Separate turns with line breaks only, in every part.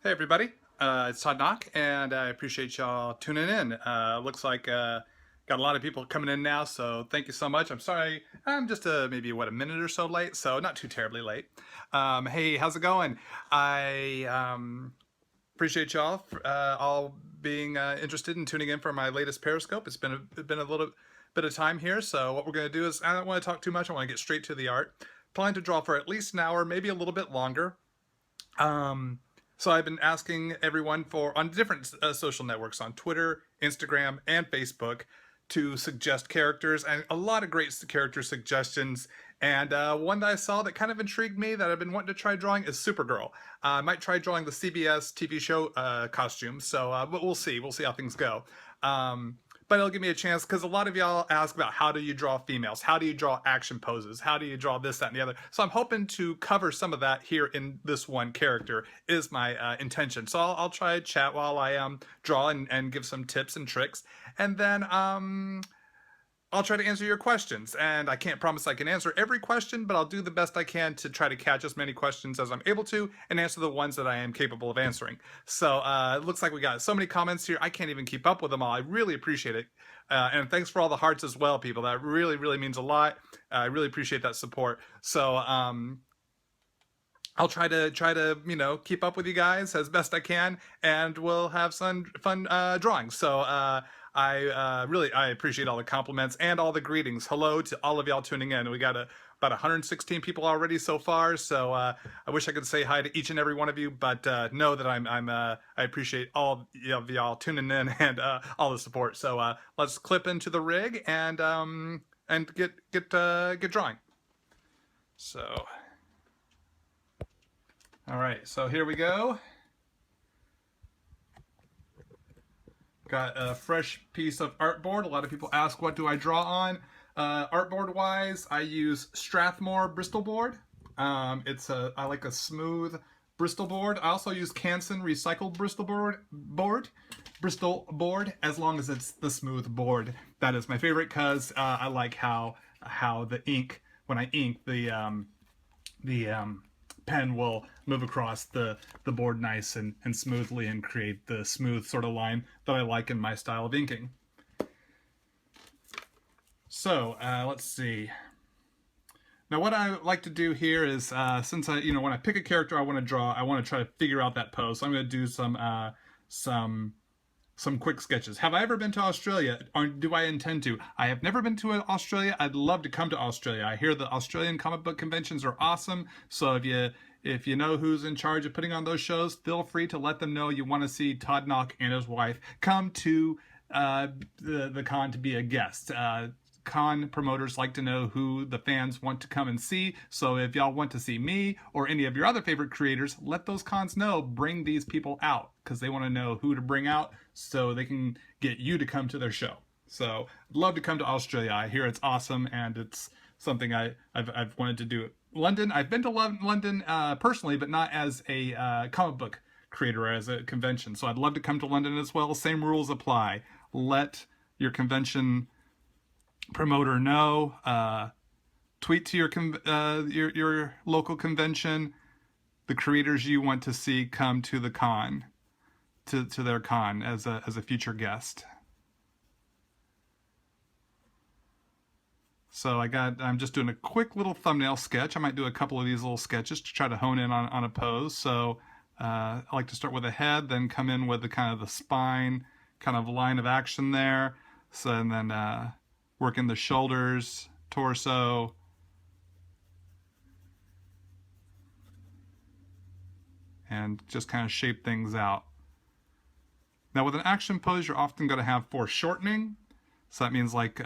Hey everybody, it's Todd Nauck, and I appreciate y'all tuning in. Looks like got a lot of people coming in now, so thank you so much. I'm sorry, I'm just maybe a minute or so late, so not too terribly late. Hey, how's it going? I appreciate y'all all being interested in tuning in for my latest Periscope. It's been a little bit of time here, so what we're going to do is I don't want to talk too much. I want to get straight to the art. Plan to draw for at least an hour, maybe a little bit longer. Um, so I've been asking everyone on different social networks on Twitter, Instagram, and Facebook to suggest characters, and a lot of great character suggestions. And one that I saw that kind of intrigued me that I've been wanting to try drawing is Supergirl. I might try drawing the CBS TV show costume, but we'll see. We'll see how things go. Um, but it'll give me a chance because a lot of y'all ask about how do you draw females, how do you draw action poses, how do you draw this, that, and the other. So I'm hoping to cover some of that here in this one character is my intention. So I'll try to chat while I draw and give some tips and tricks, and then I'll try to answer your questions. And I can't promise I can answer every question, but I'll do the best I can to try to catch as many questions as I'm able to and answer the ones that I am capable of answering. So it looks like we got so many comments here. I can't even keep up with them all. I really appreciate it. And thanks for all the hearts as well, people. That really, really means a lot. I really appreciate that support. So I'll try to keep up with you guys as best I can, and we'll have some fun drawing. So I appreciate all the compliments and all the greetings. Hello to all of y'all tuning in. We got about 116 people already so far. So I wish I could say hi to each and every one of you, but know that I appreciate all of y'all tuning in and all the support. So let's clip into the rig and get drawing. So. All right, so here we go. Got a fresh piece of artboard. A lot of people ask, what do I draw on? Artboard wise, I use Strathmore Bristol board. I like a smooth Bristol board. I also use Canson recycled Bristol board, as long as it's the smooth board. That is my favorite because I like how the ink, when I ink, the pen will move across the board nice and smoothly and create the smooth sort of line that I like in my style of inking. So let's see. Now what I like to do here is since when I pick a character I want to draw, I want to try to figure out that pose. So I'm going to do some quick sketches. Have I ever been to Australia, or do I intend to? I have never been to Australia. I'd love to come to Australia. I hear the Australian comic book conventions are awesome. So if you know who's in charge of putting on those shows, feel free to let them know you want to see Todd Nauck and his wife come to the con to be a guest. Con promoters like to know who the fans want to come and see. So if y'all want to see me or any of your other favorite creators, let those cons know. Bring these people out because they want to know who to bring out so they can get you to come to their show. So I'd love to come to Australia. I hear it's awesome and it's something I've wanted to do. London, I've been to London personally, but not as a comic book creator, as a convention. So I'd love to come to London as well. Same rules apply. Let your convention promoter know. Tweet to your local convention the creators you want to see come to the con, to their con as a future guest. So I'm just doing a quick little thumbnail sketch. I might do a couple of these little sketches to try to hone in on a pose. So I like to start with a head, then come in with the kind of the spine kind of line of action there. So and then working the shoulders, torso, and just kind of shape things out. Now with an action pose, you're often going to have foreshortening. So that means like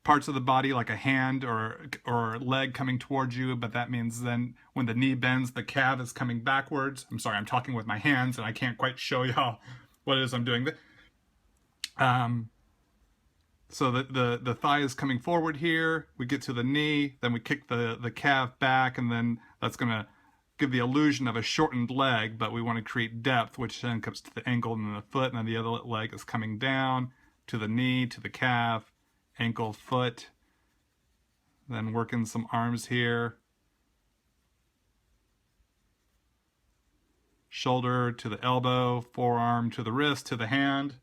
parts of the body, like a hand or leg coming towards you, but that means then when the knee bends, the calf is coming backwards. I'm sorry, I'm talking with my hands and I can't quite show y'all what it is I'm doing. So the thigh is coming forward here. We get to the knee, then we kick the calf back, and then that's going to give the illusion of a shortened leg, but we want to create depth, which then comes to the ankle and then the foot, and then the other leg is coming down to the knee, to the calf, ankle, foot. Then working some arms here. shoulder to the elbow, forearm to the wrist to the hand.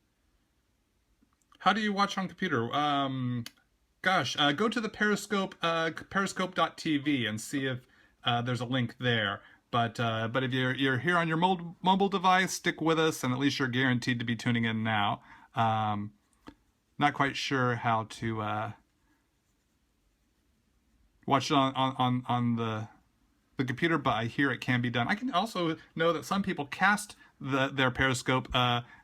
How do you watch on computer? Go to the Periscope, periscope.tv, and see if there's a link there. But if you're here on your mobile device, stick with us, and at least you're guaranteed to be tuning in now. Not quite sure how to watch it on the computer, but I hear it can be done. I can also know that some people cast their Periscope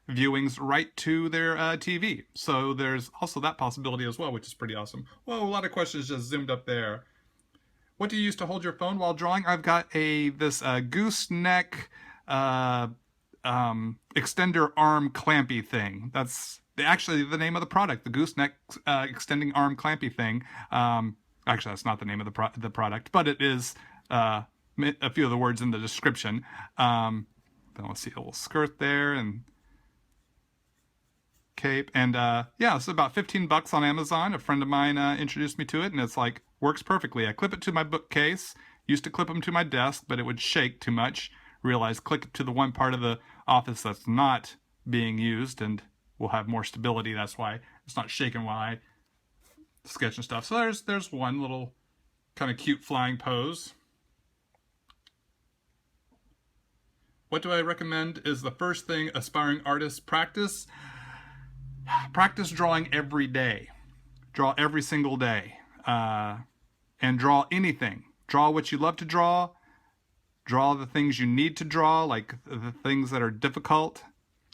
viewings right to their TV. So there's also that possibility as well, which is pretty awesome. Whoa, a lot of questions just zoomed up there. What do you use to hold your phone while drawing? I've got this gooseneck extender arm clampy thing. That's actually the name of the product, the gooseneck extending arm clampy thing. Actually, that's not the name of the product, but it is a few of the words in the description. Then let's see a little skirt there and cape. And yeah, it's about $15 on Amazon. A friend of mine introduced me to it, and it's like, works perfectly. I clip it to my bookcase. Used to clip them to my desk, but it would shake too much. Realized click it to the one part of the office that's not being used, and we'll have more stability. That's why it's not shaking while I sketch and stuff. So there's one little kind of cute flying pose. What do I recommend is the first thing aspiring artists practice? Practice drawing every day. Draw every single day. And draw anything. Draw what you love to draw. Draw the things you need to draw, like the things that are difficult,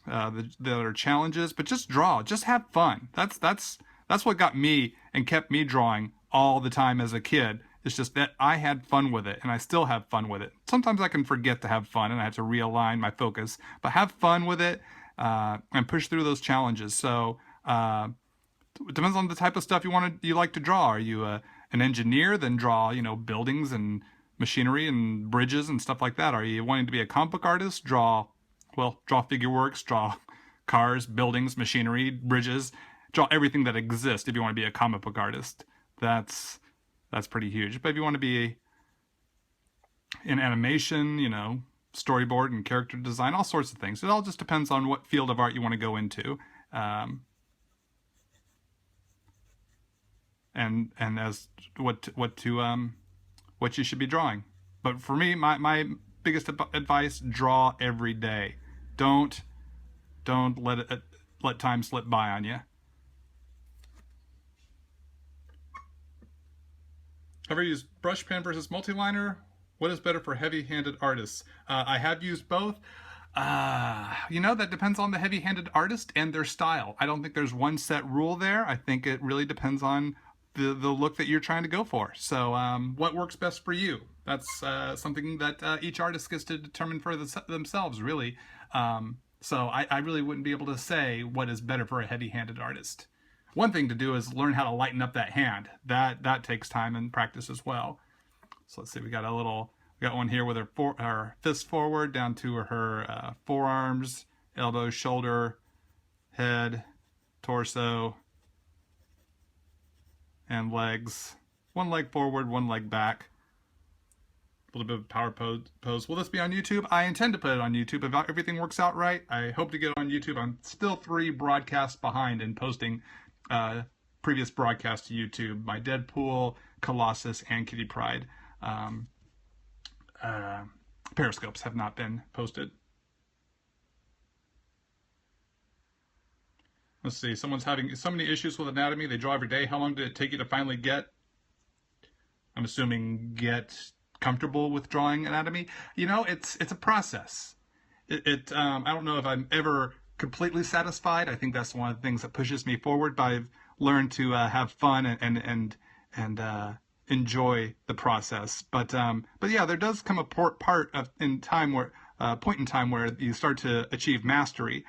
that are challenges. But just draw. Just have fun. That's what got me and kept me drawing all the time as a kid. It's just that I had fun with it, and I still have fun with it. Sometimes I can forget to have fun, and I have to realign my focus. But have fun with it, and push through those challenges. So it depends on the type of stuff you like to draw. Are you an engineer? Then draw buildings and machinery and bridges and stuff like that. Are you wanting to be a comic book artist? Draw figure works, draw cars, buildings, machinery, bridges. Draw everything that exists if you want to be a comic book artist. That's pretty huge. But if you want to be in animation, storyboard and character design, all sorts of things. It all just depends on what field of art you want to go into. And as what you should be drawing. But for me, my biggest advice: draw every day. Don't let time slip by on you. Ever used brush pen versus multiliner? What is better for heavy-handed artists? I have used both. That depends on the heavy-handed artist and their style. I don't think there's one set rule there. I think it really depends on the look that you're trying to go for. So what works best for you? That's something that each artist gets to determine for themselves, really. So I really wouldn't be able to say what is better for a heavy-handed artist. One thing to do is learn how to lighten up that hand. That takes time and practice as well. So let's see, we got one here with her fist forward down to her forearms, elbows, shoulder, head, torso, and legs. One leg forward, one leg back. A little bit of power pose. Will this be on YouTube? I intend to put it on YouTube if everything works out right. I hope to get it on YouTube. I'm still 3 broadcasts behind in posting previous broadcasts to YouTube. My Deadpool, Colossus, and Kitty Pryde Periscopes have not been posted. Let's see, someone's having so many issues with anatomy, they draw every day. How long did it take you to finally I'm assuming get comfortable with drawing anatomy? It's a process. I don't know if I'm ever completely satisfied. I think that's one of the things that pushes me forward, but I've learned to have fun and enjoy the process. But yeah, there does come a point in time where you start to achieve mastery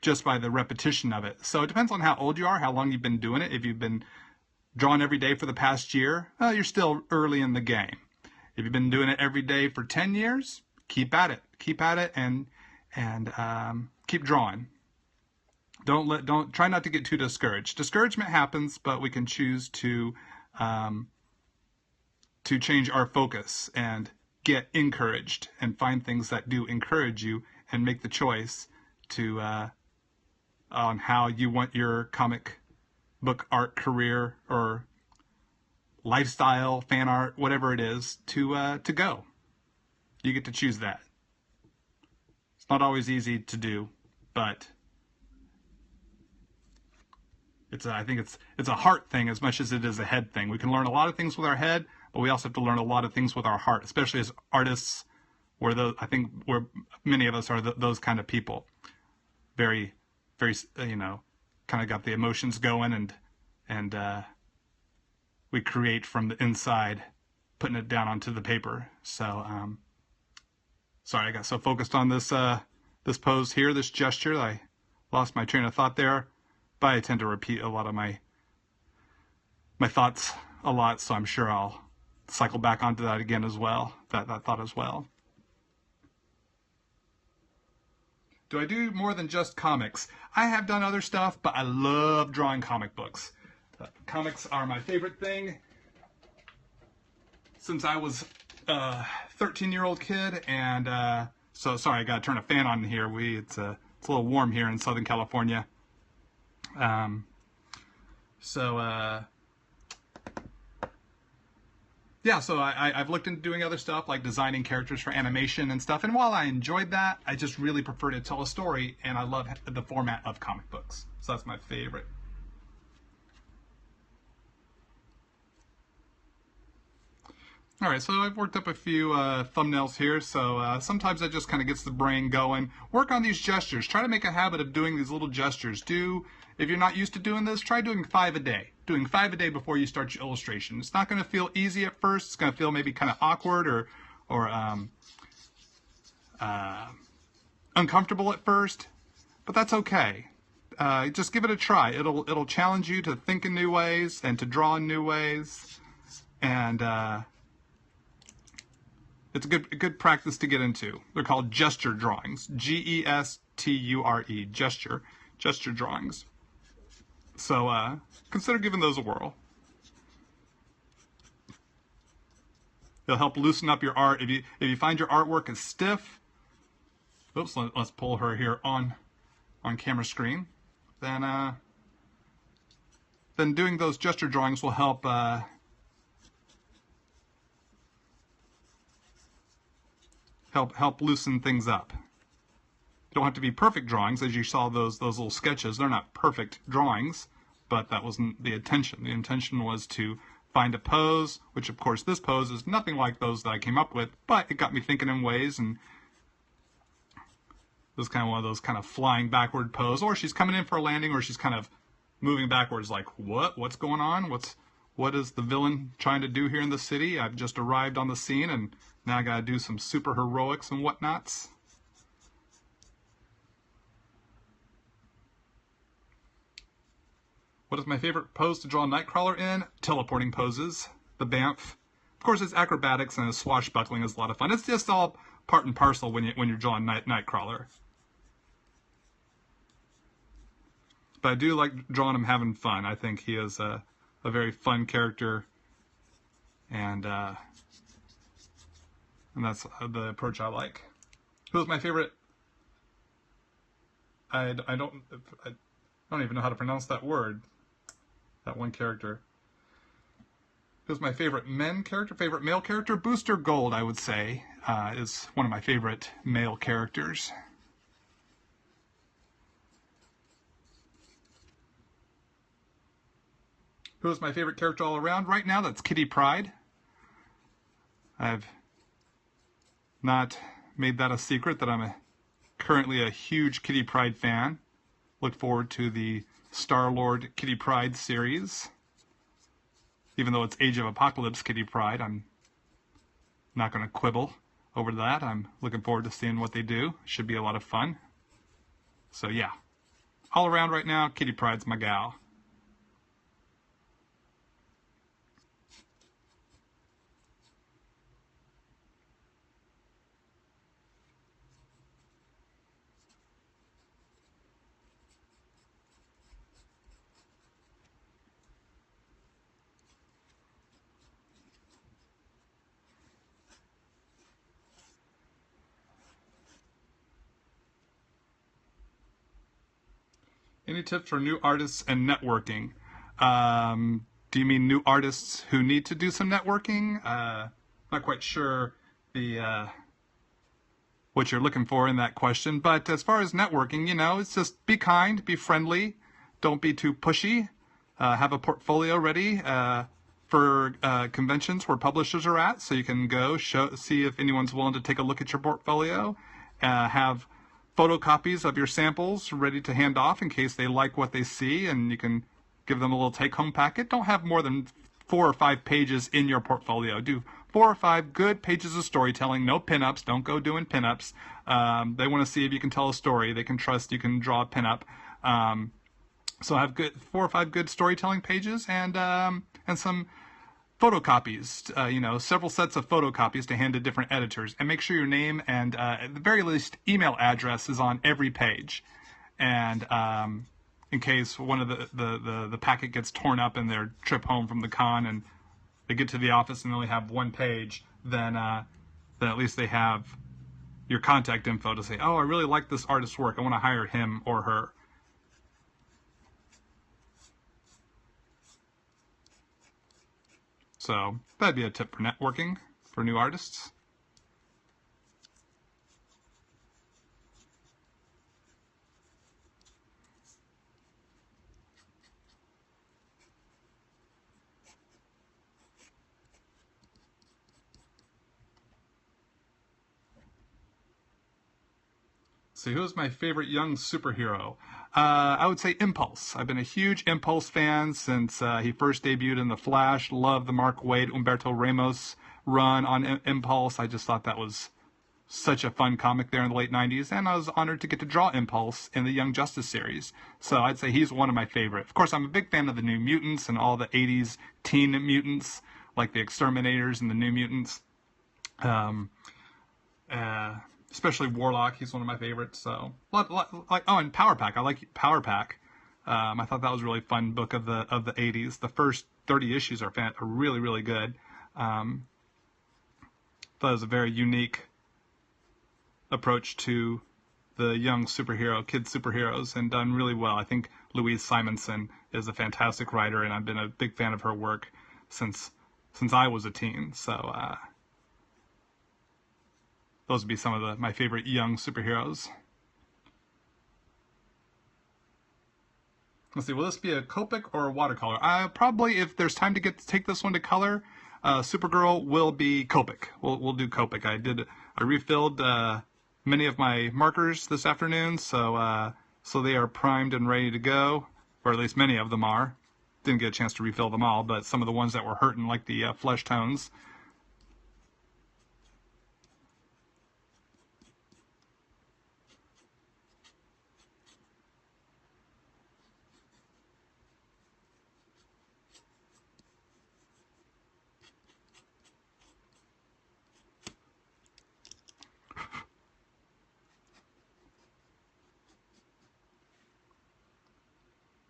just by the repetition of it. So it depends on how old you are, how long you've been doing it. If you've been drawing every day for the past year, you're still early in the game. If you've been doing it every day for 10 years, keep at it and keep drawing. Don't try not to get too discouraged. Discouragement happens, but we can choose to change our focus and get encouraged and find things that do encourage you and make the choice to on how you want your comic book art career or lifestyle, fan art, whatever it is, to go. You get to choose that. It's not always easy to do, but I think it's a heart thing as much as it is a head thing. We can learn a lot of things with our head, but we also have to learn a lot of things with our heart, especially as artists. I think many of us are those kind of people. Very, very, kind of got the emotions going, and we create from the inside, putting it down onto the paper. So, sorry, I got so focused on this this pose here, this gesture, that I lost my train of thought there. But I tend to repeat a lot of my thoughts a lot, so I'm sure I'll cycle back onto that again as well, that thought as well. Do I do more than just comics? I have done other stuff, but I love drawing comic books. Comics are my favorite thing since I was a 13-year-old kid, and so sorry, I gotta turn a fan on here. It's a little warm here in Southern California. Yeah, so I've looked into doing other stuff like designing characters for animation and stuff, and while I enjoyed that, I just really prefer to tell a story, and I love the format of comic books. So that's my favorite. All right, so I've worked up a few thumbnails here, so sometimes that just kind of gets the brain going. Work on these gestures. Try to make a habit of doing these little gestures. If you're not used to doing this, try doing 5 a day. Doing 5 a day before you start your illustration. It's not going to feel easy at first. It's going to feel maybe kind of awkward or uncomfortable at first, but that's okay. Just give it a try. It'll challenge you to think in new ways and to draw in new ways, and it's a good practice to get into. They're called gesture drawings. Gesture, gesture drawings. So consider giving those a whirl. It'll help loosen up your art. If you find your artwork is stiff, oops, let's pull her here on camera screen. Then doing those gesture drawings will help help loosen things up. You don't have to be perfect drawings, as you saw those little sketches. They're not perfect drawings, but that wasn't the intention. The intention was to find a pose, which of course this pose is nothing like those that I came up with, but it got me thinking in ways, and it was kind of one of those kind of flying backward pose, or she's coming in for a landing, or she's kind of moving backwards like, what's going on? What is the villain trying to do here in the city? I've just arrived on the scene, and now I gotta do some super heroics and whatnots. What is my favorite pose to draw a Nightcrawler in? Teleporting poses. The Bamf. Of course, it's acrobatics and swashbuckling is a lot of fun. It's just all part and parcel when you're drawing Nightcrawler. But I do like drawing him having fun. I think he is a very fun character, and that's the approach I like. Who's my favorite? I don't even know how to pronounce that word. That one character. Who's my favorite male character? Booster Gold, I would say, is one of my favorite male characters. Who is my favorite character all around? Right now, that's Kitty Pryde. I've not made that a secret that I'm currently a huge Kitty Pryde fan. Look forward to the Star-Lord Kitty Pryde series. Even though it's Age of Apocalypse Kitty Pryde, I'm not going to quibble over that. I'm looking forward to seeing what they do. Should be a lot of fun. So yeah, all around right now, Kitty Pryde's my gal. Any tips for new artists and networking? Do you mean new artists who need to do some networking? Not quite sure the what you're looking for in that question, but as far as networking, you know, it's just be kind, be friendly, don't be too pushy, have a portfolio ready for conventions where publishers are at, so you can go see if anyone's willing to take a look at your portfolio, have photocopies of your samples ready to hand off in case they like what they see, and you can give them a little take-home packet. Don't have more than 4 or 5 pages in your portfolio. Do 4 or 5 good pages of storytelling. No pinups. Don't go doing pinups. They want to see if you can tell a story. They can trust you can draw a pinup. So have 4 or 5 good storytelling pages and some photocopies. You know, several sets of photocopies to hand to different editors, and make sure your name and at the very least email address is on every page. And in case one of the packet gets torn up in their trip home from the con and they get to the office and only have 1 page, then at least they have your contact info to say, oh, I really like this artist's work. I want to hire him or her. So that'd be a tip for networking for new artists. See, who's my favorite young superhero? I would say Impulse. I've been a huge Impulse fan since he first debuted in The Flash. Love the Mark Waid, Humberto Ramos run on Impulse. I just thought that was such a fun comic there in the late 90s, and I was honored to get to draw Impulse in the Young Justice series. So I'd say he's one of my favorite. Of course, I'm a big fan of the New Mutants and all the 80s teen mutants, like the Exterminators and the New Mutants. Especially Warlock, he's one of my favorites. So, and Power Pack. I like Power Pack. I thought that was a really fun book of the 80s. The first 30 issues are really, really good. Thought it was a very unique approach to the young superhero, kid superheroes, and done really well. I think Louise Simonson is a fantastic writer, and I've been a big fan of her work since I was a teen. So those would be some of my favorite young superheroes. Let's see, will this be a Copic or a watercolor? Probably, if there's time to take this one to color, Supergirl will be Copic. We'll do Copic. I refilled many of my markers this afternoon, so they are primed and ready to go, or at least many of them are. Didn't get a chance to refill them all, but some of the ones that were hurting, like the flesh tones.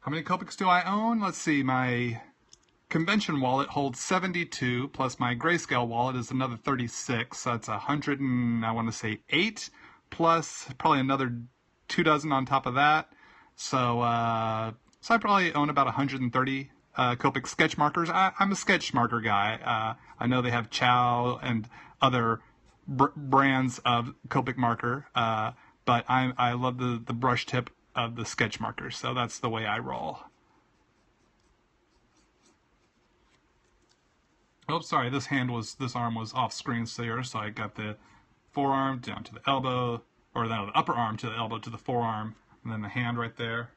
How many Copics do I own? Let's see, my convention wallet holds 72, plus my grayscale wallet is another 36, so that's 100 and I want to say 8, plus probably another 2 dozen on top of that. So I probably own about 130 Copic sketch markers. I'm a sketch marker guy. I know they have Chow and other brands of Copic marker, but I love the brush tip of the sketch markers, so that's the way I roll. Oh, sorry, this arm was off screen here, so I got the forearm down to the elbow, or the upper arm to the elbow to the forearm, and then the hand right there.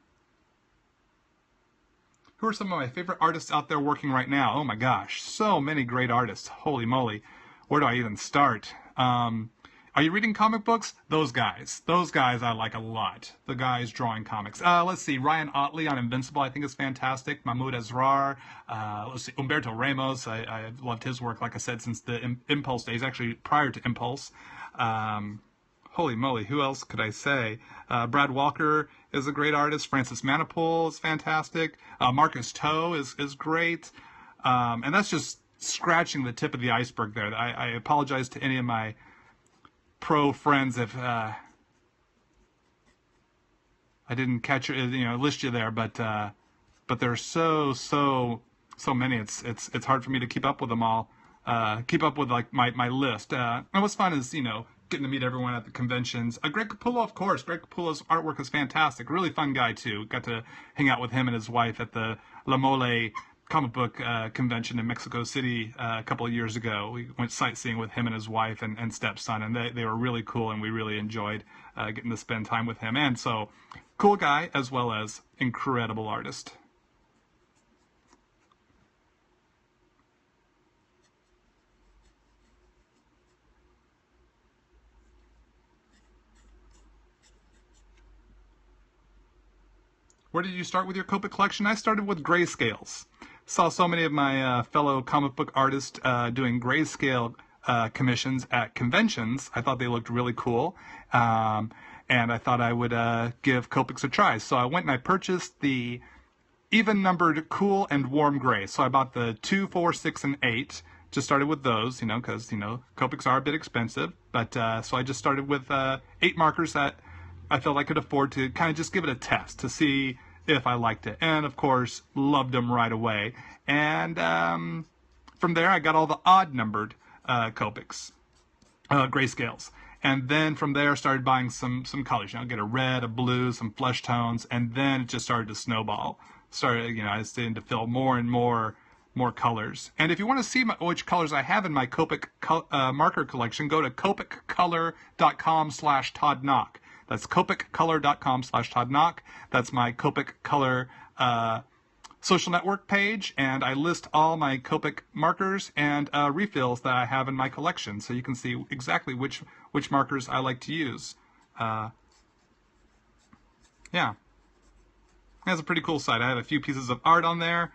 Who are some of my favorite artists out there working right now? Oh my gosh, so many great artists. Holy moly. Where do I even start? Are you reading comic books? Those guys I like a lot. The guys drawing comics. Let's see, Ryan Ottley on Invincible I think is fantastic. Mahmoud Asrar. Let's see, Humberto Ramos. I've loved his work, like I said, since the Impulse days, actually prior to Impulse. Holy moly, who else could I say? Brad Walker is a great artist. Francis Manipul is fantastic. Marcus Toe is great. And that's just scratching the tip of the iceberg there. I apologize to any of my pro friends if I I didn't catch it, list you there, but there's so many. It's hard for me to keep up with them all. Keep up with like my list. And what's fun is getting to meet everyone at the conventions. Greg Capullo, of course. Greg Capullo's artwork is fantastic. Really fun guy too. Got to hang out with him and his wife at the La Mole comic book convention in Mexico City a couple of years ago. We went sightseeing with him and his wife and stepson, and they were really cool, and we really enjoyed getting to spend time with him. And so, cool guy as well as incredible artist. Where did you start with your Copic collection? I started with grayscales. Saw so many of my fellow comic book artists doing grayscale commissions at conventions. I thought they looked really cool, and I thought I would give Copics a try. So I went and I purchased the even-numbered cool and warm gray. So I bought the 2, 4, 6, and 8. Just started with those, because Copics are a bit expensive. But so I just started with 8 markers that I felt I could afford to kind of just give it a test to see if I liked it. And of course, loved them right away. And from there, I got all the odd numbered Copics, grayscales. And then from there, started buying some colors. Get a red, a blue, some flesh tones, and then it just started to snowball. I was starting to fill more and more colors. And if you want to see which colors I have in my Copic marker collection, go to copiccolor.com/Todd Nauck. That's copiccolor.com/Todd Nauck. That's my Copic Color social network page, and I list all my Copic markers and refills that I have in my collection, so you can see exactly which markers I like to use. Yeah, that's a pretty cool site. I have a few pieces of art on there.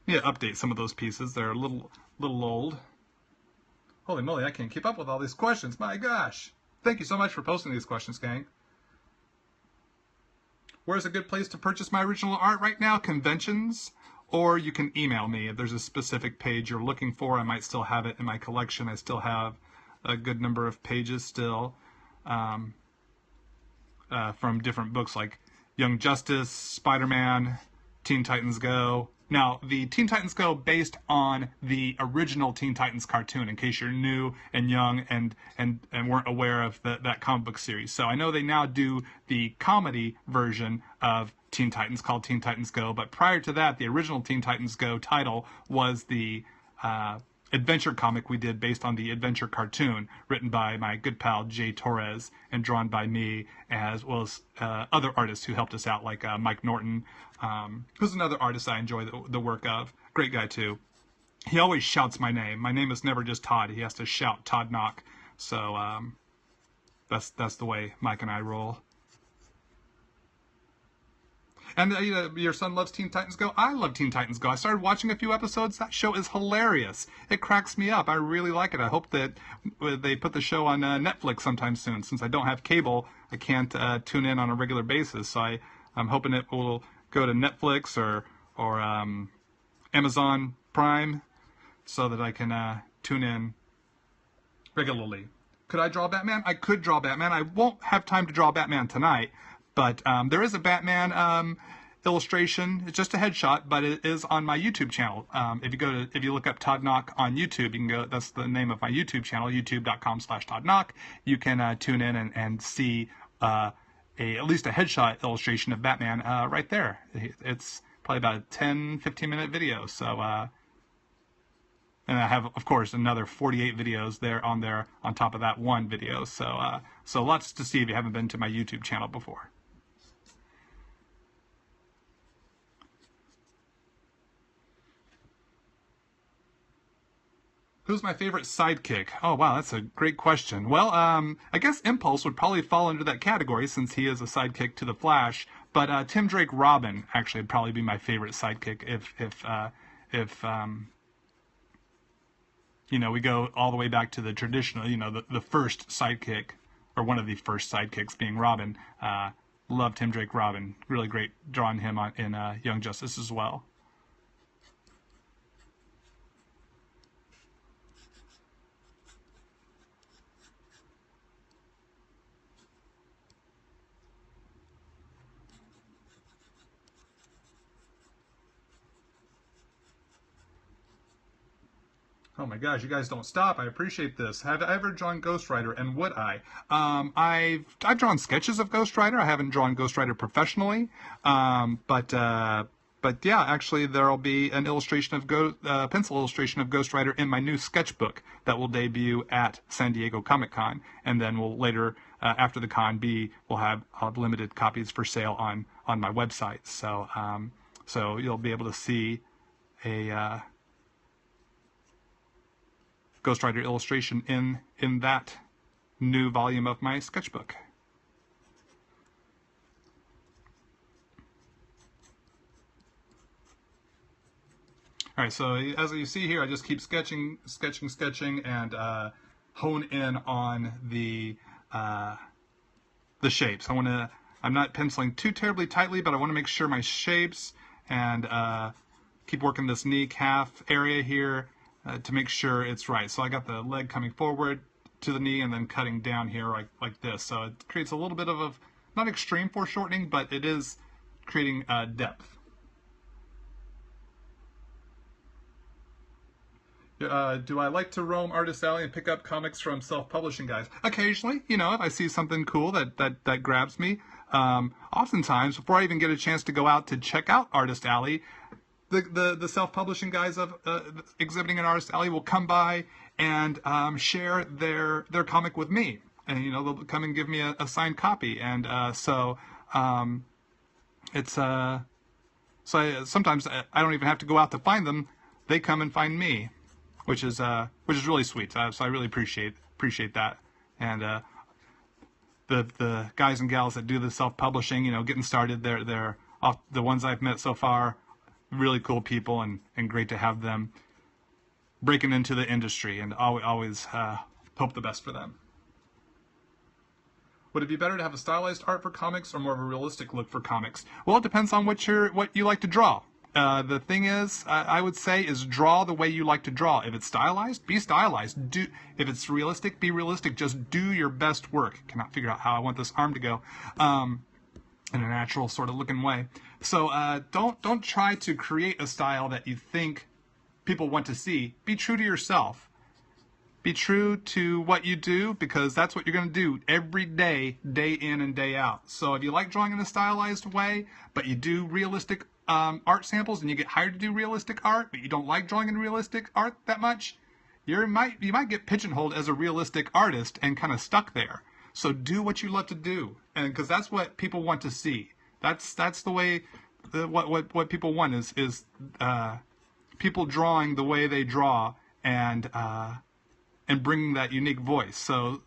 Yeah, update some of those pieces. They're a little old. Holy moly, I can't keep up with all these questions. My gosh. Thank you so much for posting these questions, gang. Where's a good place to purchase my original art right now? Conventions, or you can email me. If there's a specific page you're looking for, I might still have it in my collection. I still have a good number of pages still from different books like Young Justice, Spider-Man, Teen Titans Go. Now, the Teen Titans Go based on the original Teen Titans cartoon, in case you're new and young and weren't aware of that comic book series. So I know they now do the comedy version of Teen Titans called Teen Titans Go, but prior to that, the original Teen Titans Go title was the adventure comic we did based on the adventure cartoon written by my good pal Jay Torres and drawn by me, as well as other artists who helped us out, like Mike Norton, who's another artist I enjoy the work of. Great guy too. He always shouts my name. My name is never just Todd. He has to shout Todd Nauck. So that's the way Mike and I roll. And your son loves Teen Titans Go. I love Teen Titans Go. I started watching a few episodes. That show is hilarious. It cracks me up. I really like it. I hope that they put the show on Netflix sometime soon. Since I don't have cable, I can't tune in on a regular basis. So I'm hoping it will go to Netflix or Amazon Prime so that I can tune in regularly. Could I draw Batman? I could draw Batman. I won't have time to draw Batman tonight. But there is a Batman illustration. It's just a headshot, but it is on my YouTube channel. If you look up Todd Nauck on YouTube, you can go. That's the name of my YouTube channel, youtube.com/Todd Nauck. You can tune in and see at least a headshot illustration of Batman right there. It's probably about a 10-15 minute video. So and I have, of course, another 48 videos on top of that one video. So lots to see if you haven't been to my YouTube channel before. Who's my favorite sidekick? Oh, wow, that's a great question. Well, I guess Impulse would probably fall under that category since he is a sidekick to the Flash. But Tim Drake Robin actually would probably be my favorite sidekick if we go all the way back to the traditional, the first sidekick, or one of the first sidekicks being Robin. Loved Tim Drake Robin. Really great drawing him in Young Justice as well. Oh my gosh, you guys don't stop. I appreciate this. Have I ever drawn Ghost Rider, and would I? I've drawn sketches of Ghost Rider. I haven't drawn Ghost Rider professionally, but yeah, actually there'll be an illustration of pencil illustration of Ghost Rider in my new sketchbook that will debut at San Diego Comic-Con, and then we'll later after the con we'll have limited copies for sale on my website. So you'll be able to see a Ghost Rider illustration in that new volume of my sketchbook. All right, so as you see here, I just keep sketching, and hone in on the shapes. I'm not penciling too terribly tightly, but I want to make sure my shapes, and keep working this knee calf area here to make sure it's right. So I got the leg coming forward to the knee and then cutting down here like this. So it creates a little bit of not extreme foreshortening, but it is creating depth. Do I like to roam Artist Alley and pick up comics from self-publishing guys? Occasionally, if I see something cool that grabs me. Oftentimes, before I even get a chance to go out to check out Artist Alley, the self-publishing guys of exhibiting at Artist Alley will come by and share their comic with me, and they'll come and give me a signed copy, and so sometimes I don't even have to go out to find them; they come and find me, which is really sweet. So I really appreciate that, and the guys and gals that do the self-publishing, getting started, they're the ones I've met so far. Really cool people, and great to have them breaking into the industry, and always hope the best for them. Would it be better to have a stylized art for comics or more of a realistic look for comics? Well, it depends on what you like to draw. The thing is, I would say, is draw the way you like to draw. If it's stylized, be stylized. If it's realistic, be realistic. Just do your best work. Cannot figure out how I want this arm to go. In a natural sort of looking way. So don't try to create a style that you think people want to see. Be true to yourself. Be true to what you do, because that's what you're going to do every day, day in and day out. So if you like drawing in a stylized way, but you do realistic art samples, and you get hired to do realistic art, but you don't like drawing in realistic art that much, you might get pigeonholed as a realistic artist and kind of stuck there. So do what you love to do, and because that's what people want to see. That's the way. What people want is people drawing the way they draw, and bringing that unique voice. So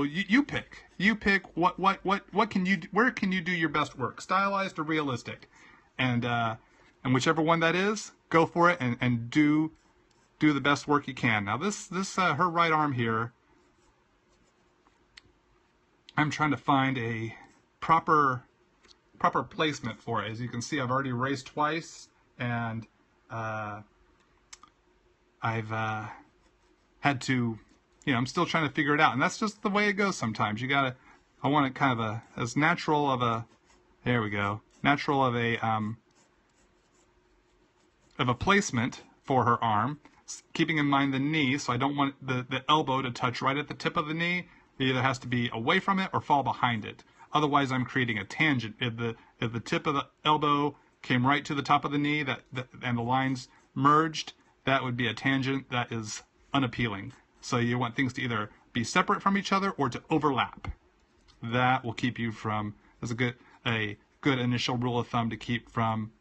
you pick. You pick what can you, where can you do your best work, stylized or realistic, and whichever one that is, go for it and do the best work you can. Now this her right arm here, I'm trying to find a proper placement for it. As you can see, I've already erased twice, and I've had to, I'm still trying to figure it out, and that's just the way it goes sometimes. I want it kind of as natural of a, there we go, natural of a placement for her arm, keeping in mind the knee, so I don't want the elbow to touch right at the tip of the knee. It either has to be away from it or fall behind it. Otherwise, I'm creating a tangent. If the tip of the elbow came right to the top of the knee, and the lines merged, that would be a tangent that is unappealing. So you want things to either be separate from each other or to overlap. That will keep you from, as a good initial rule of thumb, to keep from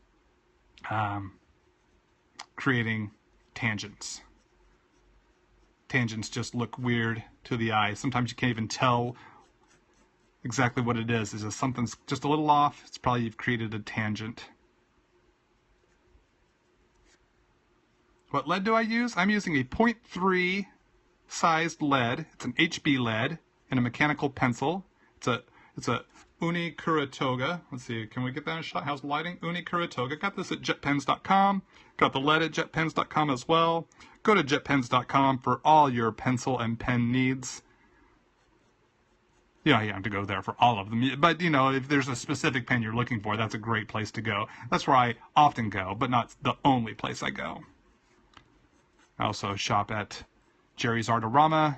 creating tangents. Tangents just look weird to the eye. Sometimes you can't even tell exactly what it is. Is it something's just a little off? It's probably you've created a tangent. What lead do I use? I'm using a 0.3 sized lead. It's an HB lead in a mechanical pencil. It's a Uni Kuratoga. Let's see, can we get that in a shot? How's the lighting? Uni Kuratoga. Got this at jetpens.com. Got the lead at jetpens.com as well. Go to jetpens.com for all your pencil and pen needs. You have to go there for all of them. But, if there's a specific pen you're looking for, that's a great place to go. That's where I often go, but not the only place I go. I also shop at Jerry's Artorama,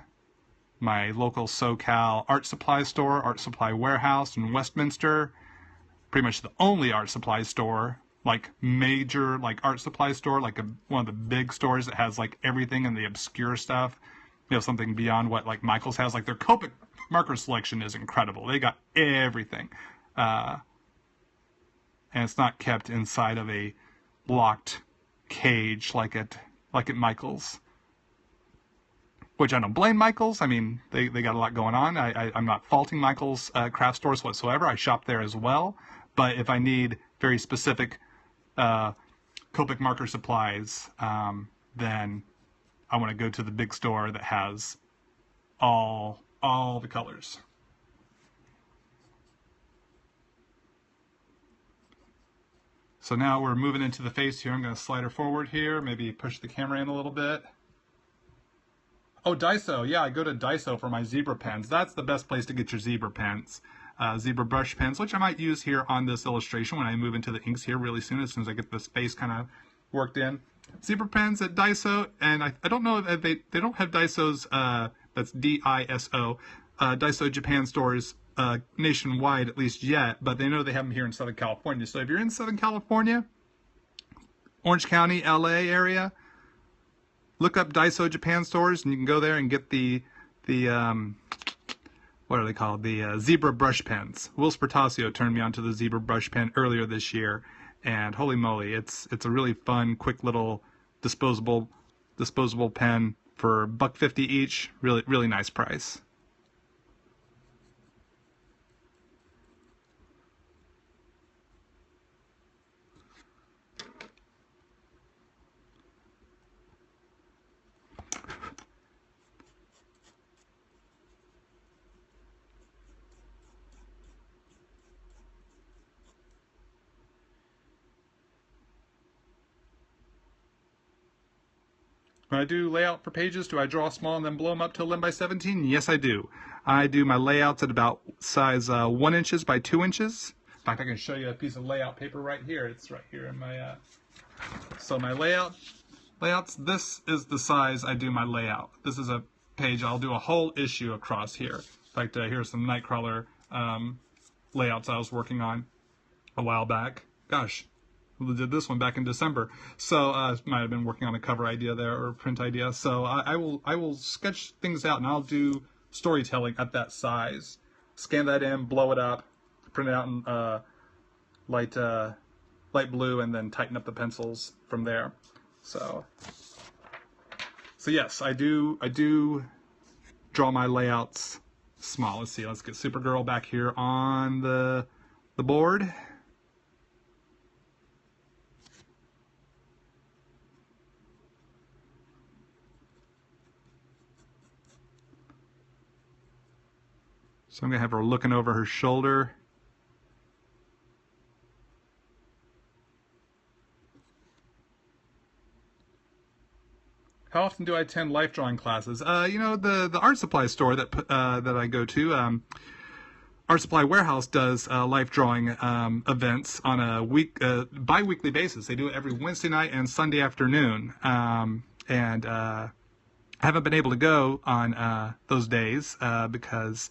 my local SoCal art supply store, Art Supply Warehouse in Westminster. Pretty much the only art supply store, like major like art supply store, like one of the big stores that has like everything and the obscure stuff. You know, something beyond what like Michael's has. Like their Copic marker selection is incredible. They got everything. And it's not kept inside of a locked cage like at Michael's. Which I don't blame Michael's. I mean, they got a lot going on. I'm not faulting Michael's craft stores whatsoever. I shop there as well. But if I need very specific Copic marker supplies, then I want to go to the big store that has all the colors. So now we're moving into the face here. I'm going to slide her forward here, maybe push the camera in a little bit. Oh, Daiso. Yeah, I go to Daiso for my zebra pens. That's the best place to get your zebra pens. Zebra brush pens, which I might use here on this illustration when I move into the inks here really soon, as I get the space kind of worked in. Zebra pens at Daiso, and I don't know if they don't have Daiso's, that's D-I-S-O, Daiso Japan stores nationwide at least yet, but they know they have them here in Southern California. So if you're in Southern California, Orange County, LA area, look up Daiso Japan stores, and you can go there and get the what are they called? The zebra brush pens. Will Spertasio turned me onto the zebra brush pen earlier this year, and holy moly, it's a really fun, quick little disposable pen for $1.50 each. Really nice price. When I do layout for pages, do I draw small and then blow them up to 11 by 17? Yes, I do. I do my layouts at about size 1 inches by 2 inches. In fact, I can show you a piece of layout paper right here. It's right here in my, so my layouts, this is the size I do my layout. This is a page, I'll do a whole issue across here. In fact, here's some Nightcrawler layouts I was working on a while back. Gosh. Did this one back in December, so might have been working on a cover idea there or a print idea. So I will sketch things out, and I'll do storytelling at that size. Scan that in, blow it up, print it out in light blue, and then tighten up the pencils from there. So yes, I do draw my layouts small. Let's see. Let's get Supergirl back here on the board. So I'm going to have her looking over her shoulder. How often do I attend life drawing classes? You know, the art supply store that I go to, Art Supply Warehouse, does life drawing events on a bi-weekly basis. They do it every Wednesday night and Sunday afternoon. And I haven't been able to go on those days because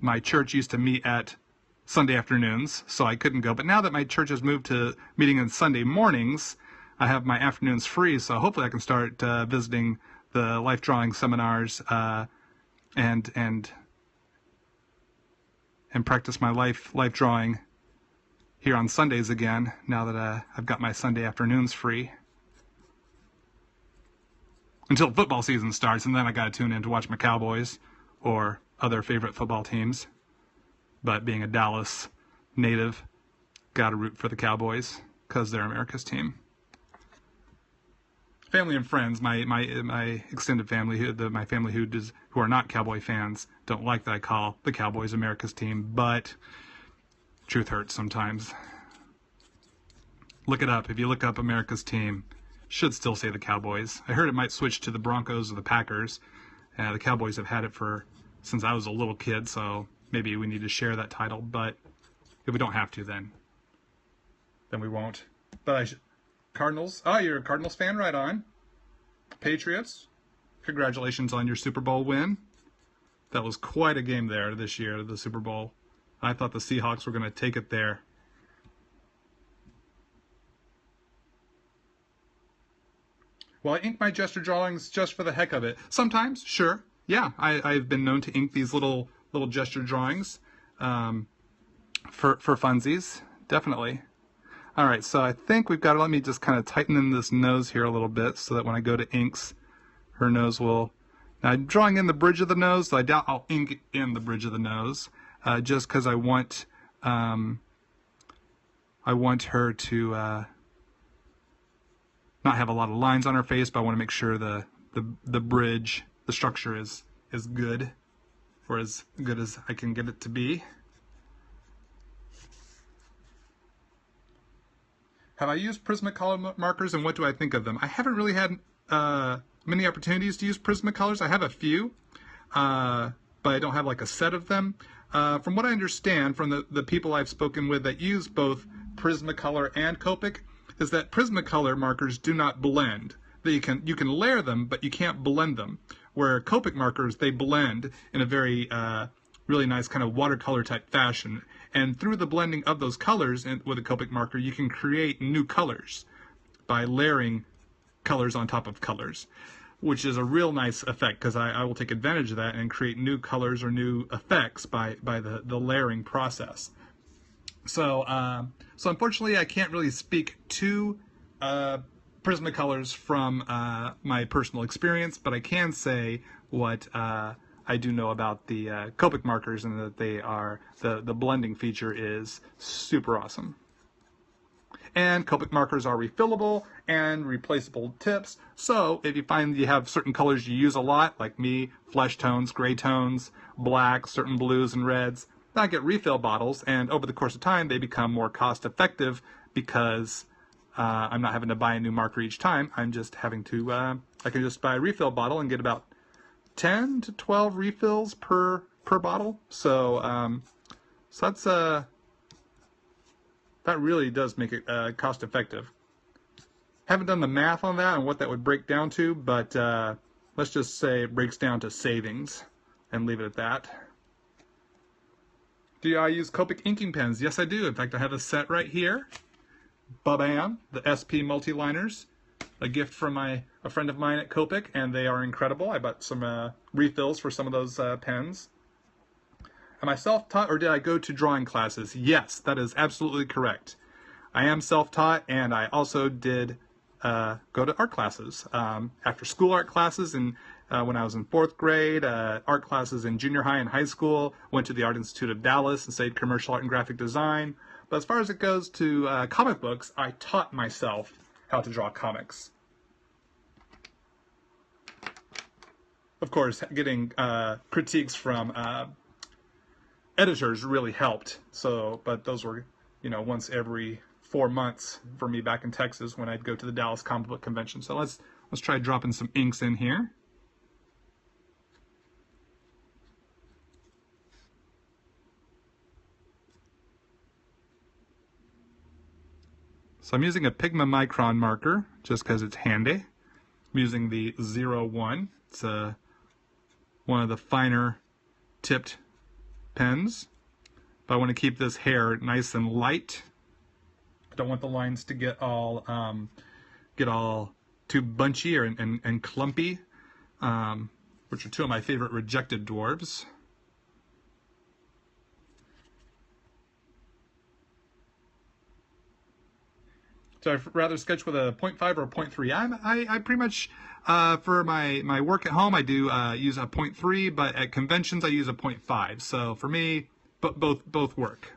my church used to meet at Sunday afternoons, so I couldn't go. But now that my church has moved to meeting on Sunday mornings, I have my afternoons free, so hopefully I can start visiting the life drawing seminars and practice my life drawing here on Sundays again, now that I've got my Sunday afternoons free. Until football season starts, and then I got to tune in to watch my Cowboys or other favorite football teams. But being a Dallas native, gotta root for the Cowboys because they're America's team. Family and friends, my extended family, my family who are not Cowboy fans, don't like that I call the Cowboys America's team, but truth hurts sometimes. Look it up. If you look up America's team, should still say the Cowboys. I heard it might switch to the Broncos or the Packers. The Cowboys have had it since I was a little kid, so maybe we need to share that title, but if we don't have to, then we won't. But Cardinals? Oh, you're a Cardinals fan? Right on. Patriots, congratulations on your Super Bowl win. That was quite a game there this year, the Super Bowl. I thought the Seahawks were going to take it there. Well, I ink my gesture drawings just for the heck of it. Sometimes, sure. Yeah, I've been known to ink these little gesture drawings for funsies, definitely. All right, so I think we've got to, let me just kind of tighten in this nose here a little bit so that when I go to inks, her nose will, now I'm drawing in the bridge of the nose, so I doubt I'll ink in the bridge of the nose, just because I want her to not have a lot of lines on her face, but I want to make sure the bridge, the structure is good, or as good as I can get it to be. Have I used Prismacolor markers, and what do I think of them? I haven't really had many opportunities to use Prismacolors. I have a few, but I don't have like a set of them. From what I understand from the people I've spoken with that use both Prismacolor and Copic, is that Prismacolor markers do not blend. You can layer them, but you can't blend them. Where Copic markers, they blend in a very really nice kind of watercolor type fashion. And through the blending of those colors with a Copic marker, you can create new colors by layering colors on top of colors, which is a real nice effect, because I will take advantage of that and create new colors or new effects by the layering process. So unfortunately, I can't really speak to Prismacolors from my personal experience, but I can say what I do know about the Copic markers, and that they are, the blending feature is super awesome. And Copic markers are refillable and replaceable tips, so if you find you have certain colors you use a lot, like me, flesh tones, gray tones, black, certain blues and reds, I get refill bottles, and over the course of time they become more cost effective because I'm not having to buy a new marker each time. I'm just having to, I can just buy a refill bottle and get about 10 to 12 refills per bottle. So that's that really does make it cost effective. Haven't done the math on that and what that would break down to, but let's just say it breaks down to savings and leave it at that. Do I use Copic inking pens? Yes, I do. In fact, I have a set right here. Ba-bam, the SP multi-liners, a gift from a friend of mine at Copic, and they are incredible. I bought some refills for some of those pens. Am I self-taught, or did I go to drawing classes? Yes, that is absolutely correct. I am self-taught, and I also did go to art classes. After school art classes, and when I was in 4th grade, art classes in junior high and high school, went to the Art Institute of Dallas and studied commercial art and graphic design. But as far as it goes to comic books, I taught myself how to draw comics. Of course, getting critiques from editors really helped. So, but those were, once every 4 months for me back in Texas when I'd go to the Dallas Comic Book Convention. So let's try dropping some inks in here. So I'm using a Pigma Micron marker just because it's handy. I'm using the 01. It's one of the finer tipped pens. But I want to keep this hair nice and light. I don't want the lines to get all too bunchy and clumpy, which are two of my favorite rejected dwarves. So I'd rather sketch with a 0.5 or a 0.3. I pretty much, for my work at home, I do use a 0.3, but at conventions I use a 0.5. So for me, both work.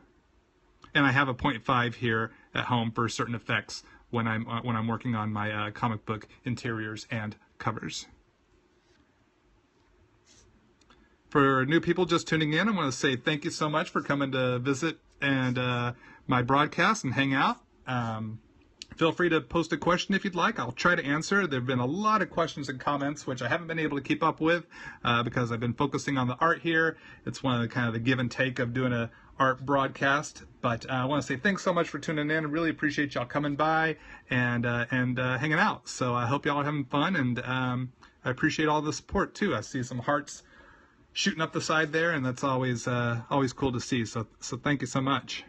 And I have a 0.5 here at home for certain effects when I'm working on my comic book interiors and covers. For new people just tuning in, I want to say thank you so much for coming to visit and my broadcast and hang out. Feel free to post a question if you'd like. I'll try to answer. There have been a lot of questions and comments which I haven't been able to keep up with because I've been focusing on the art here. It's one of the kind of the give and take of doing a art broadcast. But I want to say thanks so much for tuning in. I really appreciate y'all coming by and hanging out. So I hope y'all are having fun, and I appreciate all the support too. I see some hearts shooting up the side there, and that's always always cool to see. So thank you so much.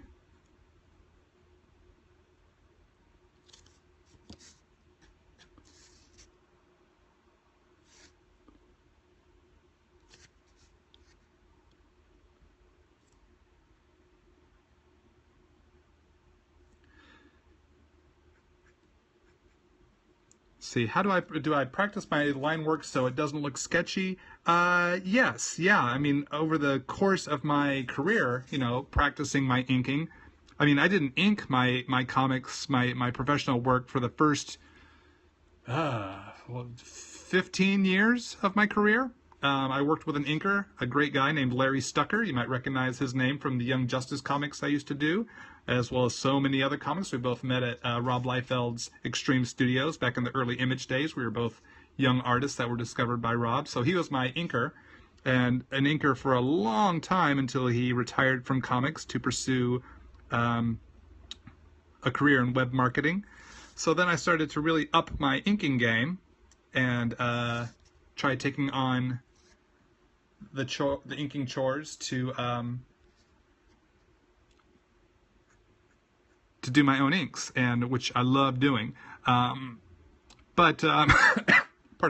See, how do I practice my line work so it doesn't look sketchy? Yes, yeah. I mean, over the course of my career, you know, practicing my inking. I mean, I didn't ink my comics, my professional work for the first 15 years of my career. I worked with an inker, a great guy named Larry Stucker. You might recognize his name from the Young Justice comics I used to do, as well as so many other comics. We both met at Rob Liefeld's Extreme Studios back in the early Image days. We were both young artists that were discovered by Rob. So he was my inker, and an inker for a long time until he retired from comics to pursue a career in web marketing. So then I started to really up my inking game and try taking on the inking chores to do my own inks, and which I love doing. Pardon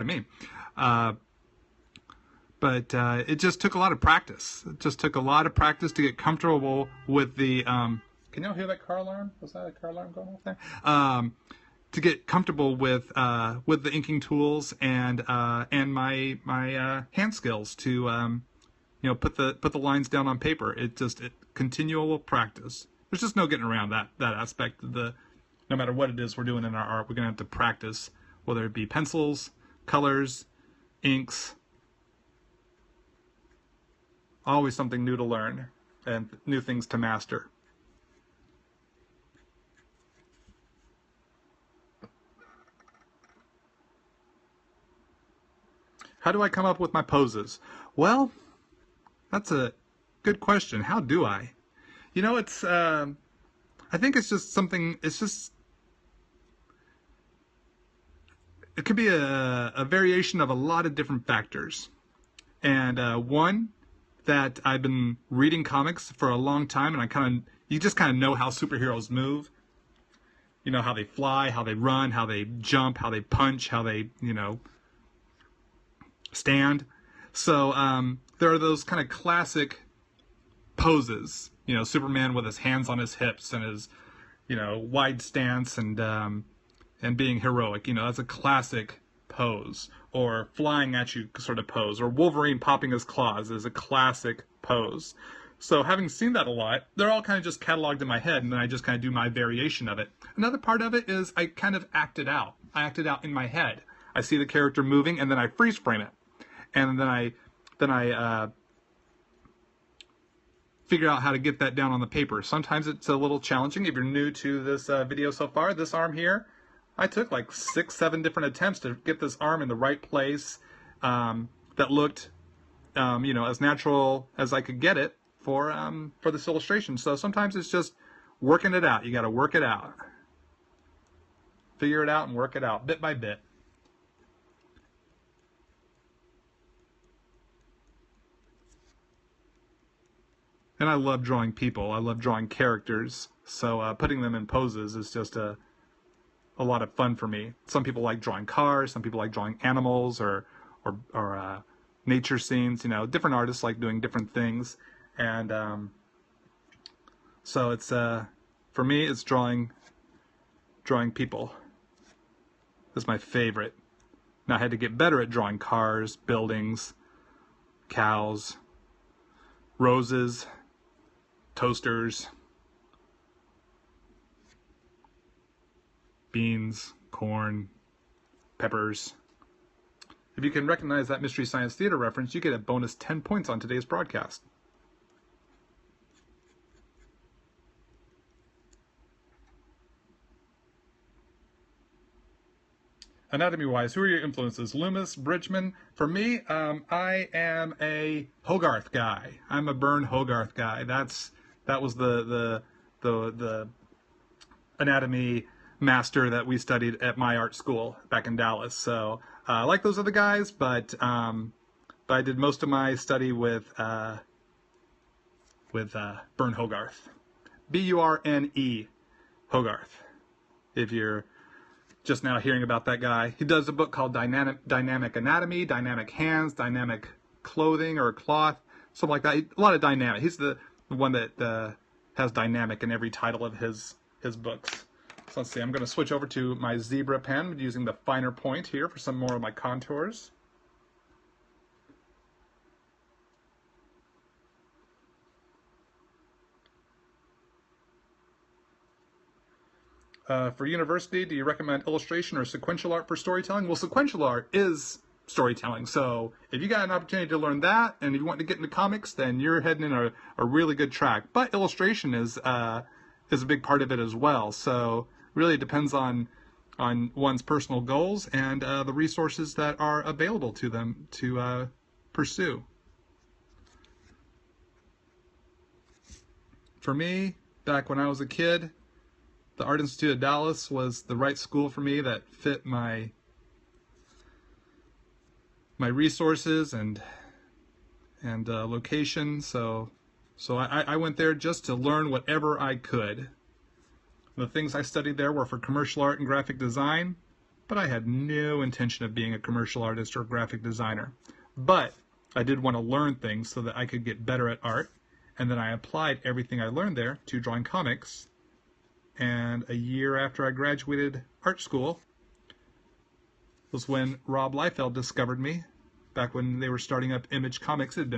me. But it just took a lot of practice. It just took a lot of practice to get comfortable with the. Can y'all hear that car alarm? Was that a car alarm going off there? To get comfortable with the inking tools and my hand skills to you know, put the lines down on paper. It continual practice. There's just no getting around that aspect of the. No matter what it is we're doing in our art, we're gonna have to practice, whether it be pencils, colors, inks. Always something new to learn and new things to master. How do I come up with my poses? Well, that's a good question. How do I? You know, it's, I think it's just something, it's just, it could be a variation of a lot of different factors. And one, that I've been reading comics for a long time, and you just kind of know how superheroes move. You know, how they fly, how they run, how they jump, how they punch, how they, you know, stand. So there are those kind of classic poses, you know, Superman with his hands on his hips and his, you know, wide stance and being heroic. You know, that's a classic pose. Or flying at you sort of pose. Or Wolverine popping his claws is a classic pose. So having seen that a lot, they're all kind of just cataloged in my head, and then I just kind of do my variation of it. Another part of it is I kind of act it out. I act it out in my head. I see the character moving, and then I freeze frame it. And then I figure out how to get that down on the paper. Sometimes it's a little challenging. If you're new to this video so far, this arm here, I took like 6-7 different attempts to get this arm in the right place that looked, you know, as natural as I could get it for this illustration. So sometimes it's just working it out. You got to work it out. Figure it out and work it out bit by bit. And I love drawing people. I love drawing characters. So putting them in poses is just a lot of fun for me. Some people like drawing cars. Some people like drawing animals or nature scenes. You know, different artists like doing different things. And so it's for me, it's drawing people. Is my favorite. Now I had to get better at drawing cars, buildings, cows, roses, toasters, beans, corn, peppers. If you can recognize that Mystery Science Theater reference, you get a bonus 10 points on today's broadcast. Anatomy-wise, who are your influences? Loomis, Bridgman? For me, I am a Hogarth guy. I'm a Byrne Hogarth guy. That's That was the anatomy master that we studied at my art school back in Dallas. So I like those other guys, but I did most of my study with Burn Hogarth, Burne Hogarth. If you're just now hearing about that guy, he does a book called Dynamic Anatomy, Dynamic Hands, Dynamic Clothing or Cloth, something like that. A lot of dynamic. He's the one that has dynamic in every title of his books. So let's see. I'm going to switch over to my zebra pen using the finer point here for some more of my contours. For university, do you recommend illustration or sequential art for storytelling? Well, sequential art is storytelling. So if you got an opportunity to learn that and you want to get into comics, then you're heading in a really good track. But illustration is a big part of it as well. So really it depends on one's personal goals and the resources that are available to them to pursue. For me, back when I was a kid, the Art Institute of Dallas was the right school for me that fit my resources and location. So I went there just to learn whatever I could. The things I studied there were for commercial art and graphic design, but I had no intention of being a commercial artist or graphic designer. But I did want to learn things so that I could get better at art, and then I applied everything I learned there to drawing comics. And a year after I graduated art school was when Rob Liefeld discovered me. Back when they were starting up Image Comics, Image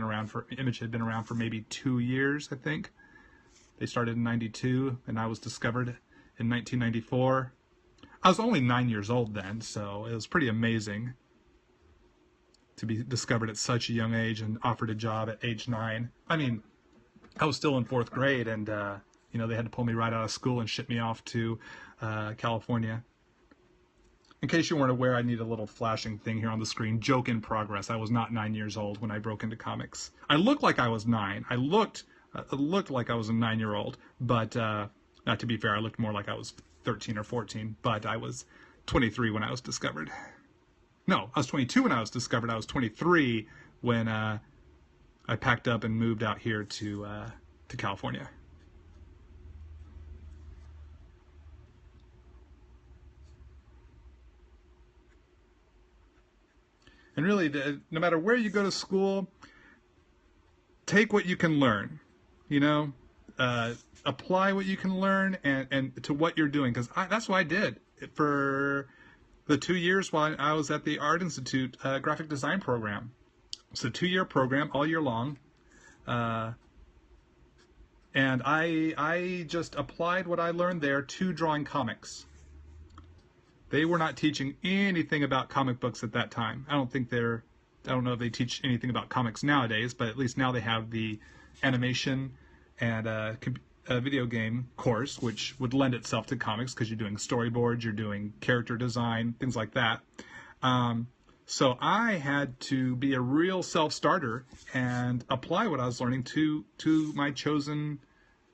had been around for maybe 2 years, I think. They started in '92, and I was discovered in 1994. I was only 9 years old then, so it was pretty amazing to be discovered at such a young age and offered a job at age 9. I mean, I was still in 4th grade, and you know, they had to pull me right out of school and ship me off to California. In case you weren't aware, I need a little flashing thing here on the screen. Joke in progress. I was not 9 years old when I broke into comics. I looked like I was 9. I looked like I was a 9-year-old, but not to be fair, I looked more like I was 13 or 14, but I was 23 when I was discovered. No, I was 22 when I was discovered. I was 23 when I packed up and moved out here to California. And really, no matter where you go to school, take what you can learn, you know, apply what you can learn and to what you're doing. Because that's what I did for the 2 years while I was at the Art Institute graphic design program. It's a 2-year program all year long. And I just applied what I learned there to drawing comics. They were not teaching anything about comic books at that time. I don't know if they teach anything about comics nowadays, but at least now they have the animation and video game course, which would lend itself to comics because you're doing storyboards, you're doing character design, things like that. So I had to be a real self-starter and apply what I was learning to my chosen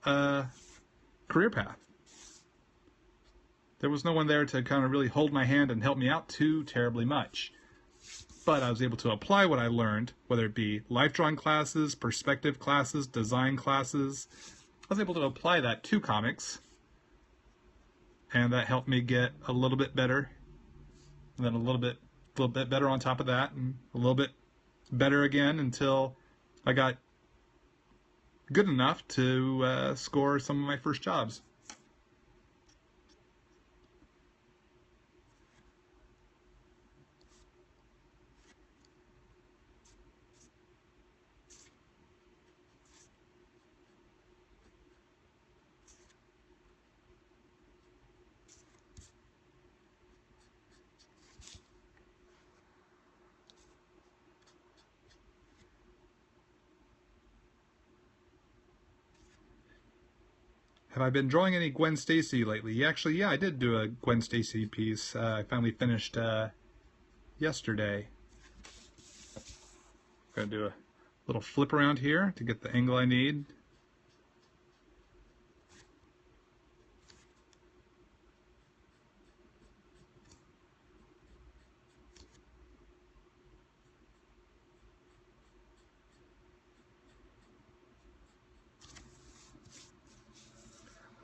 career path. There was no one there to kind of really hold my hand and help me out too terribly much. But I was able to apply what I learned, whether it be life drawing classes, perspective classes, design classes. I was able to apply that to comics. And that helped me get a little bit better. And then a little bit better on top of that. And a little bit better again until I got good enough to score some of my first jobs. Have I been drawing any Gwen Stacy lately? Actually, yeah, I did do a Gwen Stacy piece. I finally finished yesterday. I'm going to do a little flip around here to get the angle I need.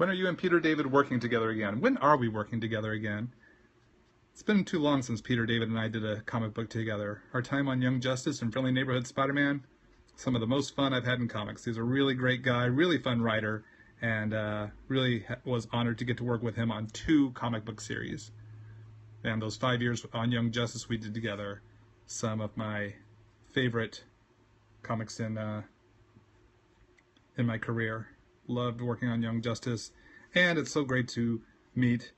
When are you and Peter David working together again? When are we working together again? It's been too long since Peter David and I did a comic book together. Our time on Young Justice and Friendly Neighborhood Spider-Man, some of the most fun I've had in comics. He's a really great guy, really fun writer, and really was honored to get to work with him on 2 comic book series. And those 5 years on Young Justice we did together, some of my favorite comics in my career. Loved working on Young Justice, and it's so great to meet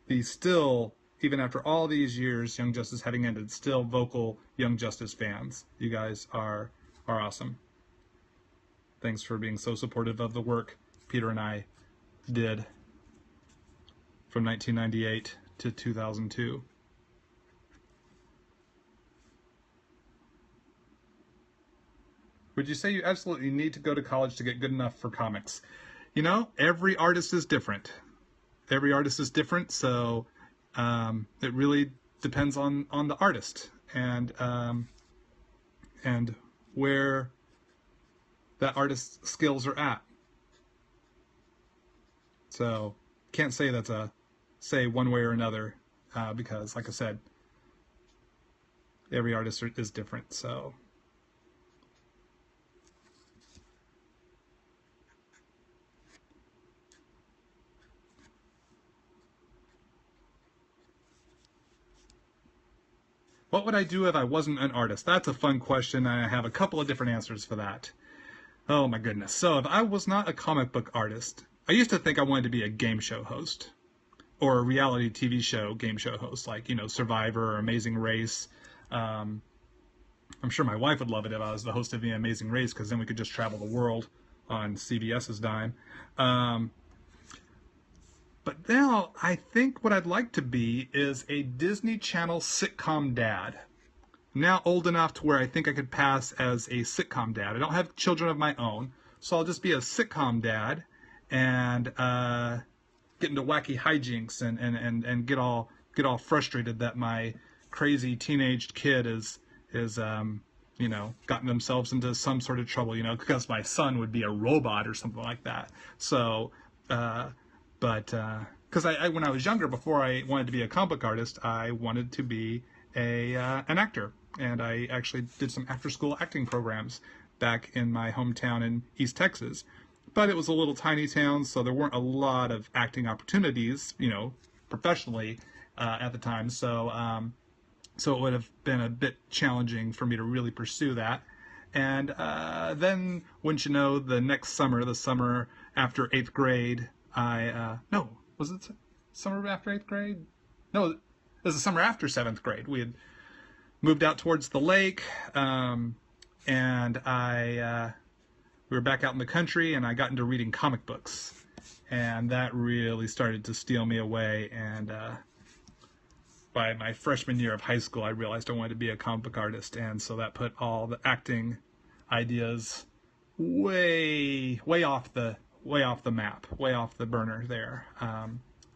the still, even after all these years, Young Justice having ended, still vocal Young Justice fans. You guys are awesome. Thanks for being so supportive of the work Peter and I did from 1998 to 2002. Would you say you absolutely need to go to college to get good enough for comics? You know, every artist is different. Every artist is different, so it really depends on the artist and where that artist's skills are at. So can't say that's a say one way or another because, like I said, every artist is different. So. What would I do if I wasn't an artist? That's a fun question, and I have a couple of different answers for that. Oh my goodness. So if I was not a comic book artist, I used to think I wanted to be a game show host or a reality TV show game show host, like, you know, Survivor or Amazing Race. I'm sure my wife would love it if I was the host of the Amazing Race, because then we could just travel the world on CBS's dime. But now I think what I'd like to be is a Disney Channel sitcom dad. I'm now old enough to where I think I could pass as a sitcom dad. I don't have children of my own, so I'll just be a sitcom dad and get into wacky hijinks and get all frustrated that my crazy teenage kid is you know, gotten themselves into some sort of trouble, you know, because my son would be a robot or something like that. So. Because when I was younger, before I wanted to be a comic book artist, I wanted to be an actor, and I actually did some after-school acting programs back in my hometown in East Texas. But it was a little tiny town, so there weren't a lot of acting opportunities, you know, professionally at the time. So it would have been a bit challenging for me to really pursue that. And then, wouldn't you know, the next summer, the summer after 8th grade. No, was it summer after 8th grade? No, it was the summer after 7th grade. We had moved out towards the lake, and we were back out in the country, and I got into reading comic books, and that really started to steal me away. And by my freshman year of high school, I realized I wanted to be a comic book artist, and so that put all the acting ideas way off the map, way off the burner there. I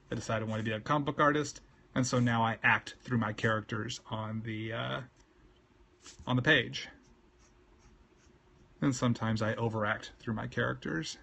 decided I wanted to be a comic book artist, and so now I act through my characters on the page. And sometimes I overact through my characters.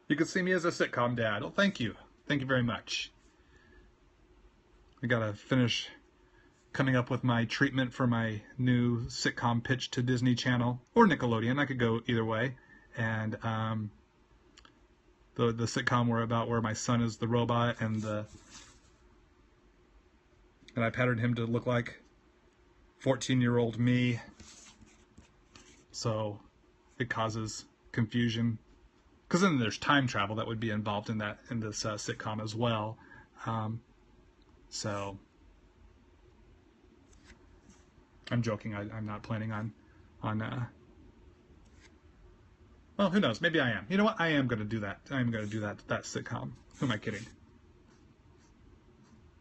You could see me as a sitcom dad. Well, thank you. Thank you very much. I gotta finish coming up with my treatment for my new sitcom pitch to Disney Channel or Nickelodeon. I could go either way. And the sitcom where my son is the robot, and I patterned him to look like 14-year-old me, so it causes confusion. Because then there's time travel that would be involved in this sitcom as well. So I'm joking. I'm not planning on well, who knows? Maybe I am. You know what? I am going to do that. I am going to do that sitcom. Who am I kidding?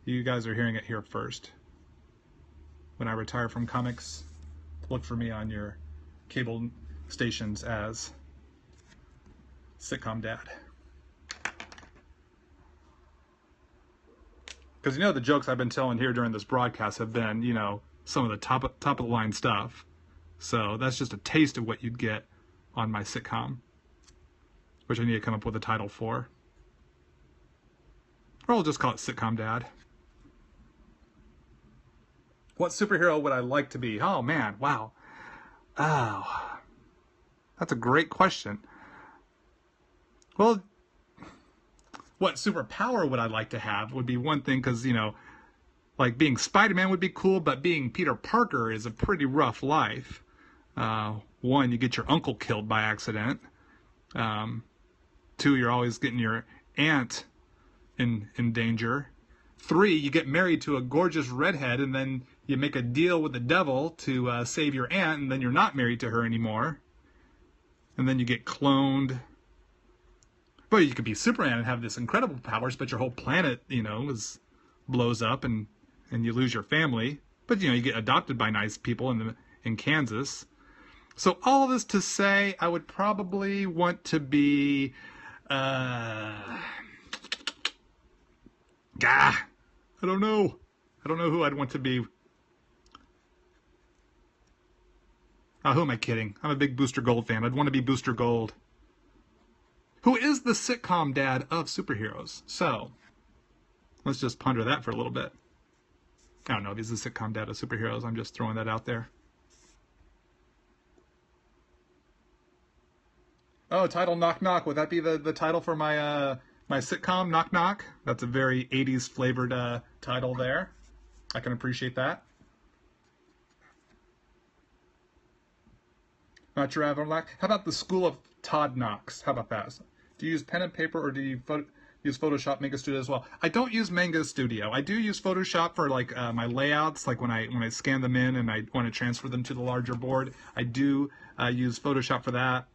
You guys are hearing it here first. When I retire from comics, look for me on your cable stations as sitcom dad. Because the jokes I've been telling here during this broadcast have been, some of the top of the line stuff. So that's just a taste of what you'd get on my sitcom, which I need to come up with a title for. Or I'll just call it Sitcom Dad. What superhero would I like to be? Oh man, wow. Oh, that's a great question. Well, what superpower would I like to have would be one thing, because, like being Spider-Man would be cool, but being Peter Parker is a pretty rough life. One, you get your uncle killed by accident. Two, you're always getting your aunt in danger. Three, you get married to a gorgeous redhead, and then you make a deal with the devil to save your aunt, and then you're not married to her anymore. And then you get cloned. But you could be Superman and have this incredible powers, but your whole planet, blows up and you lose your family. But, you get adopted by nice people in Kansas. So all this to say, I would probably want to be, I don't know. I don't know who I'd want to be. Oh, who am I kidding? I'm a big Booster Gold fan. I'd want to be Booster Gold, who is the sitcom dad of superheroes. So let's just ponder that for a little bit. I don't know if he's the sitcom dad of superheroes. I'm just throwing that out there. Oh, title Knock Knock. Would that be the title for my my sitcom, Knock Knock? That's a very 80s flavored title there. I can appreciate that. Not your average lack. How about the School of Todd Nauck? How about that? Do you use pen and paper, or do you use Photoshop, Manga Studio as well? I don't use Manga Studio. I do use Photoshop for like my layouts, like when I scan them in and I want to transfer them to the larger board. I do use Photoshop for that.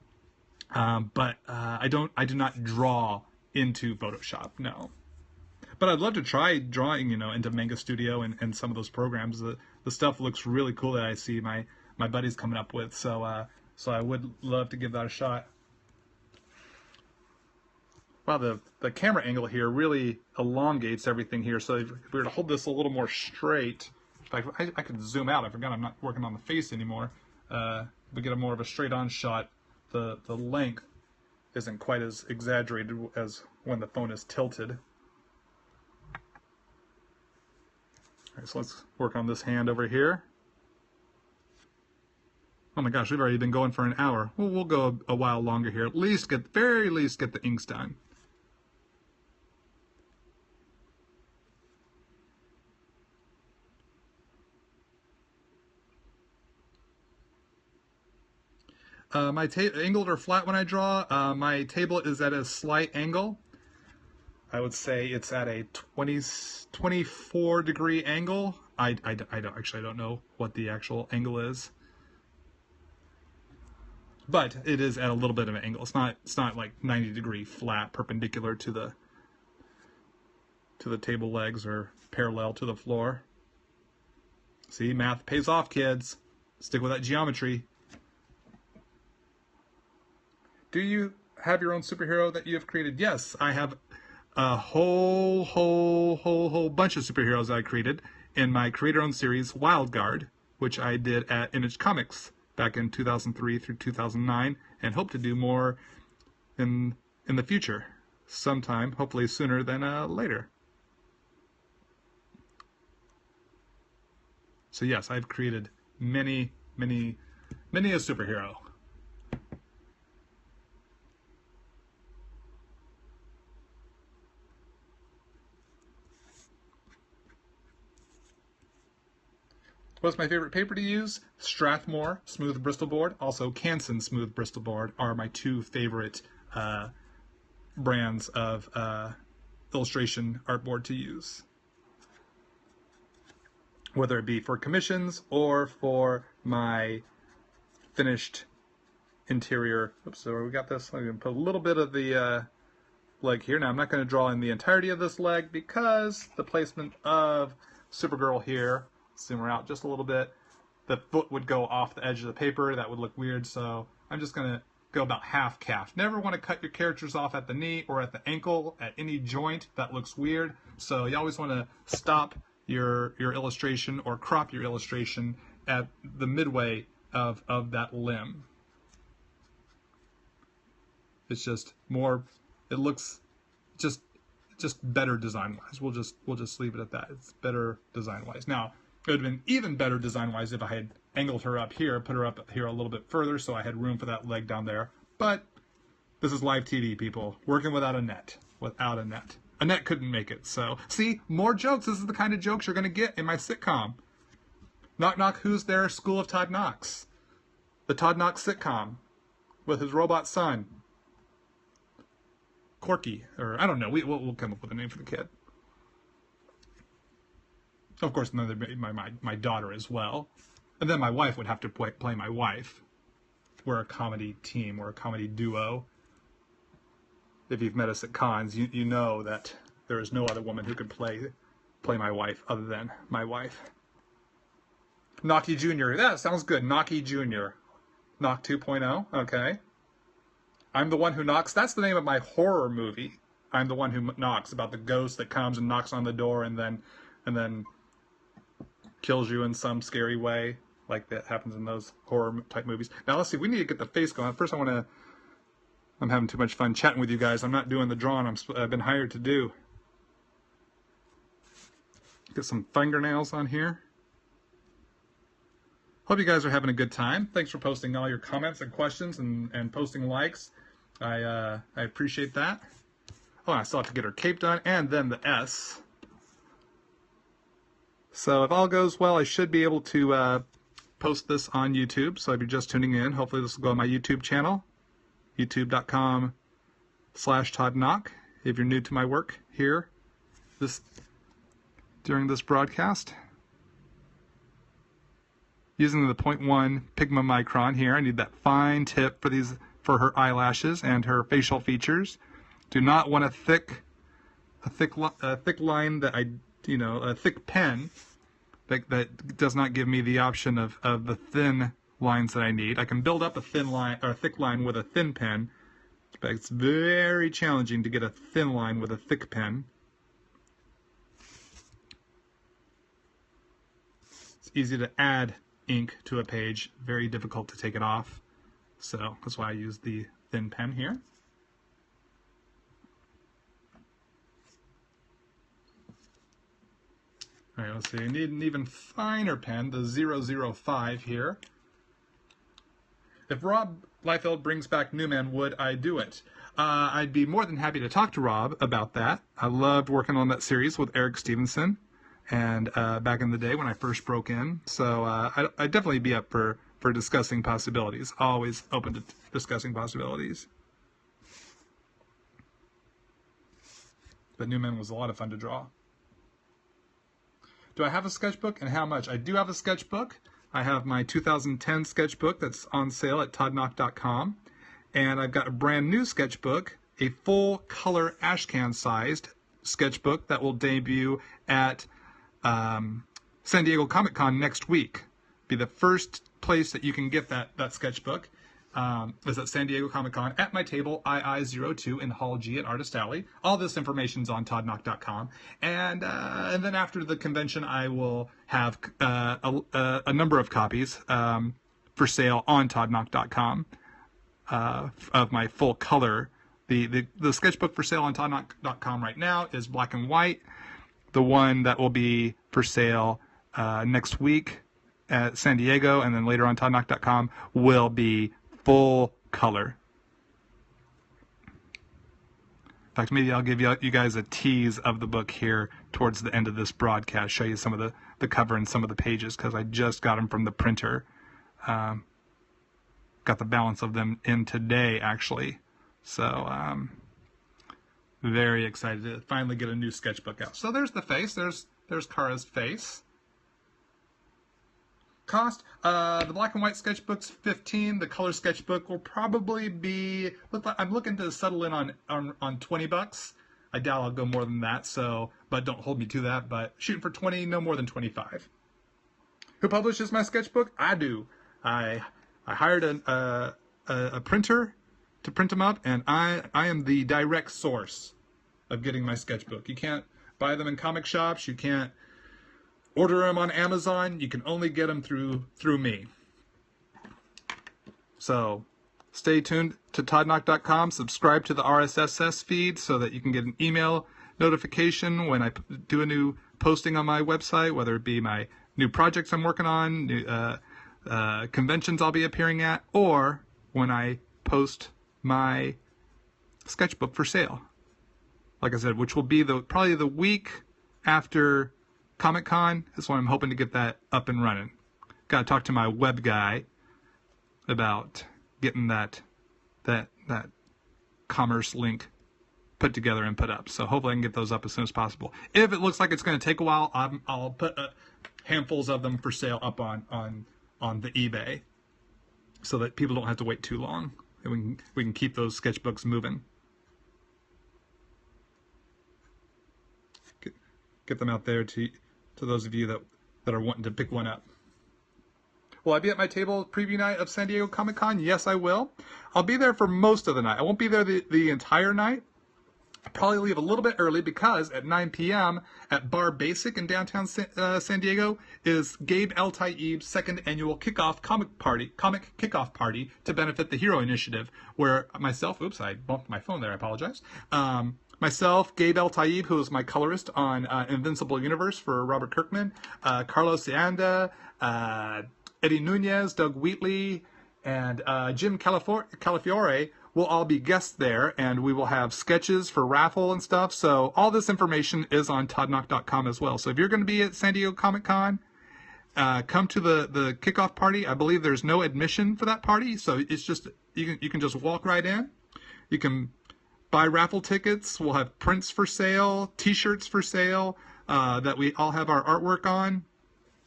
But I do not draw into Photoshop, no. But I'd love to try drawing, into Manga Studio and some of those programs. The stuff looks really cool that I see my buddies coming up with. So I would love to give that a shot. Wow, the camera angle here really elongates everything here. So if we were to hold this a little more straight, I could zoom out. I forgot I'm not working on the face anymore. We get a more of a straight-on shot. The length isn't quite as exaggerated as when the phone is tilted. All right, so let's work on this hand over here. Oh my gosh, we've already been going for an hour. Well, we'll go a while longer here. Very least get the inks done. My angled or flat when I draw, my table is at a slight angle. I would say it's at a 24 degree angle. I don't know what the actual angle is, but it is at a little bit of an angle. It's not like 90 degree flat perpendicular to the table legs or parallel to the floor. See, math pays off, kids. Stick with that geometry. Do you have your own superhero that you have created? Yes, I have a whole bunch of superheroes that I created in my creator-owned series, Wild Guard, which I did at Image Comics back in 2003 through 2009, and hope to do more in the future, sometime, hopefully sooner than later. So yes, I've created many a superhero. What's my favorite paper to use? Strathmore Smooth Bristol Board, also Canson Smooth Bristol Board are my two favorite brands of illustration artboard to use. Whether it be for commissions or for my finished interior. Oops, so we got this. I'm going to put a little bit of the leg here. Now I'm not going to draw in the entirety of this leg because the placement of Supergirl here, zoom her out just a little bit, the foot would go off the edge of the paper. That would look weird, so I'm just going to go about half calf. Never want to cut your characters off at the knee or at the ankle, at any joint. That looks weird. So you always want to stop your illustration or crop your illustration at the midway of that limb. It's just more, it looks just better design-wise. We'll just leave it at that. It's better design-wise. Now, it would have been even better design-wise if I had angled her up here, put her up here a little bit further so I had room for that leg down there. But this is live TV, people. Working without a net. Without a net. A net couldn't make it. So, see, more jokes. This is the kind of jokes you're going to get in my sitcom. Knock Knock, Who's There? School of Todd Nauck's. The Todd Nauck sitcom with his robot son. Corky, or I don't know. We'll come up with a name for the kid. Of course, my daughter as well. And then my wife would have to play my wife. We're a comedy team. We're a comedy duo. If you've met us at cons, you know that there is no other woman who could play my wife other than my wife. Naucky Jr. That sounds good. Naucky Jr. Knock 2.0. Okay. I'm the One Who Knocks. That's the name of my horror movie. I'm the One Who Knocks, about the ghost that comes and knocks on the door and then kills you in some scary way, like that happens in those horror type movies. Now let's see. We need to get the face going. First, I'm having too much fun chatting with you guys. I'm not doing the drawing I've been hired to do. Get some fingernails on here. Hope you guys are having a good time. Thanks for posting all your comments and questions and posting likes. I appreciate that. Oh, I still have to get her cape done and then the S. So if all goes well, I should be able to post this on YouTube. So if you're just tuning in, hopefully this will go on my YouTube channel, youtube.com/Todd Nauck. If you're new to my work here during this broadcast. Using the 0.1 Pigma micron here, I need that fine tip for her eyelashes and her facial features. Do not want a thick line that a thick pen that does not give me the option of the thin lines that I need. I can build up a thin line or a thick line with a thin pen, but it's very challenging to get a thin line with a thick pen. It's easy to add ink to a page, very difficult to take it off. So that's why I use the thin pen here. All right, let's see. I need an even finer pen, the 005 here. If Rob Liefeld brings back Newman, would I do it? I'd be more than happy to talk to Rob about that. I loved working on that series with Eric Stevenson, and back in the day when I first broke in. So I'd definitely be up for discussing possibilities. Always open to discussing possibilities. But Newman was a lot of fun to draw. Do I have a sketchbook and how much? I do have a sketchbook. I have my 2010 sketchbook that's on sale at toddnauck.com. And I've got a brand new sketchbook, a full color ashcan sized sketchbook that will debut at San Diego Comic-Con next week. Be the first place that you can get that sketchbook. Is at San Diego Comic-Con at my table, II02 in Hall G at Artist Alley. All this information's on toddnauck.com. And then after the convention, I will have a number of copies for sale on toddnauck.com of my full color. The sketchbook for sale on toddnauck.com right now is black and white. The one that will be for sale next week at San Diego and then later on toddnauck.com will be full color. In fact, maybe I'll give you guys a tease of the book here towards the end of this broadcast, show you some of the cover and some of the pages, because I just got them from the printer. Got the balance of them in today, actually. So, very excited to finally get a new sketchbook out. So there's the face. There's Kara's face. Cost, the black and white sketchbook's $15. The color sketchbook will probably be, I'm looking to settle in on 20 bucks. I doubt I'll go more than that, so, but don't hold me to that, but shooting for 20, no more than 25. Who publishes my sketchbook? I do. I hired a printer to print them up, and I am the direct source of getting my sketchbook. You can't buy them in comic shops. You can't order them on Amazon. You can only get them through me. So stay tuned to toddnauck.com. Subscribe to the RSS feed so that you can get an email notification when I do a new posting on my website, whether it be my new projects I'm working on, new conventions I'll be appearing at, or when I post my sketchbook for sale. Like I said, which will be probably the week after Comic-Con is when I'm hoping to get that up and running. Got to talk to my web guy about getting that commerce link put together and put up. So hopefully I can get those up as soon as possible. If it looks like it's going to take a while, I'll put handfuls of them for sale up on the eBay so that people don't have to wait too long. And we can keep those sketchbooks moving. Get them out there to those of you that are wanting to pick one up. Will I be at my table preview night of San Diego Comic-Con? Yes, I will. I'll be there for most of the night. I won't be there the entire night. I'll probably leave a little bit early because at 9 p.m. at Bar Basic in downtown San Diego is Gabe El Taib's second annual comic kickoff party to benefit the Hero Initiative, where myself, oops, I bumped my phone there, I apologize. Myself, Gabe El Taib, who is my colorist on Invincible Universe for Robert Kirkman, Carlos Cianda, Eddie Nunez, Doug Wheatley, and Jim Calafiore will all be guests there, and we will have sketches for raffle and stuff. So all this information is on toddnauck.com as well. So if you're going to be at San Diego Comic-Con, come to the kickoff party. I believe there's no admission for that party, so it's just you can just walk right in. You can buy raffle tickets. We'll have prints for sale, T-shirts for sale that we all have our artwork on,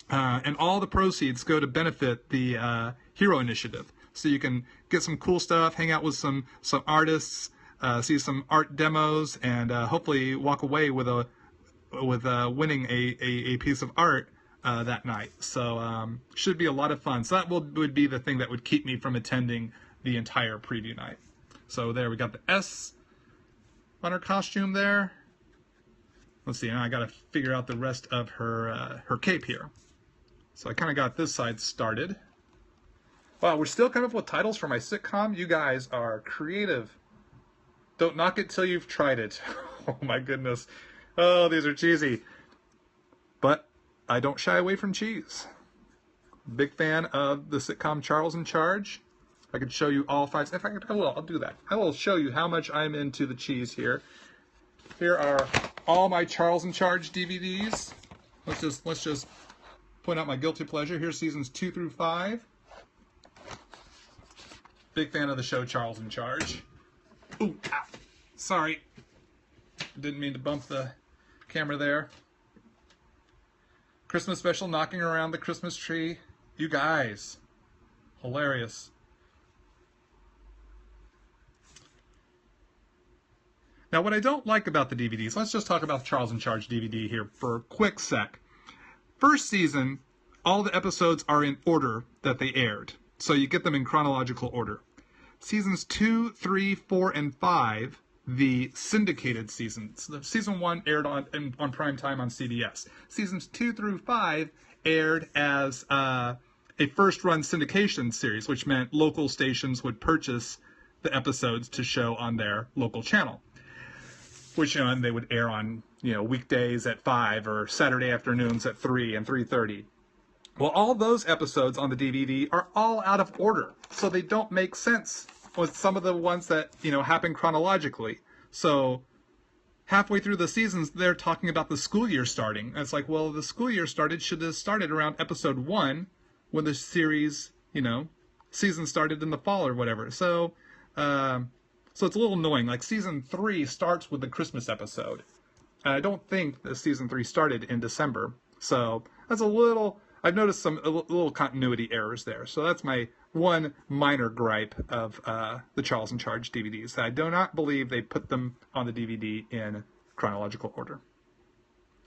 and all the proceeds go to benefit the Hero Initiative. So you can get some cool stuff, hang out with some artists, see some art demos, and hopefully walk away with winning a piece of art that night. So should be a lot of fun. So that would be the thing that would keep me from attending the entire preview night. So there we got the S on her costume there. Let's see, now I got to figure out the rest of her cape here. So I kind of got this side started. Wow, we're still coming up with titles for my sitcom. You guys are creative. Don't knock it till you've tried it. Oh my goodness. Oh, these are cheesy. But I don't shy away from cheese. Big fan of the sitcom Charles in Charge. I could show you all 5. In fact, I'll do that. I will show you how much I'm into the cheese here. Here are all my Charles in Charge DVDs. Let's just point out my guilty pleasure. Here's seasons 2 through 5. Big fan of the show Charles in Charge. Ooh, ow. Sorry. Didn't mean to bump the camera there. Christmas special, knocking around the Christmas tree. You guys. Hilarious. Now, what I don't like about the DVDs, let's just talk about the Charles in Charge DVD here for a quick sec. First season, all the episodes are in order that they aired. So you get them in chronological order. Seasons 2, 3, 4, and 5, the syndicated seasons. Season 1 aired on prime time on CBS. Seasons 2 through 5 aired as a first-run syndication series, which meant local stations would purchase the episodes to show on their local channel. Which, and they would air on, weekdays at 5 or Saturday afternoons at 3 and 3:30. Well, all those episodes on the DVD are all out of order, so they don't make sense with some of the ones that, happen chronologically. So halfway through the seasons, they're talking about the school year starting. And it's like, well, the school year should have started around episode 1 when the series, season started in the fall or whatever. So it's a little annoying. Like season 3 starts with the Christmas episode. And I don't think the season 3 started in December. So that's I've noticed some little continuity errors there. So that's my one minor gripe of the Charles in Charge DVDs. I do not believe they put them on the DVD in chronological order.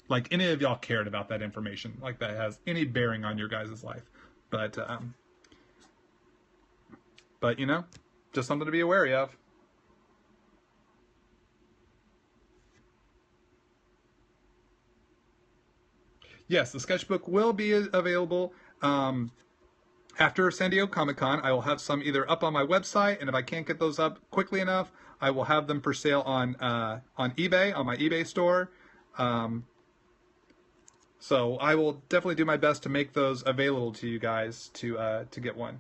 Like any of y'all cared about that information. Like that has any bearing on your guys' life. But just something to be wary of. Yes, the sketchbook will be available after San Diego Comic-Con. I will have some either up on my website, and if I can't get those up quickly enough, I will have them for sale on eBay, on my eBay store. So I will definitely do my best to make those available to you guys to get one.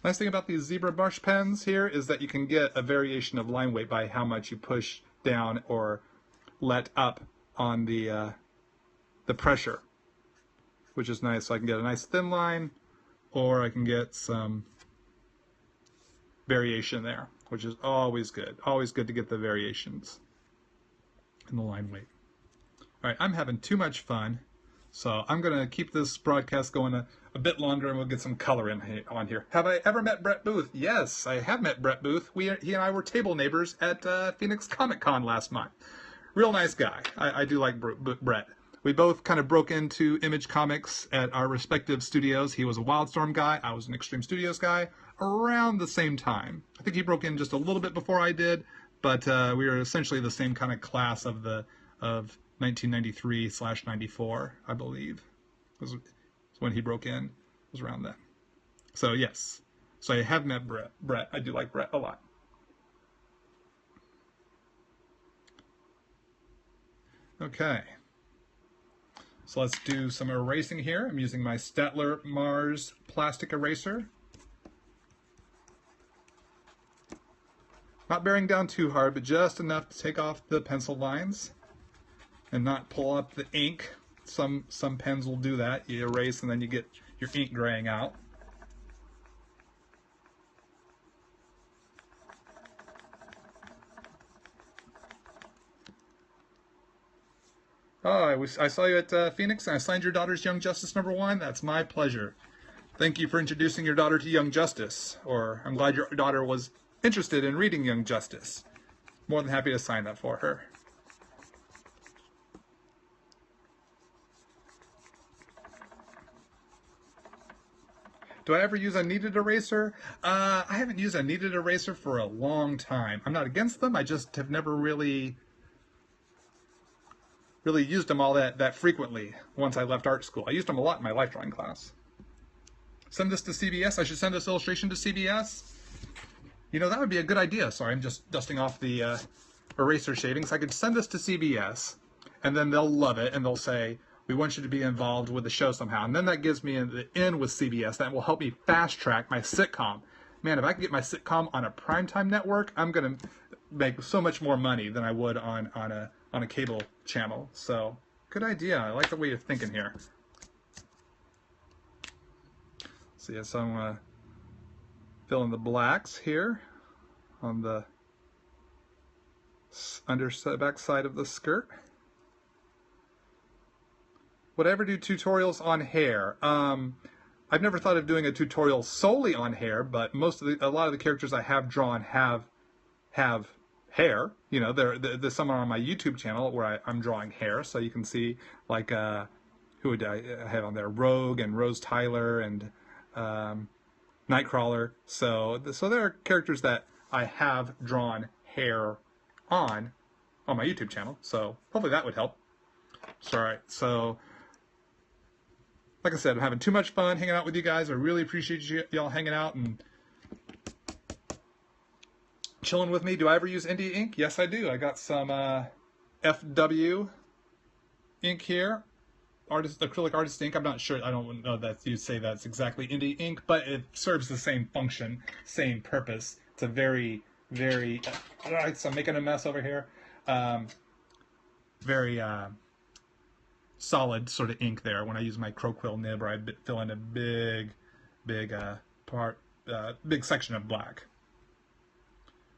Nice thing about these zebra brush pens here is that you can get a variation of line weight by how much you push down or let up on the pressure, which is nice. So I can get a nice thin line, or I can get some variation there, which is always good. Always good to get the variations in the line weight. All right, I'm having too much fun, so I'm going to keep this broadcast going a bit longer, and we'll get some color on here. Have I ever met Brett Booth? Yes, I have met Brett Booth. He and I were table neighbors at Phoenix Comic Con last month. Real nice guy. I do like Brett. We both kind of broke into Image Comics at our respective studios. He was a Wildstorm guy. I was an Extreme Studios guy around the same time. I think he broke in just a little bit before I did, but we were essentially the same kind of class of 1993/94, I believe. Was when he broke in. It was around then. So yes. So I have met Brett. I do like Brett a lot. Okay. So let's do some erasing here. I'm using my Staedtler Mars plastic eraser. Not bearing down too hard, but just enough to take off the pencil lines and not pull up the ink. Some pens will do that. You erase and then you get your ink graying out. Oh, I saw you at Phoenix, and I signed your daughter's Young Justice #1. That's my pleasure. Thank you for introducing your daughter to Young Justice, or I'm glad your daughter was interested in reading Young Justice. More than happy to sign that for her. Do I ever use a kneaded eraser? I haven't used a kneaded eraser for a long time. I'm not against them. I just have never really used them all that frequently once I left art school. I used them a lot in my life drawing class. Send this to CBS. I should send this illustration to CBS. You know, that would be a good idea. Sorry, I'm just dusting off the eraser shavings. I could send this to CBS, and then they'll love it, and they'll say, we want you to be involved with the show somehow. And then that gives me the in with CBS. That will help me fast track my sitcom. Man, if I can get my sitcom on a primetime network, I'm going to make so much more money than I would on a cable channel. So, good idea. I like the way you're thinking here. So yes, I'm going to fill in the blacks here on the back side of the skirt. Would I ever do tutorials on hair? I've never thought of doing a tutorial solely on hair, but a lot of the characters I have drawn have hair. You know, there's someone on my YouTube channel where I'm drawing hair, so you can see like who would I have on there? Rogue and Rose Tyler and Nightcrawler. So there are characters that I have drawn hair on my YouTube channel. So hopefully that would help. All right, so like I said, I'm having too much fun hanging out with you guys. I really appreciate y'all hanging out and chilling with me. Do I ever use indie ink? Yes, I do. I got some FW ink here, acrylic artist ink. I'm not sure. I don't know that you'd say that's exactly indie ink, but it serves the same function, same purpose. It's a very, very. All right, so I'm making a mess over here. Very solid sort of ink there when I use my Croquill nib, or I fill in a big section of black.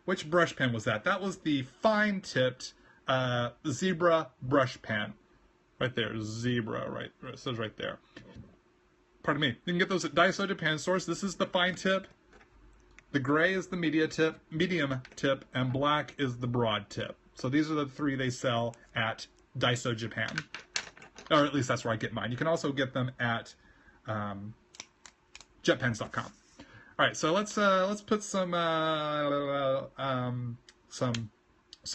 Which brush pen was that? That was the fine-tipped zebra brush pen. Right there, zebra, right, it says right there. Pardon me. You can get those at Daiso Japan stores. This is the fine tip The gray is the medium tip, and black is the broad tip. So these are the three they sell at Daiso Japan. Or at least that's where I get mine. You can also get them at jetpens.com. All right, so let's put some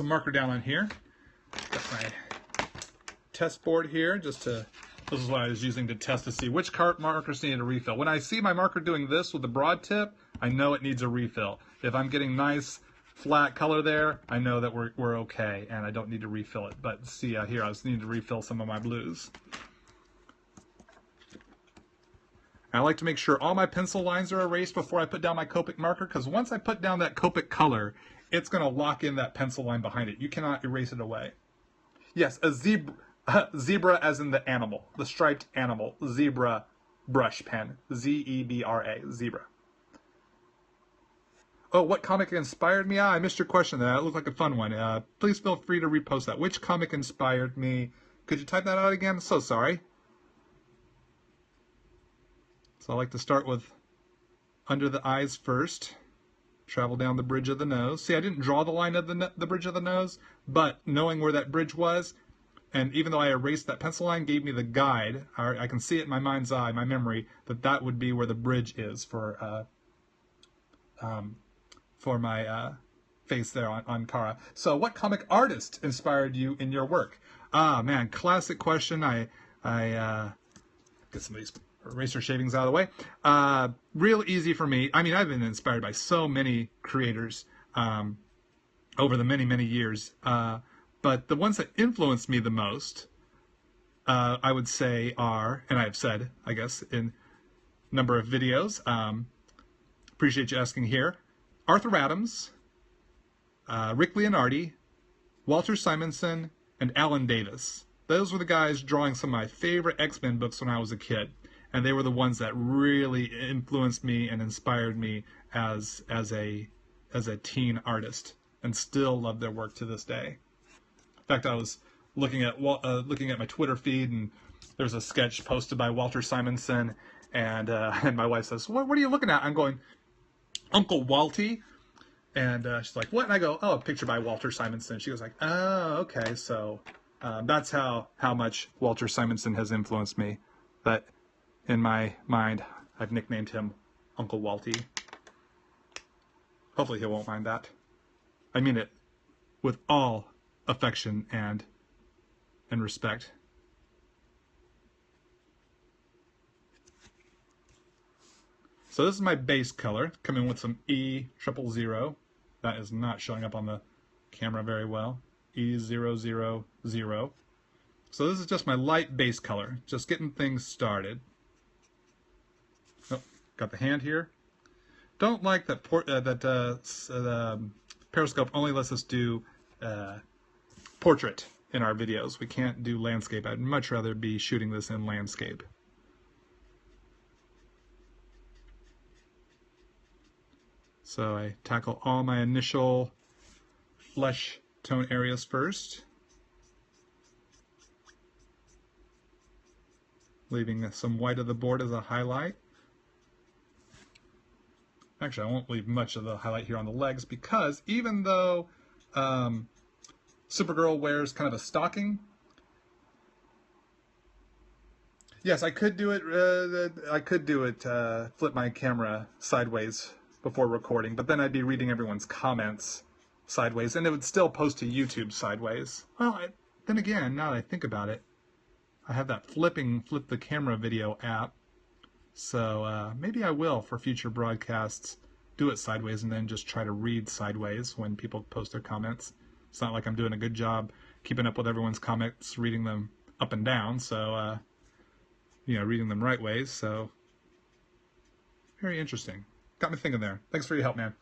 marker down on here. Got my test board here just to. This is what I was using to test to see which markers need a refill. When I see my marker doing this with the broad tip, I know it needs a refill. If I'm getting nice flat color there, I know that we're okay and I don't need to refill it. But see here, I just need to refill some of my blues. I like to make sure all my pencil lines are erased before I put down my Copic marker, because once I put down that Copic color, it's going to lock in that pencil line behind it. You cannot erase it away. Yes, a zebra. Zebra as in the animal, the striped animal, zebra brush pen, Z-E-B-R-A, zebra. Oh, what comic inspired me? I missed your question there. That looked like a fun one. Please feel free to repost that. Which comic inspired me? Could you type that out again? So sorry. So I like to start with under the eyes first. Travel down the bridge of the nose. See, I didn't draw the line of the bridge of the nose, but knowing where that bridge was, and even though I erased that pencil line, gave me the guide. I can see it in my mind's eye, my memory, that would be where the bridge is for my face there on Kara. So what comic artist inspired you in your work? Ah, man, classic question. I get some of these eraser shavings out of the way. Real easy for me. I mean, I've been inspired by so many creators over the many years. But the ones that influenced me the most, I would say are, and I've said, I guess, in a number of videos, appreciate you asking here, Arthur Adams, Rick Leonardi, Walter Simonson, and Alan Davis. Those were the guys drawing some of my favorite X-Men books when I was a kid. And they were the ones that really influenced me and inspired me as a teen artist, and still love their work to this day. In fact, I was looking at my Twitter feed, and there's a sketch posted by Walter Simonson, and my wife says, "What are you looking at?" I'm going, "Uncle Walty," and she's like, "What?" And I go, "Oh, a picture by Walter Simonson." She goes like, "Oh, okay." So that's how much Walter Simonson has influenced me. But in my mind, I've nicknamed him Uncle Walty. Hopefully he won't mind that. I mean it with all affection and respect. So this is my base color, coming with some E000. That is not showing up on the camera very well. E000. So this is just my light base color, just getting things started. Oh, got the hand here. Don't like that Periscope only lets us do portrait in our videos. We can't do landscape. I'd much rather be shooting this in landscape. So I tackle all my initial flesh tone areas first, leaving some white of the board as a highlight. Actually, I won't leave much of the highlight here on the legs, because even though Supergirl wears kind of a stocking, yes, I could do it. Flip my camera sideways before recording, but then I'd be reading everyone's comments sideways, and it would still post to YouTube sideways. Well, then again, now that I think about it, I have that flip the camera video app, so maybe I will, for future broadcasts, do it sideways and then just try to read sideways when people post their comments. It's not like I'm doing a good job keeping up with everyone's comments, reading them up and down, so reading them right ways. So very interesting. Got me thinking there. Thanks for your help, man.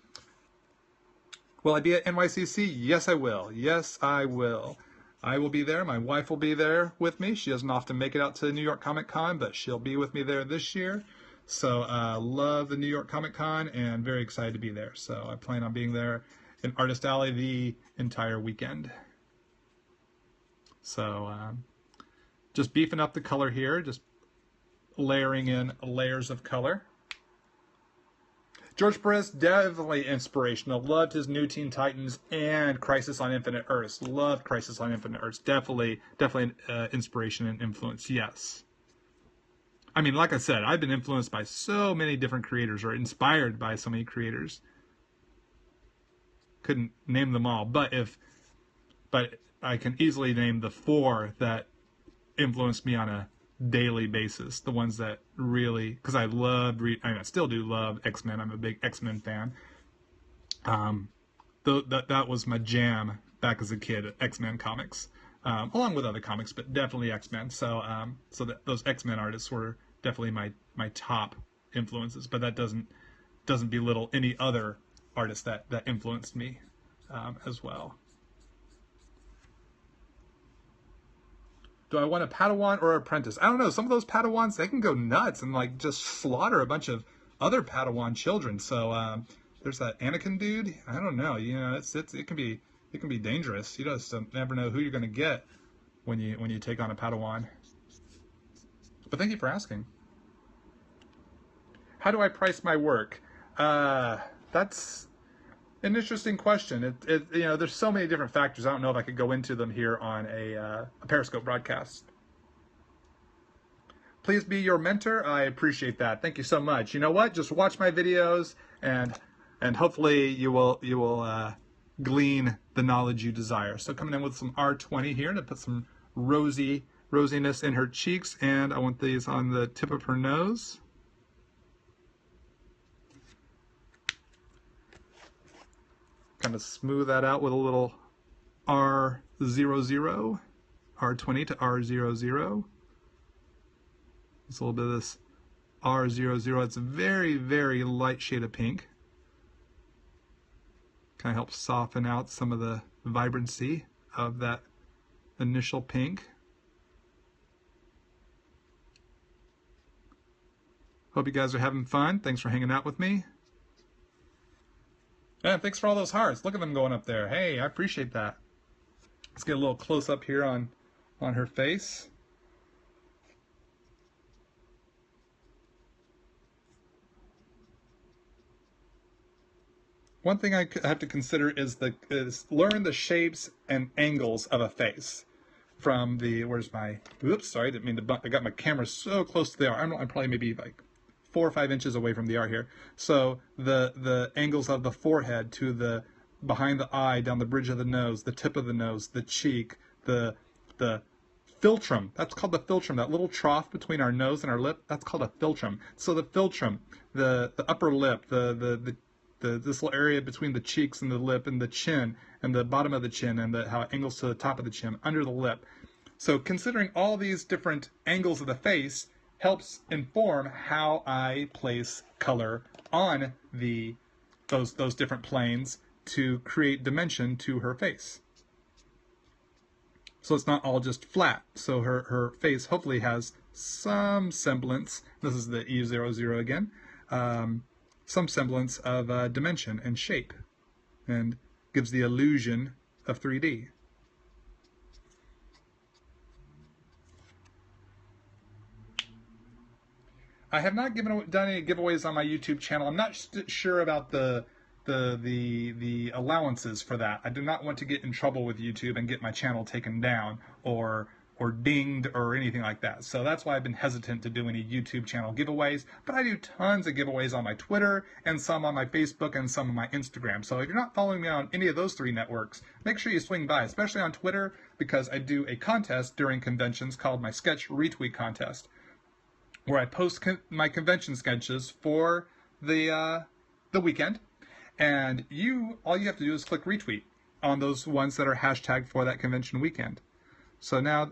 Will I be at NYCC? Yes, I will. Yes, I will. I will be there. My wife will be there with me. She doesn't often make it out to New York Comic Con, but she'll be with me there this year. So love the New York Comic Con and very excited to be there. So I plan on being there in Artist Alley the entire weekend. So just beefing up the color here, just layering in layers of color. George Perez, definitely inspirational. Loved his New Teen Titans and Crisis on Infinite Earths. Loved Crisis on Infinite Earths. Definitely inspiration and influence, yes. I mean, like I said, I've been influenced by so many different creators, or inspired by so many creators. Couldn't name them all, but I can easily name the 4 that influenced me on a daily basis. The ones that really, because I still do love X-Men. I'm a big X-Men fan. That was my jam back as a kid, X-Men comics, along with other comics, but definitely X-Men. So those X-Men artists were definitely my top influences, but that doesn't belittle any other artists that influenced me as well. Do I want a Padawan or apprentice? I don't know. Some of those Padawans, they can go nuts and like just slaughter a bunch of other Padawan children. So there's that Anakin dude. I don't know. You know, it can be dangerous. You just never know who you're going to get when you take on a Padawan. But thank you for asking. How do I price my work? That's an interesting question. You know, there's so many different factors. I don't know if I could go into them here on a Periscope broadcast. Please be your mentor. I appreciate that. Thank you so much. You know what? Just watch my videos, and hopefully you will glean the knowledge you desire. So coming in with some R20 here to put some rosiness in her cheeks, and I want these on the tip of her nose. Kind of smooth that out with a little R00, R20 to R00. It's a little bit of this R00. It's a very, very light shade of pink. Kind of helps soften out some of the vibrancy of that initial pink. Hope you guys are having fun. Thanks for hanging out with me. Yeah, thanks for all those hearts. Look at them going up there. Hey, I appreciate that. Let's get a little close up here on her face. One thing I have to consider is learn the shapes and angles of a face. From the, where's my, oops, sorry, didn't mean to I got my camera so close to the R. I'm probably maybe like 4 or 5 inches away from the R here. So the angles of the forehead to the behind the eye, down the bridge of the nose, the tip of the nose, the cheek, the philtrum. That's called the philtrum. That little trough between our nose and our lip, that's called a philtrum. So the philtrum, the upper lip, this little area between the cheeks and the lip and the chin and the bottom of the chin and how it angles to the top of the chin, under the lip. So considering all these different angles of the face helps inform how I place color on those different planes to create dimension to her face. So it's not all just flat. So her face hopefully has some semblance, this is the E00 again, some semblance of dimension and shape, and gives the illusion of 3D. I have not done any giveaways on my YouTube channel. I'm not sure about the allowances for that. I do not want to get in trouble with YouTube and get my channel taken down or dinged or anything like that. So that's why I've been hesitant to do any YouTube channel giveaways. But I do tons of giveaways on my Twitter and some on my Facebook and some on my Instagram. So if you're not following me on any of those 3 networks, make sure you swing by, especially on Twitter, because I do a contest during conventions called my Sketch Retweet Contest, where I post my convention sketches for the weekend, and all you have to do is click retweet on those ones that are hashtagged for that convention weekend. So now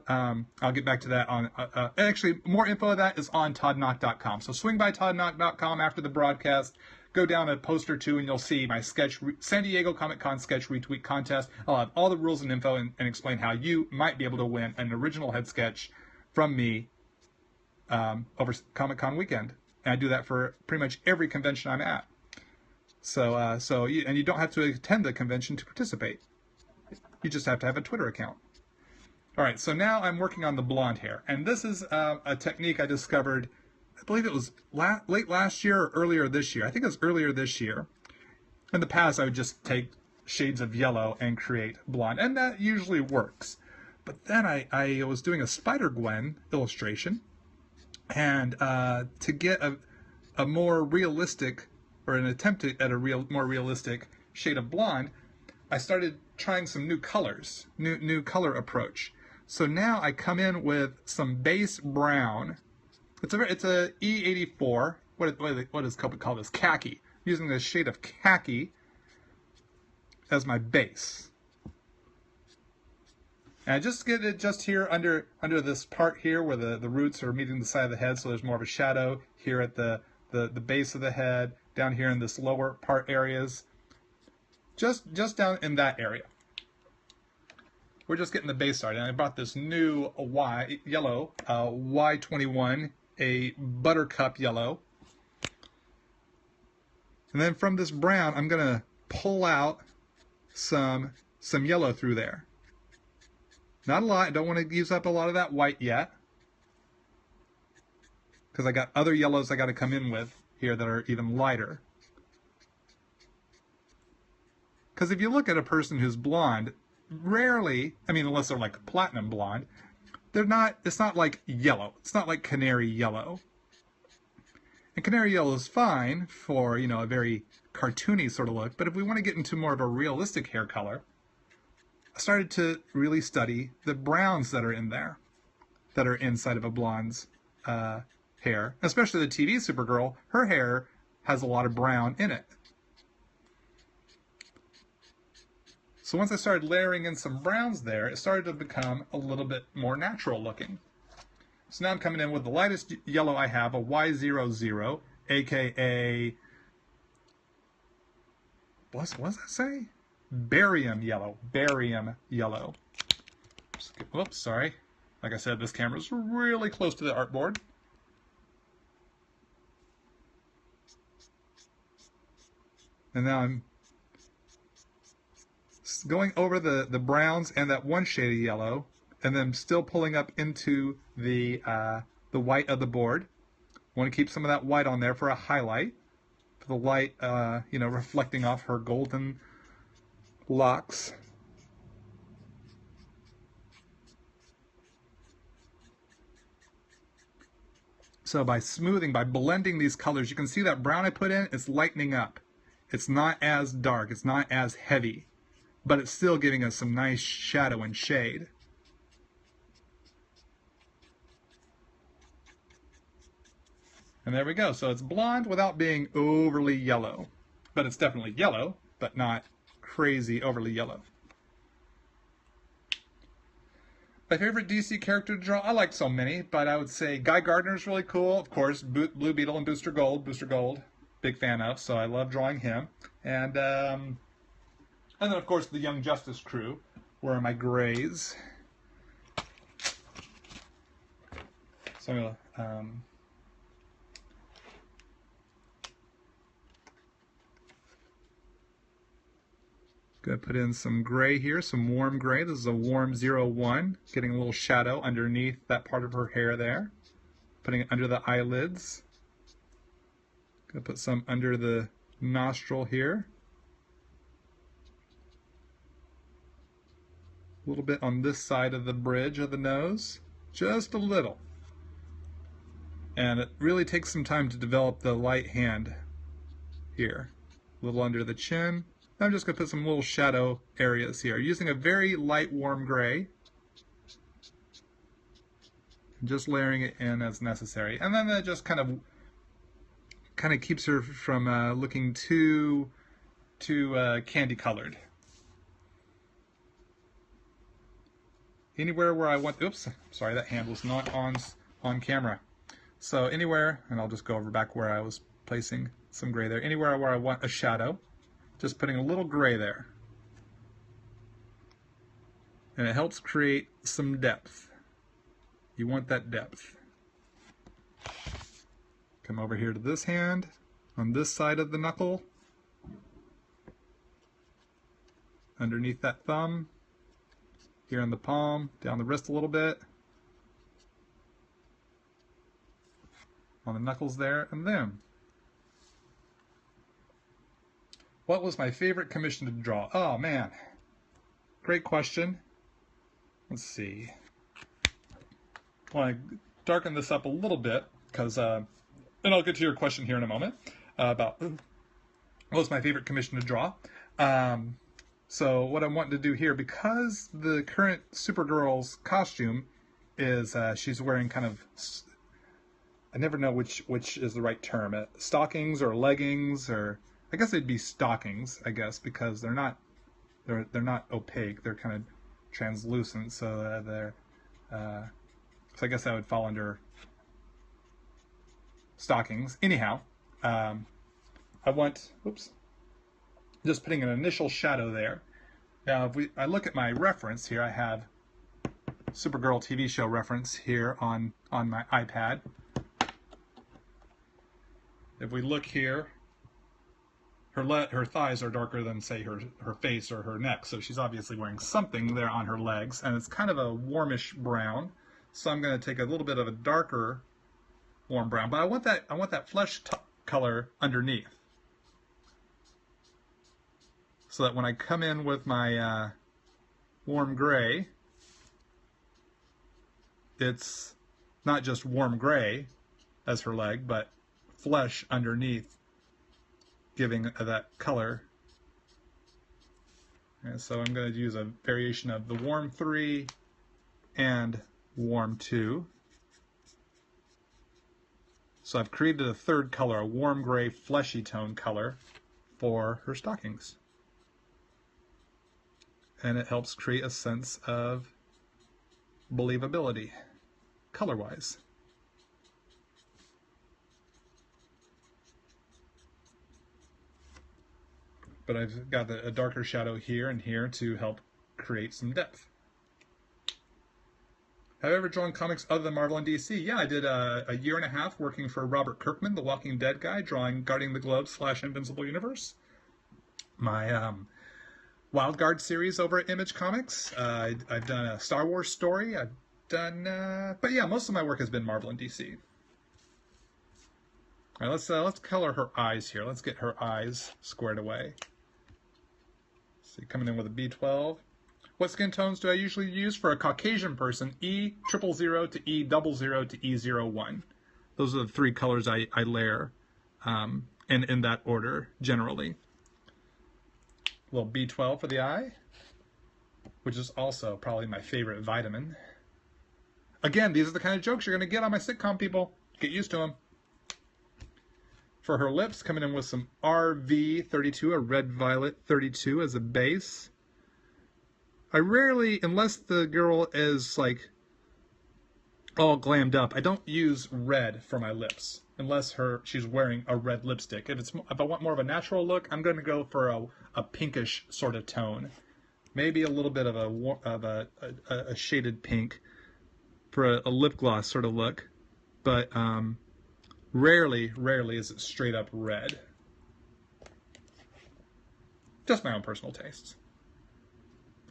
I'll get back to that on. Actually, more info of that is on toddnauck.com. So swing by toddnauck.com after the broadcast. Go down a post or 2, and you'll see my San Diego Comic-Con Sketch Retweet Contest. I'll have all the rules and info and explain how you might be able to win an original head sketch from me over Comic-Con weekend. And I do that for pretty much every convention I'm at. So you don't have to attend the convention to participate. You just have to have a Twitter account. All right, so now I'm working on the blonde hair. And this is a technique I discovered I believe it was late last year or earlier this year. I think it was earlier this year. In the past, I would just take shades of yellow and create blonde, and that usually works. But then I was doing a Spider-Gwen illustration, and to get a more realistic, or an attempt at a more realistic shade of blonde, I started trying some new colors, new color approach. So now I come in with some base brown. It's a E84. What does Copic call this? Khaki. I'm using this shade of khaki as my base. And I just get it just here under this part here where the roots are meeting the side of the head, so there's more of a shadow here at the base of the head, down here in this lower part areas. Just down in that area. We're just getting the base started. And I bought this new yellow, Y21, a buttercup yellow. And then from this brown, I'm gonna pull out some yellow through there. Not a lot. I don't want to use up a lot of that white yet, because I got other yellows I got to come in with here that are even lighter. Because if you look at a person who's blonde, rarely, I mean, unless they're like platinum blonde, it's not like yellow. It's not like canary yellow. And canary yellow is fine for, you know, a very cartoony sort of look, but if we want to get into more of a realistic hair color, I started to really study the browns that are in there, that are inside of a blonde's hair. Especially the TV Supergirl, her hair has a lot of brown in it. So once I started layering in some browns there, it started to become a little bit more natural looking. So now I'm coming in with the lightest yellow I have, a Y00, aka, what does that say? Barium yellow. Barium yellow. Whoops, sorry. Like I said, this camera's really close to the artboard. And now I'm going over the browns and that one shade of yellow, and then still pulling up into the white of the board. I want to keep some of that white on there for a highlight, for the light, you know, reflecting off her golden locks. So by smoothing, by blending these colors, you can see that brown I put in, it's lightening up. It's not as dark, it's not as heavy, but it's still giving us some nice shadow and shade. And there we go. So it's blonde without being overly yellow. But it's definitely yellow, but not crazy overly yellow. My favorite DC character to draw, I like so many, but I would say Guy Gardner's really cool. Of course, Blue Beetle and Booster Gold. Booster Gold, big fan of, so I love drawing him. And then, of course, the Young Justice crew. Where are my grays? So, gonna put in some gray here, some warm gray. This is a warm 01, getting a little shadow underneath that part of her hair there. Putting it under the eyelids. Gonna put some under the nostril here. A little bit on this side of the bridge of the nose, just a little. And it really takes some time to develop the light hand here. A little under the chin. I'm just going to put some little shadow areas here, using a very light warm gray. Just layering it in as necessary. And then that just kind of keeps her from looking too candy colored. Anywhere where I want, oops, sorry, that hand was not on camera. So anywhere, and I'll just go over back where I was placing some gray there. Anywhere where I want a shadow, just putting a little gray there. And it helps create some depth. You want that depth. Come over here to this hand, on this side of the knuckle, underneath that thumb, here on the palm, down the wrist a little bit. on the knuckles there, and then. What was my favorite commission to draw? Oh man, great question. Let's see. I want to darken this up a little bit because, and I'll get to your question here in a moment about what was my favorite commission to draw. So what I'm wanting to do here, because the current Supergirl's costume is she's wearing kind of, I never know which is the right term, stockings or leggings, or I guess they'd be stockings, I guess, because they're not opaque, they're kind of translucent, so they're so I guess that would fall under stockings. Anyhow, I want, just putting an initial shadow there. Now, if I look at my reference here, I have Supergirl TV show reference here on my iPad. If we look here, her thighs are darker than, say, her face or her neck, so she's obviously wearing something there on her legs, and it's kind of a warmish brown. So I'm going to take a little bit of a darker warm brown, but I want that flesh color underneath, so that when I come in with my warm gray, it's not just warm gray as her leg, but flesh underneath, giving that color. And so I'm going to use a variation of the warm 3 and warm 2. So I've created a third color, a warm gray fleshy tone color for her stockings. And it helps create a sense of believability, color-wise. But I've got a darker shadow here and here to help create some depth. Have I ever drawn comics other than Marvel and DC? Yeah, I did a year and a half working for Robert Kirkman, the Walking Dead guy, drawing Guarding the Globe / Invincible Universe. My Wild Guard series over at Image Comics. I've done a Star Wars story. I've done, but yeah, most of my work has been Marvel and DC. All right, let's color her eyes here. Let's get her eyes squared away. See, coming in with a B12. What skin tones do I usually use for a Caucasian person? E000 to E00 to E01. Those are the 3 colors I layer, and in that order, generally. A little B12 for the eye, which is also probably my favorite vitamin. Again, these are the kind of jokes you're going to get on my sitcom, people. Get used to them. For her lips, coming in with some RV32, a red violet 32 as a base. I rarely, unless the girl is like all glammed up, I don't use red for my lips unless she's wearing a red lipstick. If I want more of a natural look, I'm going to go for a pinkish sort of tone, maybe a little bit of a shaded pink for a lip gloss sort of look, but rarely is it straight up red. Just my own personal tastes.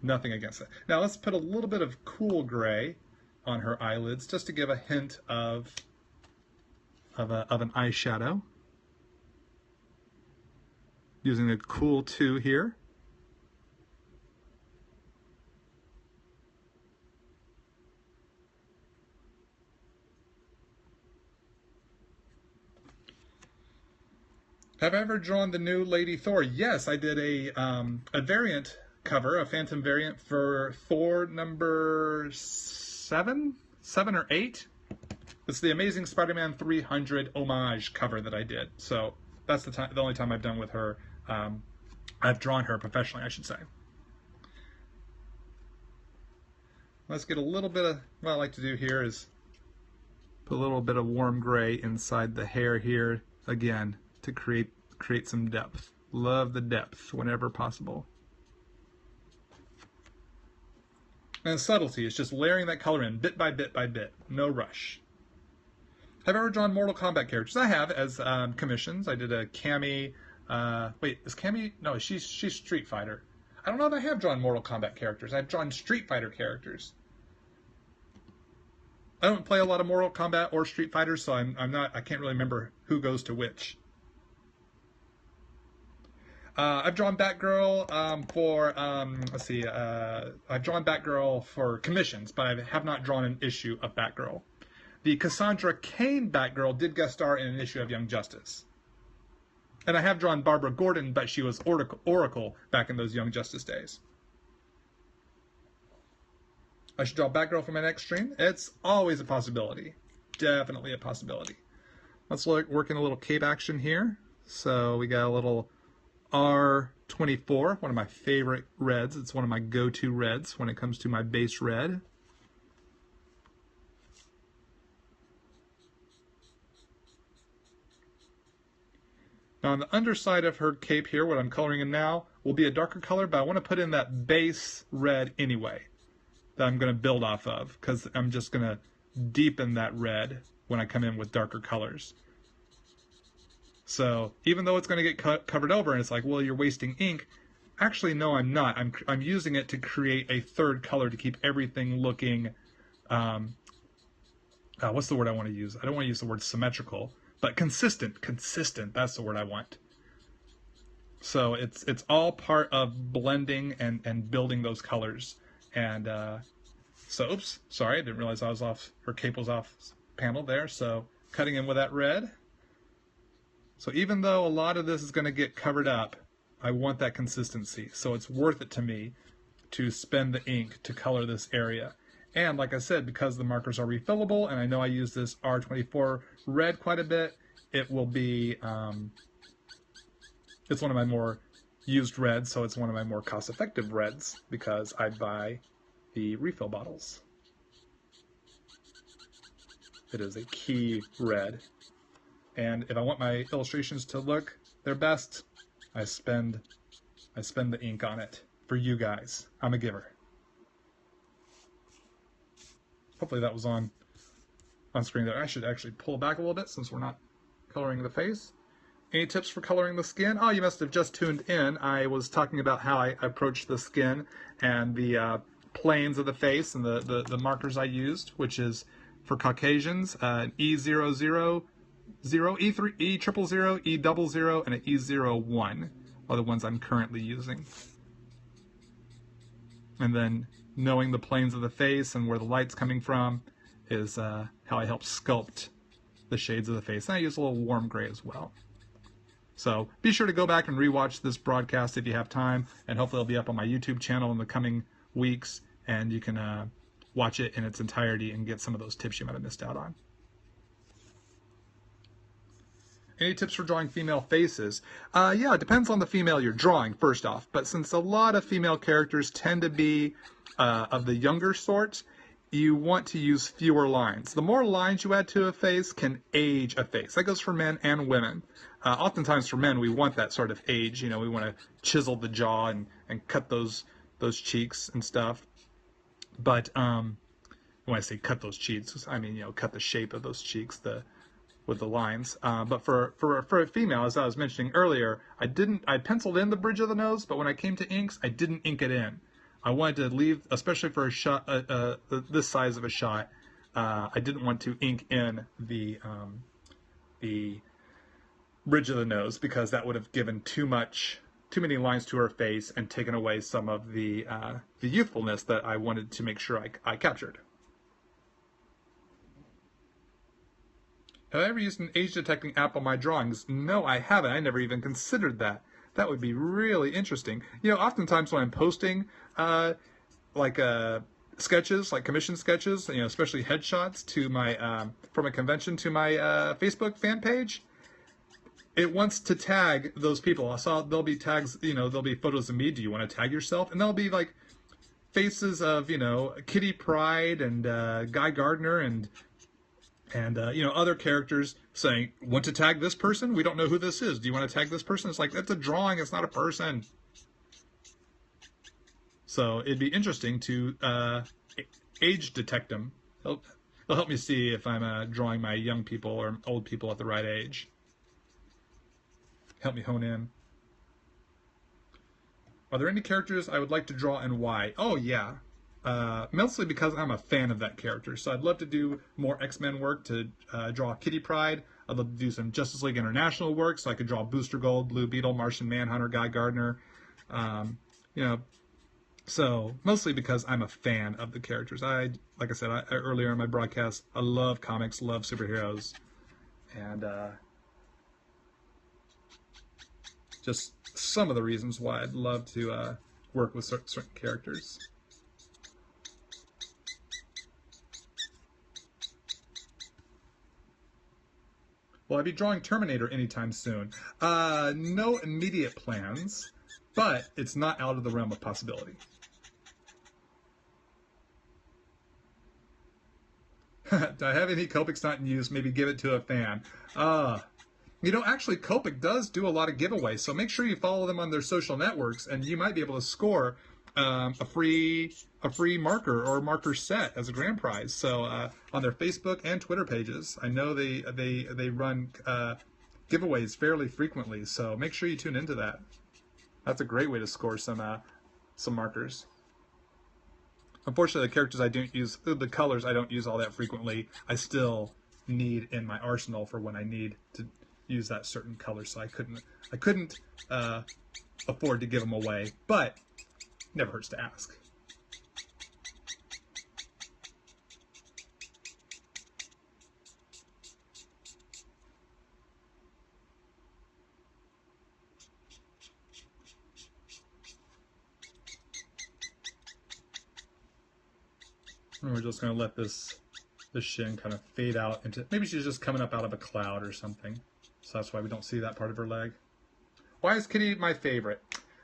Nothing against it. Now let's put a little bit of cool gray on her eyelids just to give a hint of an eyeshadow. Using a cool 2 here. Have I ever drawn the new Lady Thor? Yes, I did a variant cover, a Phantom variant for Thor number 7 or 8. It's the Amazing Spider-Man 300 homage cover that I did. So that's the only time I've done with her. I've drawn her professionally, I should say. Let's get a little bit of, what I like to do here is put a little bit of warm gray inside the hair here, again, to create some depth. Love the depth whenever possible. And subtlety is just layering that color in bit by bit by bit. No rush. Have I ever drawn Mortal Kombat characters? I have, as commissions. I did a Cammy. Wait, is Cammy? No, she's Street Fighter. I don't know if I have drawn Mortal Kombat characters. I've drawn Street Fighter characters. I don't play a lot of Mortal Kombat or Street Fighter, so I can't really remember who goes to which. I've drawn Batgirl for, let's see, I've drawn Batgirl for commissions, but I have not drawn an issue of Batgirl. The Cassandra Cain Batgirl did guest star in an issue of Young Justice. And I have drawn Barbara Gordon, but she was Oracle back in those Young Justice days. I should draw Batgirl for my next stream. It's always a possibility. Definitely a possibility. Let's work in a little cape action here. So we got a little R24, one of my favorite reds. It's one of my go-to reds when it comes to my base red. Now on the underside of her cape here, what I'm coloring in now, will be a darker color, but I want to put in that base red anyway that I'm going to build off of, because I'm just going to deepen that red when I come in with darker colors. So even though it's going to get covered over and it's like, well, you're wasting ink, actually no, I'm not. I'm using it to create a third color to keep everything looking, what's the word I want to use? I don't want to use the word symmetrical, but consistent, that's the word I want. So it's all part of blending and building those colors. And so, oops, sorry, I didn't realize I was off, her cape was off panel there. So cutting in with that red. So even though a lot of this is going to get covered up, I want that consistency. So it's worth it to me to spend the ink to color this area. And like I said, because the markers are refillable, and I know I use this R24 red quite a bit, it will be, it's one of my more used reds, so it's one of my more cost-effective reds because I buy the refill bottles. It is a key red. And if I want my illustrations to look their best, I spend the ink on it for you guys. I'm a giver. Hopefully that was on screen there. I should actually pull back a little bit since we're not coloring the face. Any tips for coloring the skin? Oh, you must have just tuned in. I was talking about how I approached the skin and the planes of the face and the markers I used, which is for Caucasians, an E000, E3, E000, E00, and an E01 are the ones I'm currently using. And then knowing the planes of the face and where the light's coming from is how I help sculpt the shades of the face. And I use a little warm gray as well. So be sure to go back and rewatch this broadcast if you have time, and hopefully it'll be up on my YouTube channel in the coming weeks, and you can watch it in its entirety and get some of those tips you might have missed out on. Any tips for drawing female faces? Yeah, it depends on the female you're drawing, first off. But since a lot of female characters tend to be of the younger sort, you want to use fewer lines. The more lines you add to a face can age a face. That goes for men and women. Oftentimes for men, we want that sort of age. You know, we want to chisel the jaw and cut those cheeks and stuff. But when I say cut those cheeks, I mean, you know, cut the shape of those cheeks with the lines. But for a female, as I was mentioning earlier, I penciled in the bridge of the nose, but when I came to inks, I didn't ink it in. I wanted to leave, especially for a shot, this size of a shot, I didn't want to ink in the bridge of the nose because that would have given too many lines to her face and taken away some of the youthfulness that I wanted to make sure I captured. Have I ever used an age detecting app on my drawings? No, I haven't. I never even considered that. That would be really interesting. You know, oftentimes when I'm posting sketches, like commission sketches, you know, especially headshots to my from a convention to my Facebook fan page, it wants to tag those people. I saw there'll be tags, you know, there'll be photos of me. Do you want to tag yourself? And there'll be like faces of, you know, Kitty Pryde and Guy Gardner and you know, other characters saying, want to tag this person? We don't know who this is. Do you want to tag this person? It's like, that's a drawing. It's not a person. So it'd be interesting to age detect them. It'll help me see if I'm drawing my young people or old people at the right age. Help me hone in. Are there any characters I would like to draw and why? Oh, yeah. mostly because I'm a fan of that character. So I'd love to do more X-Men work to draw Kitty Pryde. I'd love to do some Justice League International work so I could draw Booster Gold, Blue Beetle, Martian Manhunter, Guy Gardner. You know, so mostly because I'm a fan of the characters. Like I said earlier in my broadcast, I love comics, love superheroes, and just some of the reasons why I'd love to work with certain characters. Will I be drawing Terminator anytime soon? No immediate plans, but it's not out of the realm of possibility. Do I have any Copics not in use? Maybe give it to a fan. You know, actually, Copic does do a lot of giveaways, so make sure you follow them on their social networks, and you might be able to score a free marker or marker set as a grand prize. So on their Facebook and Twitter pages, I know they run giveaways fairly frequently. So make sure you tune into that. That's a great way to score some markers. Unfortunately, the characters I don't use, the colors I don't use all that frequently, I still need in my arsenal for when I need to use that certain color. So I couldn't afford to give them away, but never hurts to ask. And we're just going to let this shin kind of fade out into, maybe she's just coming up out of a cloud or something. So that's why we don't see that part of her leg. Why is Kitty my favorite?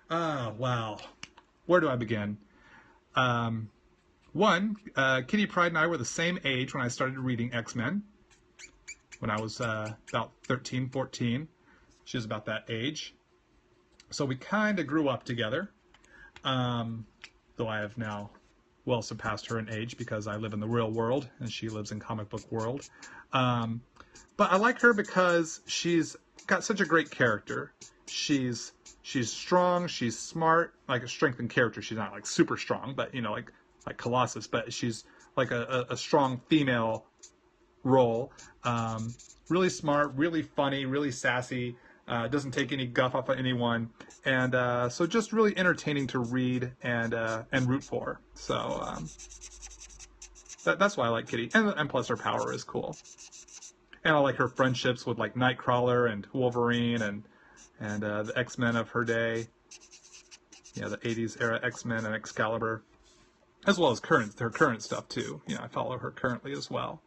Wow. Where do I begin? One, Kitty Pryde and I were the same age when I started reading X-Men. When I was about 13, 14. She was about that age. So we kind of grew up together. Though I have now well surpassed her in age because I live in the real world and she lives in comic book world. But I like her because she's got such a great character. She's strong, she's smart, like a strength in character. She's not like super strong, but you know, like Colossus, but she's like a strong female role. Really smart, really funny, really sassy, doesn't take any guff off of anyone, and so just really entertaining to read and root for. So that's why I like Kitty, and plus her power is cool. And I like her friendships with like Nightcrawler and Wolverine and the X-Men of her day. You know, the 80s era X-Men and Excalibur, as well as her current stuff too. You know, I follow her currently as well.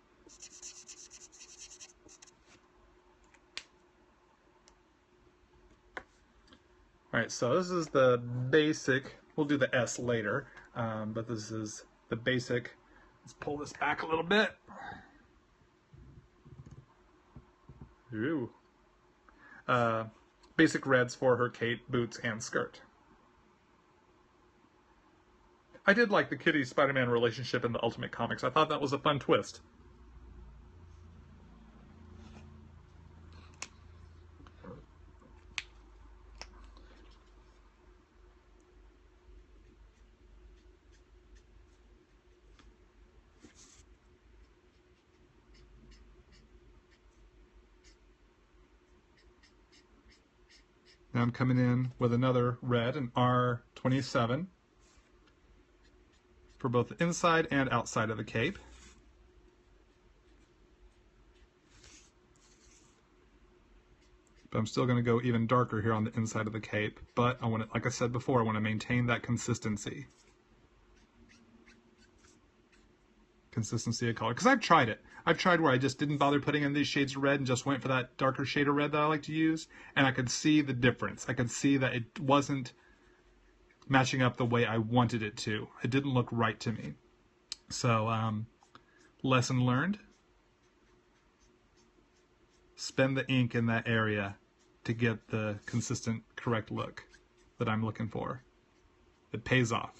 All right, so this is the basic. We'll do the S later, but this is the basic. Let's pull this back a little bit. Ooh. Basic reds for her cape, boots, and skirt. I did like the Kitty Spider-Man relationship in the Ultimate Comics. I thought that was a fun twist. Now I'm coming in with another red, an R27, for both the inside and outside of the cape. But I'm still going to go even darker here on the inside of the cape. But I want to, like I said before, I want to maintain that consistency. Consistency of color. Because I've tried it. I've tried where I just didn't bother putting in these shades of red and just went for that darker shade of red that I like to use. And I could see the difference. I could see that it wasn't matching up the way I wanted it to. It didn't look right to me. So, lesson learned. Spend the ink in that area to get the consistent, correct look that I'm looking for. It pays off.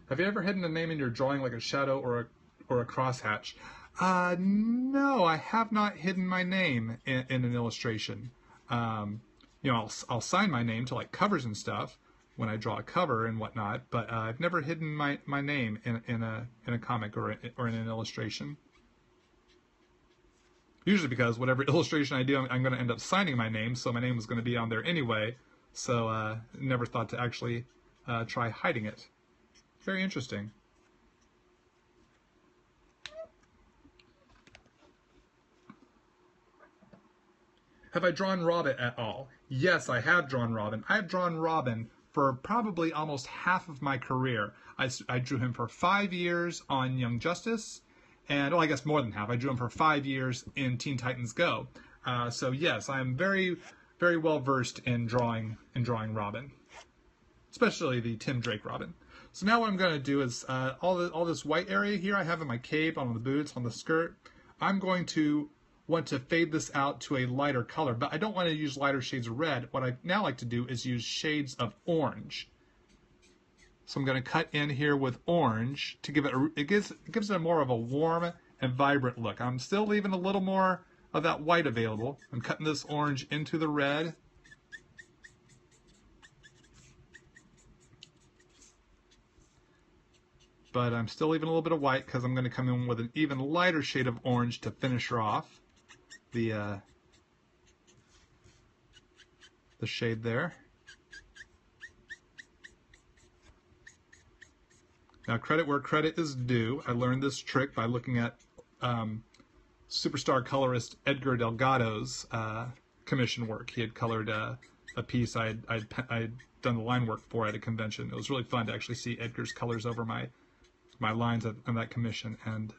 Have you ever hidden a name in your drawing like a shadow or a crosshatch? No, I have not hidden my name in an illustration. You know, I'll sign my name to like covers and stuff when I draw a cover and whatnot, but I've never hidden my name in a comic or in an illustration. Usually because whatever illustration I do, I'm going to end up signing my name, so my name was going to be on there anyway. So never thought to actually try hiding it. Very interesting. Have I drawn Robin at all? Yes, I have drawn Robin. I've drawn Robin for probably almost half of my career. I drew him for 5 years on Young Justice, and well, I guess more than half. I drew him for 5 years in Teen Titans Go. So yes, I am very, very well versed in drawing Robin, especially the Tim Drake Robin. So now what I'm going to do is all this white area here I have in my cape, on the boots, on the skirt. I'm going to want to fade this out to a lighter color, but I don't want to use lighter shades of red. What I now like to do is use shades of orange. So I'm going to cut in here with orange to give it gives it more of a warm and vibrant look. I'm still leaving a little more of that white available. I'm cutting this orange into the red. But I'm still leaving a little bit of white because I'm going to come in with an even lighter shade of orange to finish her off. The shade there. Now, credit where credit is due. I learned this trick by looking at superstar colorist Edgar Delgado's commission work. He had colored a piece I'd done the line work for at a convention. It was really fun to actually see Edgar's colors over my lines on that commission, and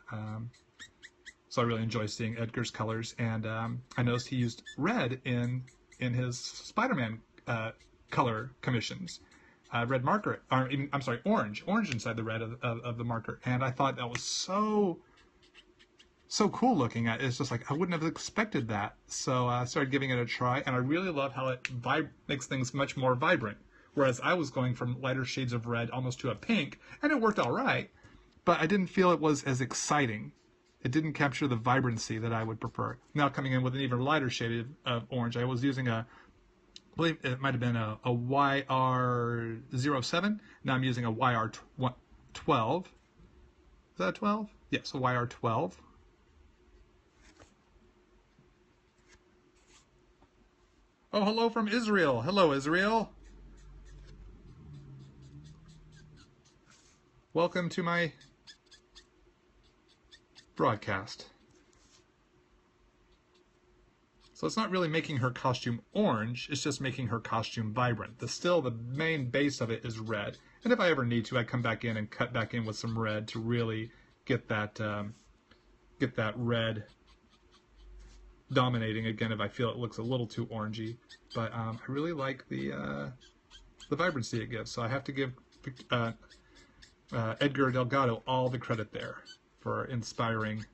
so I really enjoy seeing Edgar's colors. And I noticed he used red in his Spider-Man color commissions. Red marker, or I'm sorry, orange inside the red of the marker, and I thought that was so cool looking. It's just like I wouldn't have expected that. So I started giving it a try, and I really love how it makes things much more vibrant. Whereas I was going from lighter shades of red almost to a pink, and it worked all right, but I didn't feel it was as exciting. It didn't capture the vibrancy that I would prefer. Now coming in with an even lighter shade of orange, I was using I believe it might have been a YR07. Now I'm using a YR12. Is that a 12? Yes, a YR12. Oh, hello from Israel. Hello, Israel. Welcome to my broadcast. So it's not really making her costume orange, it's just making her costume vibrant. Still, the main base of it is red. And if I ever need to, I come back in and cut back in with some red to really get that red dominating again if I feel it looks a little too orangey. But I really like the vibrancy it gives. So I have to give Edgar Delgado all the credit there for inspiring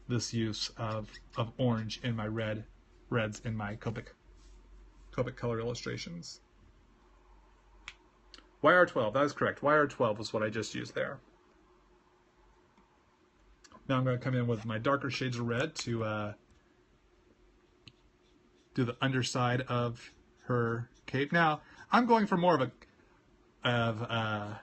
this use of orange in my reds in my Copic color illustrations. YR12, that is correct. YR12 was what I just used there. Now I'm going to come in with my darker shades of red to do the underside of her cape. Now I'm going for more of a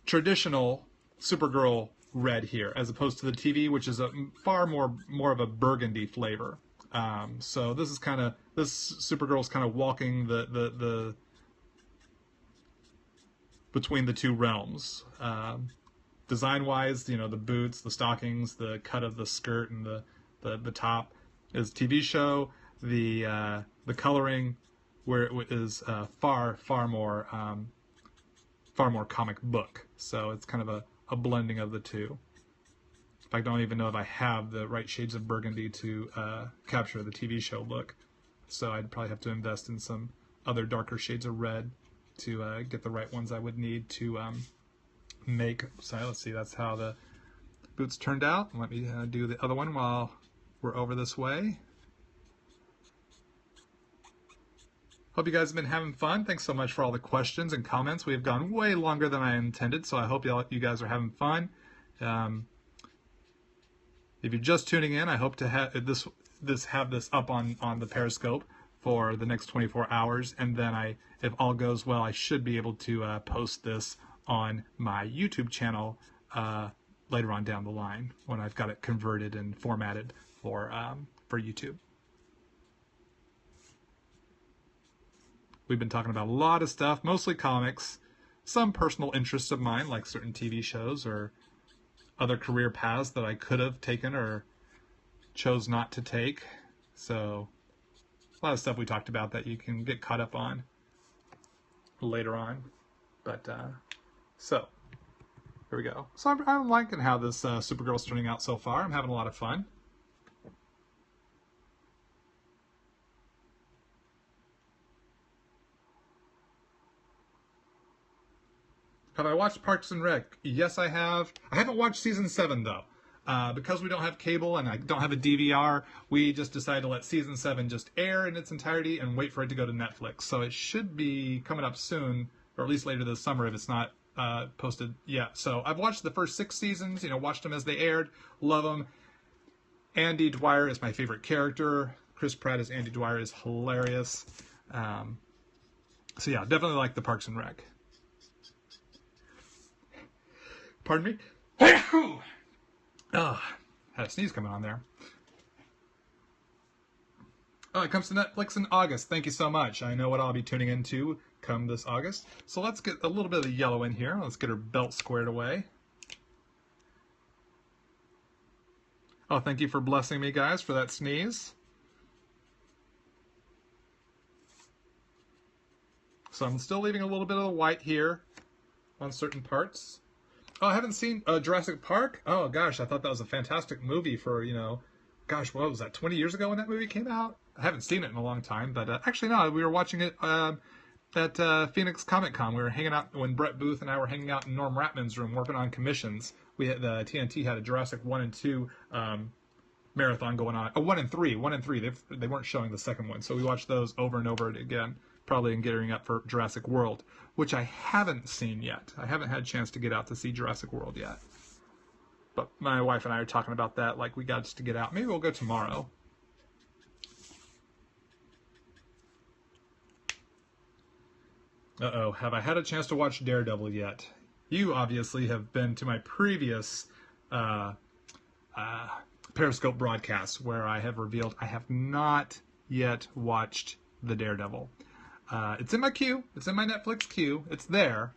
traditional Supergirl red here, as opposed to the TV, which is a far more of a burgundy flavor. So this Supergirl's kind of walking the between the two realms. Design-wise, the boots, the stockings, the cut of the skirt, and the top is TV show. The coloring where it is far more comic book. So it's kind of a blending of the two. In fact, I don't even know if I have the right shades of burgundy to capture the TV show look. So I'd probably have to invest in some other darker shades of red to get the right ones I would need to make. So let's see, that's how the boots turned out. Let me do the other one while we're over this way. Hope you guys have been having fun. Thanks so much for all the questions and comments. We've gone way longer than I intended, so I hope you guys are having fun. if you're just tuning in, I hope to have this up on the Periscope for the next 24 hours, and then if all goes well, I should be able to post this on my YouTube channel later on down the line when I've got it converted and formatted for YouTube. We've been talking about a lot of stuff, mostly comics, some personal interests of mine, like certain TV shows or other career paths that I could have taken or chose not to take. So a lot of stuff we talked about that you can get caught up on later on. But so here we go. So I'm liking how this Supergirl's turning out so far. I'm having a lot of fun. Have I watched Parks and Rec? Yes, I have. I haven't watched season 7 though. Because we don't have cable and I don't have a DVR, we just decided to let season 7 just air in its entirety and wait for it to go to Netflix. So it should be coming up soon, or at least later this summer if it's not posted yet. So I've watched the first 6 seasons, watched them as they aired, love them. Andy Dwyer is my favorite character. Chris Pratt as Andy Dwyer is hilarious. So yeah, definitely like the Parks and Rec. Pardon me? Oh, had a sneeze coming on there. Oh, it comes to Netflix in August. Thank you so much. I know what I'll be tuning into come this August. So let's get a little bit of the yellow in here. Let's get her belt squared away. Oh, thank you for blessing me, guys, for that sneeze. So I'm still leaving a little bit of the white here on certain parts. Oh, I haven't seen Jurassic Park? Oh, gosh, I thought that was a fantastic movie for, gosh, what was that, 20 years ago when that movie came out? I haven't seen it in a long time, but actually, no, we were watching it at Phoenix Comic Con. We were hanging out when Brett Booth and I were hanging out in Norm Ratman's room working on commissions. We had the TNT had a Jurassic 1 and 2 marathon going on. 1 and 3. They weren't showing the second one, so we watched those over and over again. Probably in gearing up for Jurassic World, which I haven't seen yet. I haven't had a chance to get out to see Jurassic World yet. But my wife and I are talking about that, like we got to get out. Maybe we'll go tomorrow. Uh-oh, have I had a chance to watch Daredevil yet? You obviously have been to my previous Periscope broadcasts where I have revealed I have not yet watched the Daredevil. It's in my queue. It's in my Netflix queue. It's there.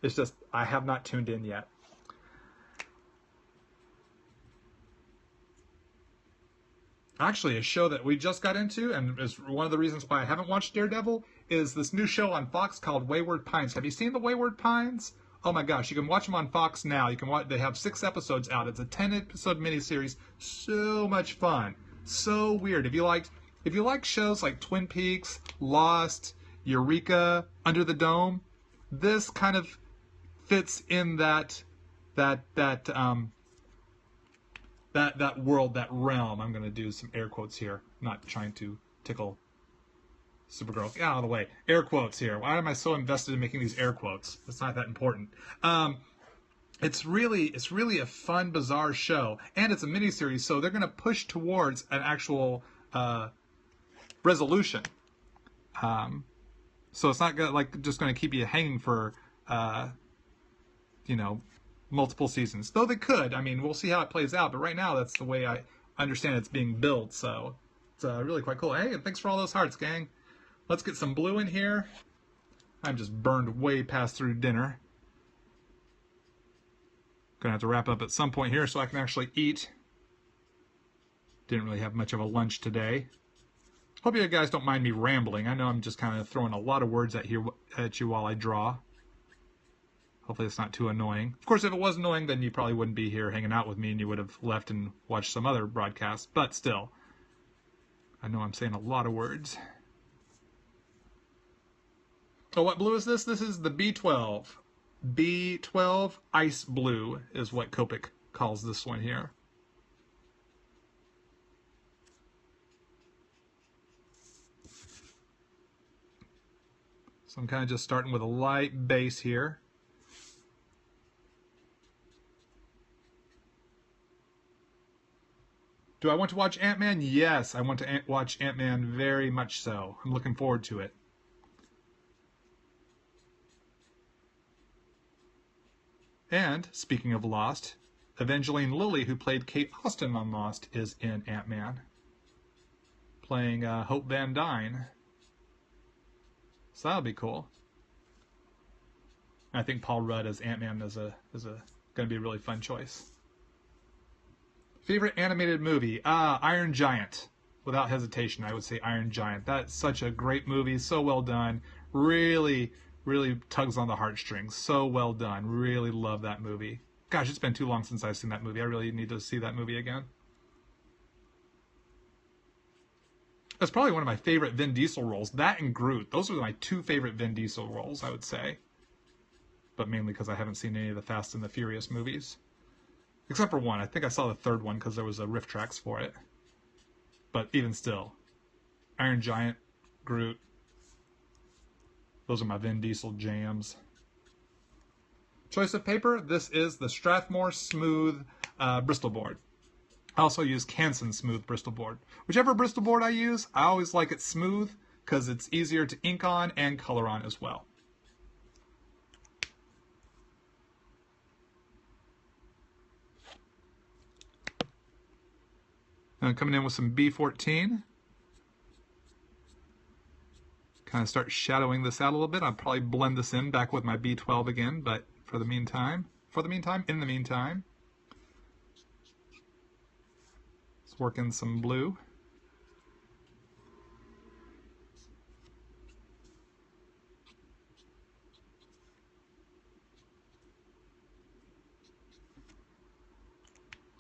It's just I have not tuned in yet. Actually, a show that we just got into, and is one of the reasons why I haven't watched Daredevil, is this new show on Fox called Wayward Pines. Have you seen the Wayward Pines? Oh my gosh, you can watch them on Fox now. You can watch. They have 6 episodes out. It's a 10-episode miniseries. So much fun. So weird. If you like shows like Twin Peaks, Lost, Eureka, Under the Dome, this kind of fits in that world, that realm. I'm going to do some air quotes here, not trying to tickle Supergirl. Get out of the way. Air quotes here. Why am I so invested in making these air quotes? It's not that important. It's really a fun, bizarre show, and it's a miniseries, so they're going to push towards an actual resolution. So it's not gonna, just going to keep you hanging for multiple seasons. Though they could. I mean, we'll see how it plays out. But right now, that's the way I understand it's being built. So it's really quite cool. Hey, thanks for all those hearts, gang. Let's get some blue in here. I'm just burned way past through dinner. Gonna have to wrap up at some point here so I can actually eat. Didn't really have much of a lunch today. Hope you guys don't mind me rambling. I know I'm just kind of throwing a lot of words at you while I draw. Hopefully it's not too annoying. Of course, if it was annoying, then you probably wouldn't be here hanging out with me and you would have left and watched some other broadcast. But still, I know I'm saying a lot of words. Oh, what blue is this? This is the B12. B12 Ice Blue is what Copic calls this one here. So I'm kind of just starting with a light base here. Do I want to watch Ant-Man? Yes, I want to watch Ant-Man very much so. I'm looking forward to it. And, speaking of Lost, Evangeline Lilly, who played Kate Austen on Lost, is in Ant-Man, playing Hope Van Dyne. So that'll be cool. I think Paul Rudd as Ant-Man is going to be a really fun choice. Favorite animated movie? Iron Giant. Without hesitation, I would say Iron Giant. That's such a great movie, so well done. Really, really tugs on the heartstrings. So well done. Really love that movie. Gosh, it's been too long since I've seen that movie. I really need to see that movie again. That's probably one of my favorite Vin Diesel roles. That and Groot. Those are my two favorite Vin Diesel roles, I would say. But mainly because I haven't seen any of the Fast and the Furious movies. Except for one. I think I saw the third one because there was a riff tracks for it. But even still, Iron Giant, Groot, those are my Vin Diesel jams. Choice of paper, this is the Strathmore Smooth Bristol board. I also use Canson Smooth Bristol board. Whichever Bristol board I use, I always like it smooth because it's easier to ink on and color on as well. I'm coming in with some B14. Kind of start shadowing this out a little bit. I'll probably blend this in back with my B12 again, but in the meantime, let's work in some blue.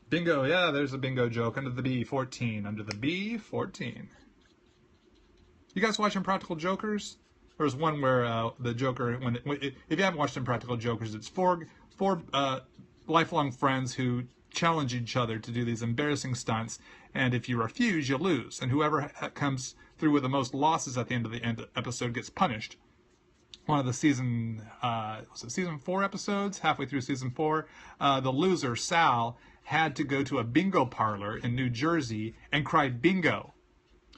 Bingo, yeah, there's a bingo joke under the B14, under the B14. You guys watch Impractical Jokers? There's one where the Joker, if you haven't watched Impractical Jokers, it's four lifelong friends who challenge each other to do these embarrassing stunts, and if you refuse, you lose. And whoever comes through with the most losses at the end of the episode gets punished. One of the season 4 episodes, halfway through season 4, the loser, Sal, had to go to a bingo parlor in New Jersey and cry bingo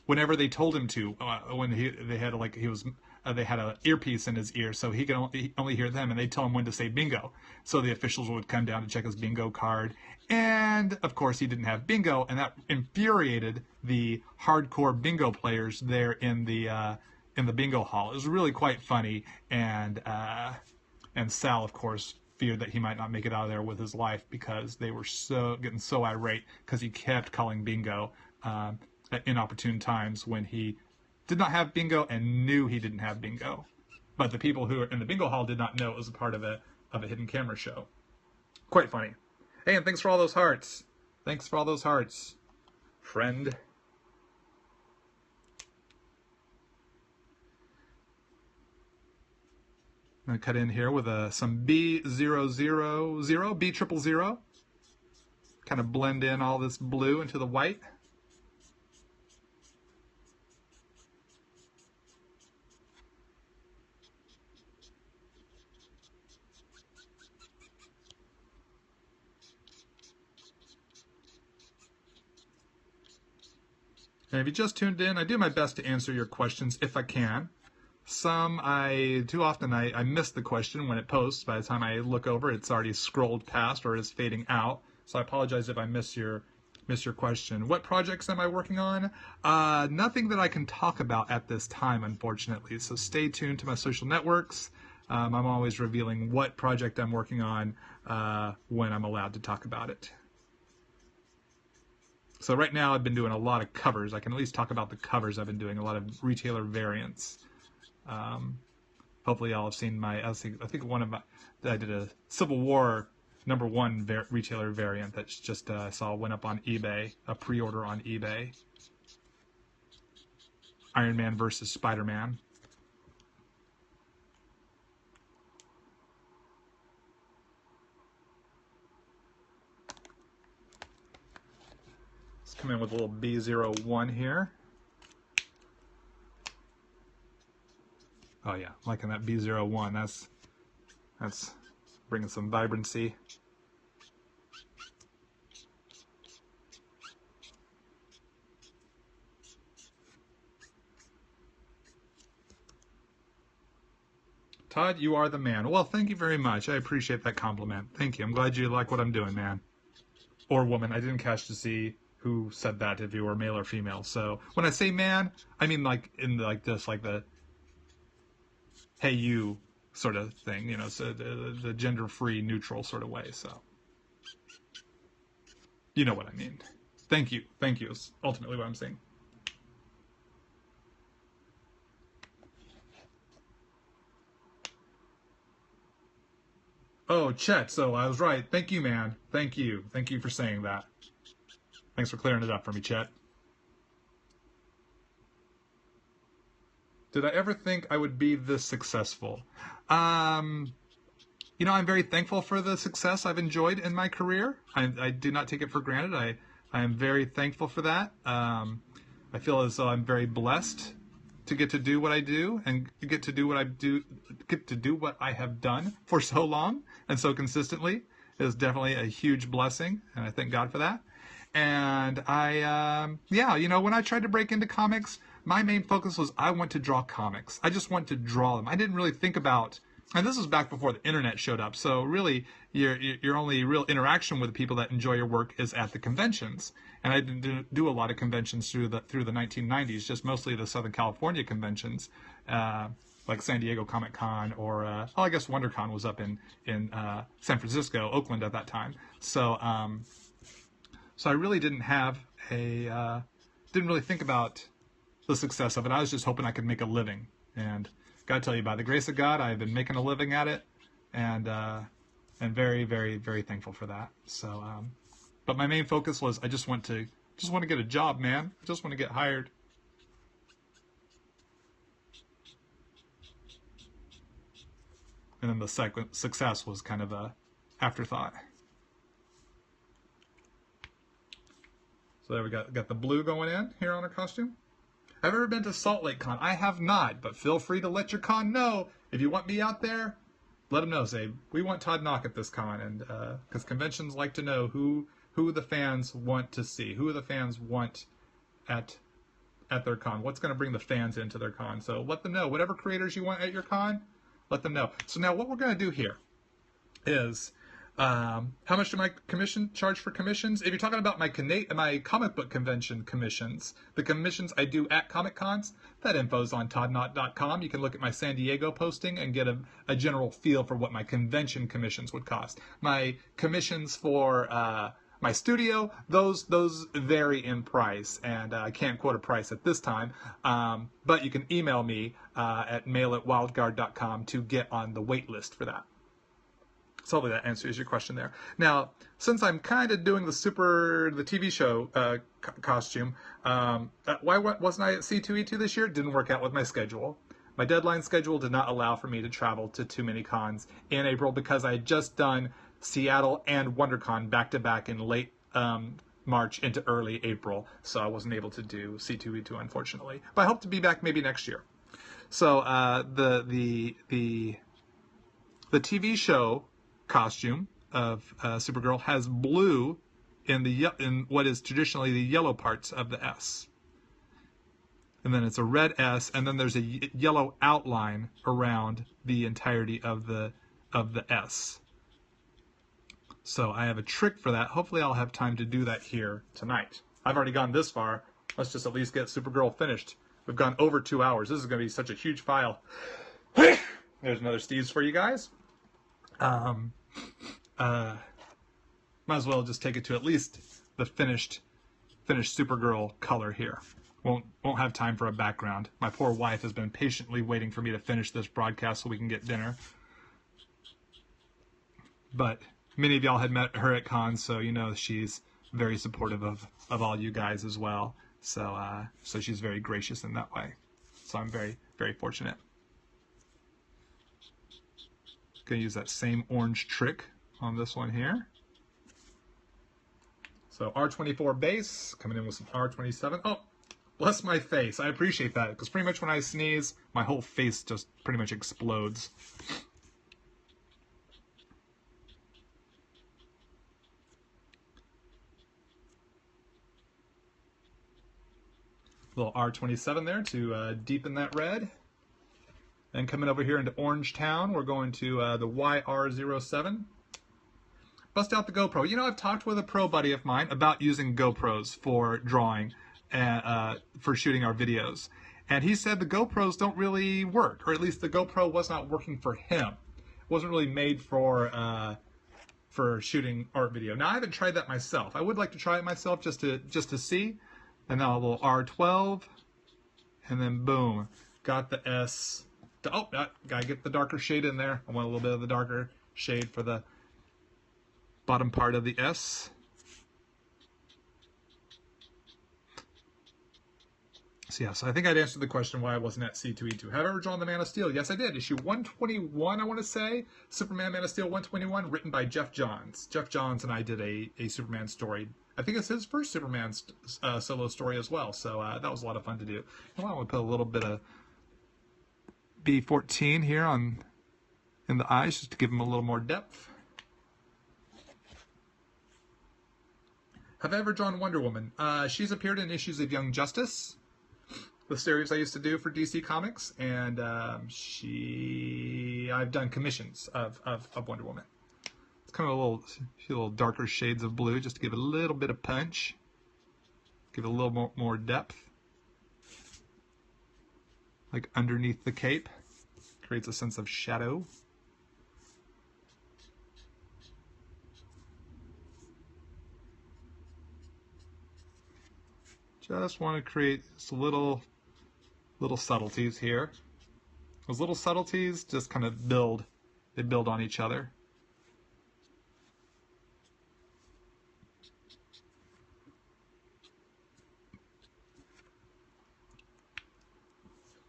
whenever they told him to. When they had an earpiece in his ear, so he could only hear them, and they'd tell him when to say bingo. So the officials would come down to check his bingo card, and of course he didn't have bingo, and that infuriated the hardcore bingo players there in the bingo hall. It was really quite funny, and Sal, of course, feared that he might not make it out of there with his life because they were getting so irate because he kept calling bingo at inopportune times when he did not have bingo and knew he didn't have bingo. But the people who were in the bingo hall did not know it was a part of a hidden camera show. Quite funny. Hey, and thanks for all those hearts. Thanks for all those hearts, friend. I'm going to cut in here with some B000, B000. Kind of blend in all this blue into the white. And if you just tuned in, I do my best to answer your questions if I can. Some, too often I miss the question when it posts. By the time I look over, it's already scrolled past or is fading out. So I apologize if I miss your question. What projects am I working on? Nothing that I can talk about at this time, unfortunately. So stay tuned to my social networks. I'm always revealing what project I'm working on when I'm allowed to talk about it. So right now I've been doing a lot of covers. I can at least talk about the covers I've been doing, a lot of retailer variants. Hopefully y'all have seen I think I did a Civil War #1 retailer variant that's just I saw went up on eBay, a pre-order on eBay. Iron Man versus Spider-Man. Let's come in with a little B01 here. Oh yeah, liking that B01. That's bringing some vibrancy. Todd, you are the man. Well, thank you very much. I appreciate that compliment. Thank you. I'm glad you like what I'm doing, man. Or woman. I didn't catch to see who said that, if you were male or female. So when I say man, I mean like in the, like this, like the hey you sort of thing, you know, so the gender-free, neutral sort of way. So you know what I mean. Thank you. Thank you is ultimately what I'm saying. Oh, Chet, so I was right. Thank you, man. Thank you. Thank you for saying that. Thanks for clearing it up for me, Chet. Did I ever think I would be this successful? You know, I'm very thankful for the success I've enjoyed in my career. I do not take it for granted. I am very thankful for that. I feel as though I'm very blessed to get to do what I do and get to do what I have done for so long and so consistently. It is definitely a huge blessing, and I thank God for that. And yeah, you know, when I tried to break into comics, my main focus was I want to draw comics. I just want to draw them. I didn't really think about, and this was back before the internet showed up. So really, your only real interaction with the people that enjoy your work is at the conventions. And I didn't do a lot of conventions through the 1990s, just mostly the Southern California conventions, like San Diego Comic Con, or I guess WonderCon was up in San Francisco, Oakland at that time. So so I really didn't have didn't really think about the success of it. I was just hoping I could make a living, and gotta tell you, by the grace of God, I've been making a living at it, and very, very, very thankful for that. So, but my main focus was I just want to get a job, man. I just want to get hired. And then the success was kind of a afterthought. So there we got the blue going in here on our costume. Have you ever been to Salt Lake Con? I have not, but feel free to let your con know. If you want me out there, let them know. Say, we want Todd Nauck at this con, and because conventions like to know who the fans want to see, who the fans want at their con, what's going to bring the fans into their con. So let them know. Whatever creators you want at your con, let them know. So now what we're going to do here is, how much do my charge for commissions? If you're talking about my comic book convention commissions, the commissions I do at Comic Cons, that info's on toddnauck.com. You can look at my San Diego posting and get a general feel for what my convention commissions would cost. My commissions for my studio, those vary in price, and I can't quote a price at this time, but you can email me at mail@wildguard.com to get on the wait list for that. So hopefully that answers your question there. Now, since I'm kind of doing the TV show costume, why wasn't I at C2E2 this year? It didn't work out with my schedule. My deadline schedule did not allow for me to travel to too many cons in April because I had just done Seattle and WonderCon back-to-back in late March into early April, so I wasn't able to do C2E2, unfortunately. But I hope to be back maybe next year. So the TV show costume of Supergirl has blue in what is traditionally the yellow parts of the S, and then it's a red S, and then there's a yellow outline around the entirety of the S. So I have a trick for that. Hopefully I'll have time to do that here tonight. I've already gone this far. Let's just at least get Supergirl finished. We've gone over 2 hours. This is going to be such a huge file. There's another Steve's for you guys. Might as well just take it to at least the finished Supergirl color here. Won't have time for a background. My poor wife has been patiently waiting for me to finish this broadcast so we can get dinner. But many of y'all had met her at cons, so you know she's very supportive of all you guys as well. So so she's very gracious in that way. So I'm very, very fortunate. Gonna use that same orange trick on this one here. So R24 base, coming in with some R27. Oh, bless my face. I appreciate that, because pretty much when I sneeze, my whole face just pretty much explodes. Little R27 there to deepen that red. And coming over here into Orangetown, we're going to the YR07. Bust out the GoPro. You know, I've talked with a pro buddy of mine about using GoPros for drawing and for shooting our videos. And he said the GoPros don't really work, or at least the GoPro was not working for him. It wasn't really made for shooting art video. Now, I haven't tried that myself. I would like to try it myself just to see. And then a little R12, and then boom, got the S. Oh, gotta get the darker shade in there. I want a little bit of the darker shade for the bottom part of the S. So yeah, so I think I'd answered the question why I wasn't at C2E2. Have I ever drawn the Man of Steel? Yes, I did. Issue 121, I want to say. Superman Man of Steel 121, written by Jeff Johns. Jeff Johns and I did a Superman story. I think it's his first Superman solo story as well. So that was a lot of fun to do. And I want to put a little bit of B14 here in the eyes just to give them a little more depth. Have I ever drawn Wonder Woman? She's appeared in issues of Young Justice, the series I used to do for DC Comics, and I've done commissions of Wonder Woman. It's kind of a little darker shades of blue just to give it a little bit of punch, give it a little more depth, like underneath the cape, creates a sense of shadow. Just want to create just little subtleties here. Those little subtleties just kind of build on each other.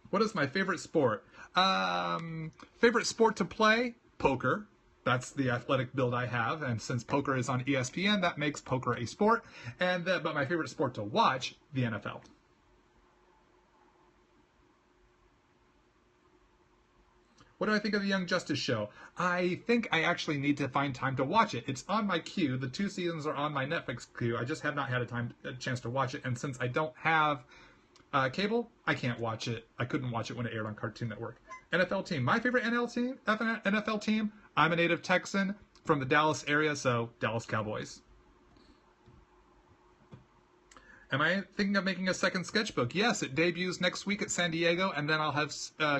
What is my favorite sport? Favorite sport to play? Poker. That's the athletic build I have, and since poker is on ESPN, that makes poker a sport. But my favorite sport to watch, the NFL. What do I think of the Young Justice show? I think I actually need to find time to watch it. It's on my queue. The 2 seasons are on my Netflix queue. I just have not had a chance to watch it, and since I don't have cable, I can't watch it. I couldn't watch it when it aired on Cartoon Network. NFL team. My favorite NFL team, I'm a native Texan from the Dallas area, so Dallas Cowboys. Am I thinking of making a second sketchbook? Yes, it debuts next week at San Diego, and then I'll have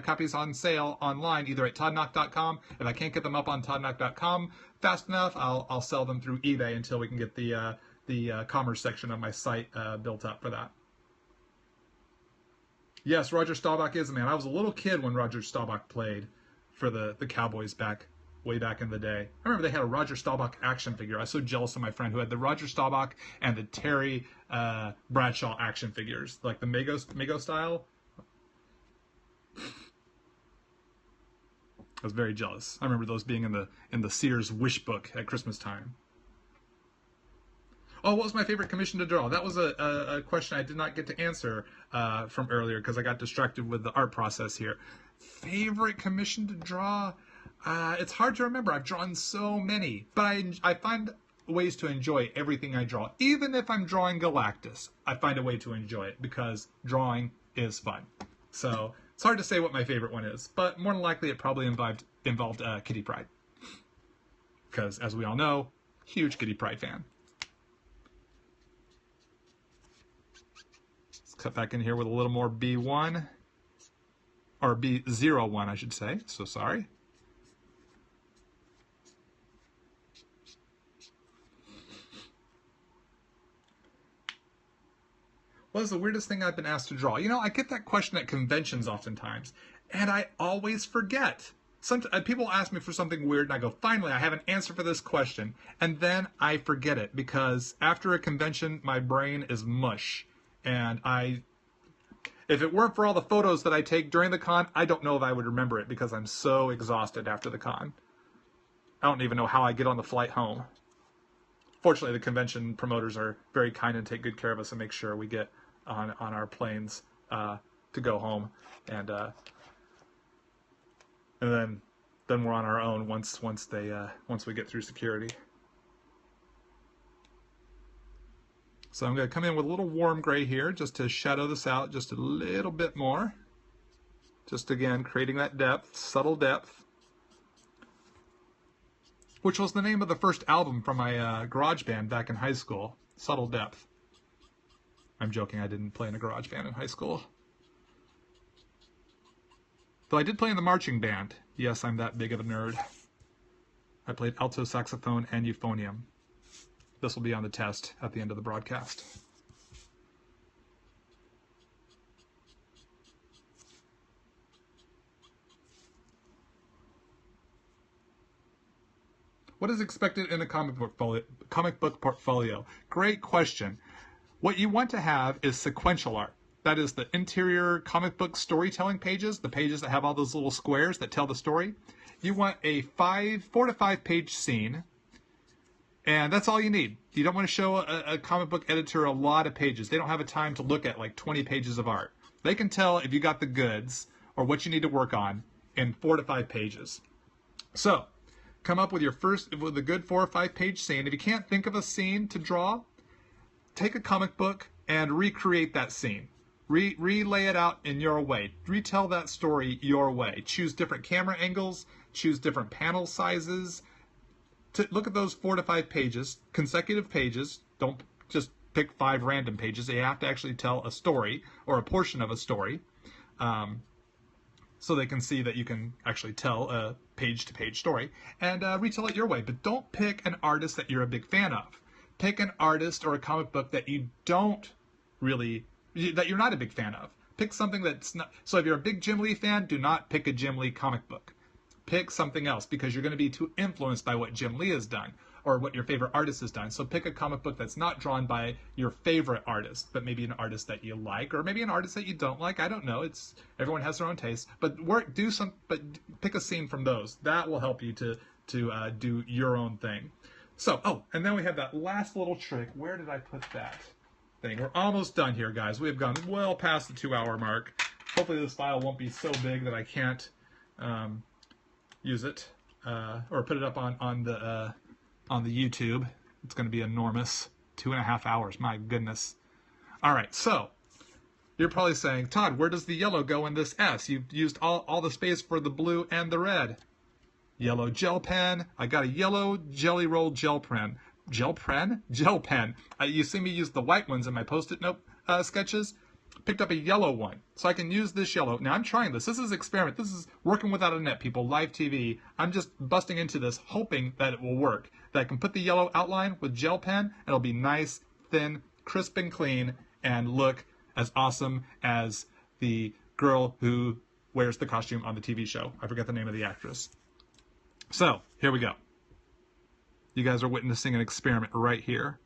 copies on sale online, either at toddnauck.com. If I can't get them up on toddnauck.com fast enough, I'll sell them through eBay until we can get the commerce section of my site built up for that. Yes, Roger Staubach is a man. I was a little kid when Roger Staubach played for the Cowboys way back in the day. I remember they had a Roger Staubach action figure. I was so jealous of my friend who had the Roger Staubach and the Terry Bradshaw action figures, like the Mego style. I was very jealous. I remember those being in the Sears wish book at Christmas time. Oh, what was my favorite commission to draw? That was a question I did not get to answer from earlier because I got distracted with the art process here. Favorite commission to draw? It's hard to remember. I've drawn so many, but I find ways to enjoy everything I draw. Even if I'm drawing Galactus, I find a way to enjoy it because drawing is fun. So it's hard to say what my favorite one is, but more than likely it probably involved Kitty Pryde. Because as we all know, huge Kitty Pryde fan. Cut back in here with a little more B1, or B01, I should say. So sorry. What is the weirdest thing I've been asked to draw? You know, I get that question at conventions oftentimes, and I always forget. People ask me for something weird, and I go, finally, I have an answer for this question. And then I forget it, because after a convention, my brain is mush. And if it weren't for all the photos that I take during the con, I don't know if I would remember it because I'm so exhausted after the con. I don't even know how I get on the flight home. Fortunately, the convention promoters are very kind and take good care of us and make sure we get on our planes to go home. And then we're on our own once we get through security. So I'm going to come in with a little warm gray here just to shadow this out just a little bit more. Just again, creating that depth, subtle depth, which was the name of the first album from my garage band back in high school, Subtle Depth. I'm joking, I didn't play in a garage band in high school. Though I did play in the marching band. Yes, I'm that big of a nerd. I played alto saxophone and euphonium. This will be on the test at the end of the broadcast. What is expected in a comic book portfolio? Great question. What you want to have is sequential art. That is the interior comic book storytelling pages, the pages that have all those little squares that tell the story. You want a 4 to 5 page scene, and that's all you need. You don't want to show a comic book editor a lot of pages. They don't have a time to look at like 20 pages of art. They can tell if you got the goods or what you need to work on in 4 to 5 pages. So, come up with a good 4 or 5 page scene. If you can't think of a scene to draw, take a comic book and recreate that scene. Relay it out in your way. Retell that story your way. Choose different camera angles, choose different panel sizes. Look at those 4 to 5 pages, consecutive pages. Don't just pick 5 random pages. You have to actually tell a story or a portion of a story. So they can see that you can actually tell a page-to-page story, and retell it your way. But don't pick an artist that you're a big fan of. Pick an artist or a comic book that you that you're not a big fan of. Pick something that's not. So if you're a big Jim Lee fan, do not pick a Jim Lee comic book. Pick something else, because you're going to be too influenced by what Jim Lee has done or what your favorite artist has done. So pick a comic book that's not drawn by your favorite artist, but maybe an artist that you like, or maybe an artist that you don't like. I don't know. Everyone has their own taste. But pick a scene from those. That will help you to do your own thing. So, and then we have that last little trick. Where did I put that thing? We're almost done here, guys. We have gone well past the 2-hour mark. Hopefully this file won't be so big that I can't use it or put it up on the YouTube. It's going to be enormous. 2.5 hours. My goodness. All right, so you're probably saying, Todd, where does the yellow go in this S? You've used all the space for the blue and the red. Yellow gel pen. I got a yellow Jelly Roll gel pen. Gel pen? Gel pen. You see me use the white ones in my Post-it note sketches. Picked up a yellow one, so I can use this yellow. Now I'm trying this. This is experiment. This is working without a net, people. Live TV. I'm just busting into this, hoping that it will work. That I can put the yellow outline with gel pen, and it'll be nice, thin, crisp, and clean, and look as awesome as the girl who wears the costume on the TV show. I forget the name of the actress. So here we go. You guys are witnessing an experiment right here.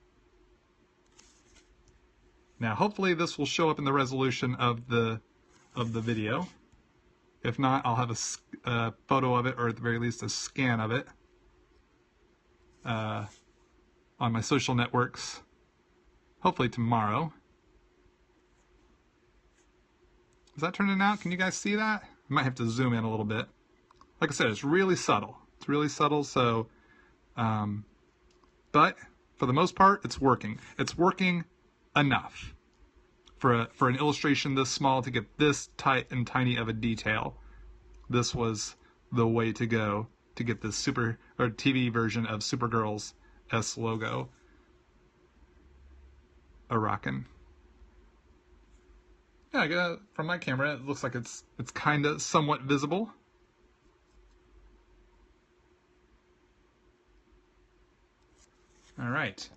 Now, hopefully this will show up in the resolution of the video. If not, I'll have a photo of it, or at the very least a scan of it on my social networks, hopefully tomorrow. Is that turning out? Can you guys see that? I might have to zoom in a little bit. Like I said, it's really subtle. It's really subtle, so, but for the most part, it's working. It's working enough for an illustration this small to get this tight and tiny of a detail. This was the way to go to get this TV version of Supergirl's S logo a-rockin'. Yeah, from my camera, it looks like it's kind of somewhat visible. All right,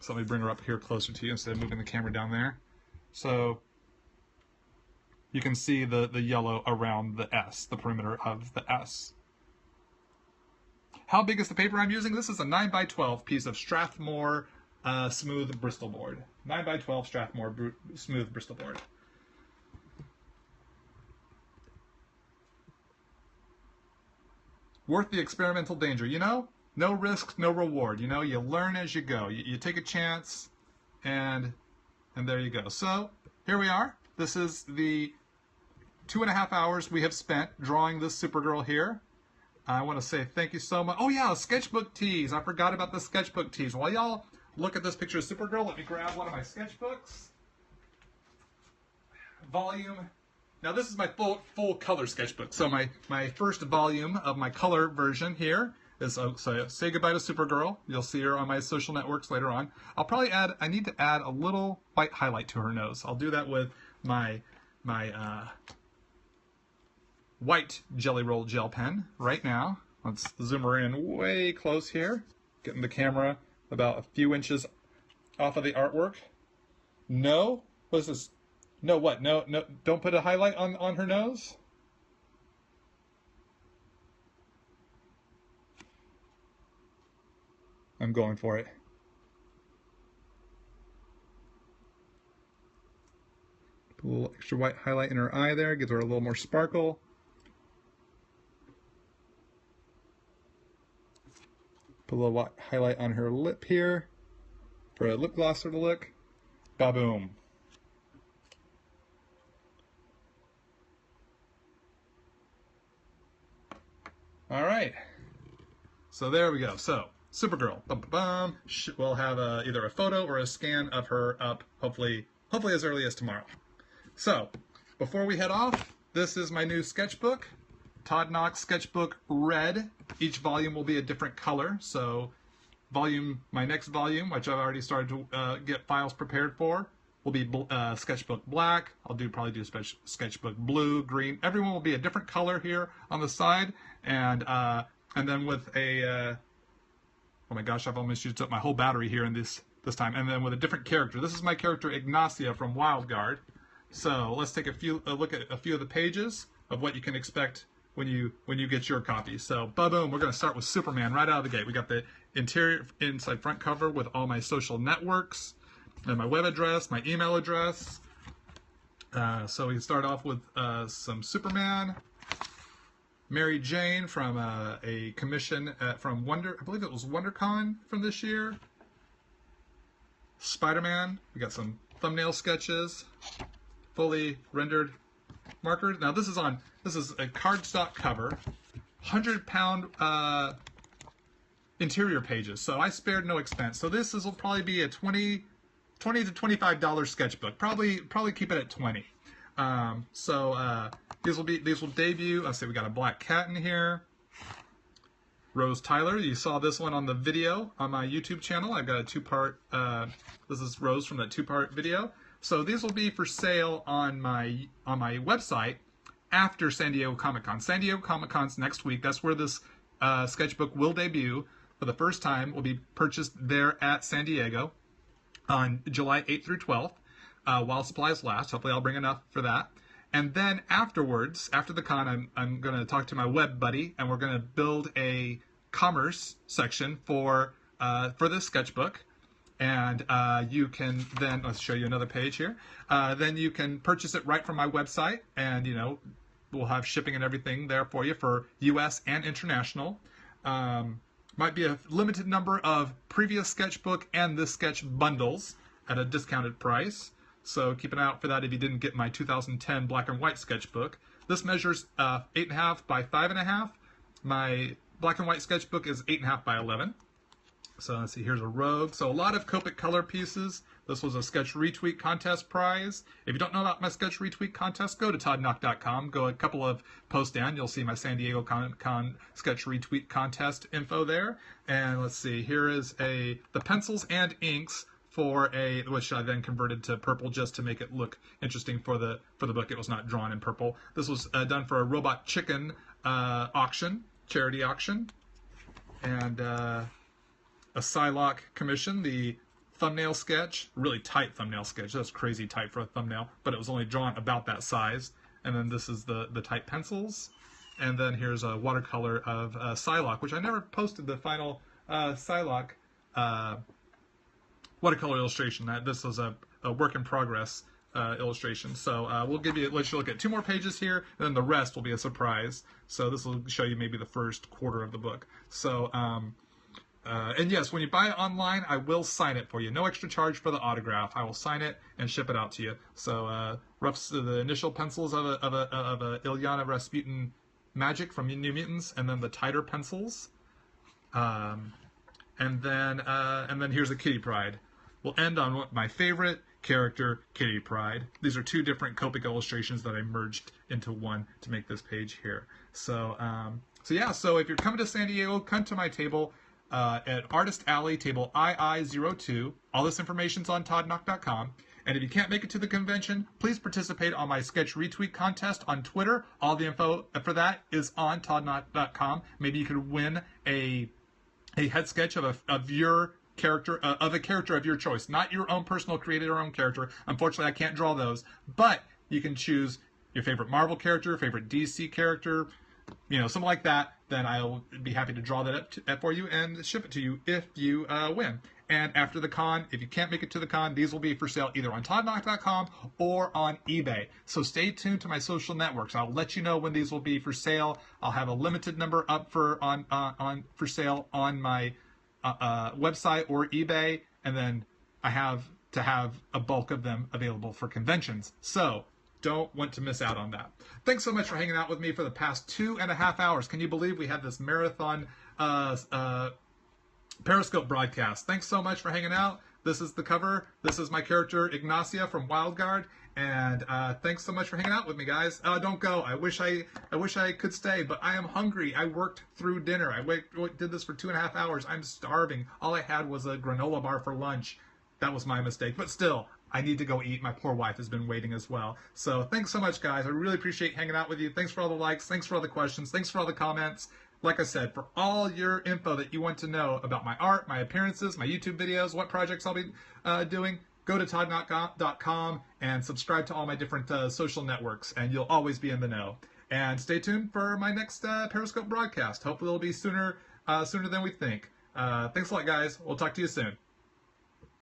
so let me bring her up here closer to you instead of moving the camera down there. So you can see the yellow around the S, the perimeter of the S. How big is the paper I'm using? This is a 9x12 piece of Strathmore smooth Bristol board. 9x12 Strathmore smooth Bristol board. Worth the experimental danger, you know? No risk, no reward. You know, you learn as you go. You take a chance, and there you go. So here we are. This is the 2.5 hours we have spent drawing this Supergirl here. I want to say thank you so much. Oh yeah, sketchbook tees. I forgot about the sketchbook tees. While y'all look at this picture of Supergirl, let me grab one of my sketchbooks. Volume Now this is my full color sketchbook. So my first volume of my color version here is, so say goodbye to Supergirl. You'll see her on my social networks later on. I'll probably I need to add a little white highlight to her nose. I'll do that with my white Jelly Roll gel pen right now. Let's zoom her in way close here. Getting the camera about a few inches off of the artwork. No? What is this? No what? No, don't put a highlight on her nose? I'm going for it. Put a little extra white highlight in her eye there, gives her a little more sparkle. Put a little white highlight on her lip here for a lip gloss sort of look. Ba-boom. All right. So there we go. So Supergirl. We'll have either a photo or a scan of her up, hopefully as early as tomorrow. So before we head off, this is my new sketchbook. Todd Nauck Sketchbook Red. Each volume will be a different color. So my next volume, which I've already started to get files prepared for, will be Sketchbook Black. I'll probably do Sketchbook Blue, Green. Everyone will be a different color here on the side, and then with a oh my gosh, I've almost used up my whole battery here in this time. And then with a different character. This is my character Ignacia from Wild Guard. So let's take a look at a few of the pages of what you can expect when you get your copy. So boom, we're going to start with Superman right out of the gate. We got the inside front cover with all my social networks and my web address, my email address. So we start off with some Superman. Mary Jane from a commission from I believe it was WonderCon from this year. Spider-Man. We got some thumbnail sketches, fully rendered markers. Now this is a cardstock cover, 100-pound interior pages. So I spared no expense. So this will probably be a $20 to $25 sketchbook. Probably keep it at 20. These will debut. Let's see, we got a black cat in here. Rose Tyler, you saw this one on the video on my YouTube channel. I've got a two-part, this is Rose from that two-part video. So these will be for sale on my website after San Diego Comic-Con. San Diego Comic-Con's next week. That's where this sketchbook will debut for the first time. It will be purchased there at San Diego on July 8th through 12th. While supplies last. Hopefully I'll bring enough for that. And then afterwards, after the con, I'm going to talk to my web buddy, and we're going to build a commerce section for this sketchbook. And you can then, let's show you another page here. Then you can purchase it right from my website, and we'll have shipping and everything there for you for U.S. and international. Might be a limited number of previous sketchbook and this sketch bundles at a discounted price. So keep an eye out for that if you didn't get my 2010 black and white sketchbook. This measures 8.5 by 5.5. My black and white sketchbook is 8.5 by 11. So let's see, here's a Rogue. So a lot of Copic color pieces. This was a Sketch Retweet Contest prize. If you don't know about my Sketch Retweet Contest, go to toddnauck.com. Go a couple of posts down. You'll see my San Diego Con Sketch Retweet Contest info there. And let's see, here is the pencils and inks for which I then converted to purple just to make it look interesting for the book. It was not drawn in purple. This was done for a Robot Chicken auction, charity auction, and a Psylocke commission. The thumbnail sketch, really tight thumbnail sketch. That's crazy tight for a thumbnail, but it was only drawn about that size. And then this is the tight pencils, and then here's a watercolor of Psylocke, which I never posted the final Psylocke watercolor illustration. This was a work in progress illustration. So we'll let you look at 2 more pages here, and then the rest will be a surprise. So this will show you maybe the first quarter of the book. So and yes, when you buy it online, I will sign it for you. No extra charge for the autograph. I will sign it and ship it out to you. So the initial pencils of a Ilyana Rasputin Magic from New Mutants, and then the tighter pencils, and then here's a Kitty Pryde. We'll end on my favorite character Kitty Pryde. These are two different Copic illustrations that I merged into one to make this page here. So, so if you're coming to San Diego, come to my table at Artist Alley, table II02. All this information's on toddnauck.com. And if you can't make it to the convention, please participate on my sketch retweet contest on Twitter. All the info for that is on toddnauck.com. Maybe you could win a head sketch of your character, of a character of your choice, not your own personal created or own character. Unfortunately, I can't draw those, but you can choose your favorite Marvel character, favorite DC character, something like that. Then I'll be happy to draw that up for you and ship it to you if you win. And after the con, if you can't make it to the con, these will be for sale either on toddnauck.com or on eBay. So stay tuned to my social networks. I'll let you know when these will be for sale. I'll have a limited number up for sale on my website or eBay, and then I have to have a bulk of them available for conventions. So don't want to miss out on that. Thanks so much for hanging out with me for the past 2.5 hours. Can you believe we had this marathon Periscope broadcast? Thanks so much for hanging out. This is the cover. This is my character Ignacia from Wild Guard, and thanks so much for hanging out with me, guys. Don't go. I wish I could stay, but I am hungry. I worked through dinner. I did this for 2.5 hours. I'm starving. All I had was a granola bar for lunch. That was my mistake, but still, I need to go eat. My poor wife has been waiting as well. So thanks so much, guys. I really appreciate hanging out with you. Thanks for all the likes. Thanks for all the questions. Thanks for all the comments. Like I said, for all your info that you want to know about my art, my appearances, my YouTube videos, what projects I'll be doing, go to toddnauck.com and subscribe to all my different social networks, and you'll always be in the know. And stay tuned for my next Periscope broadcast. Hopefully it'll be sooner than we think. Thanks a lot, guys. We'll talk to you soon.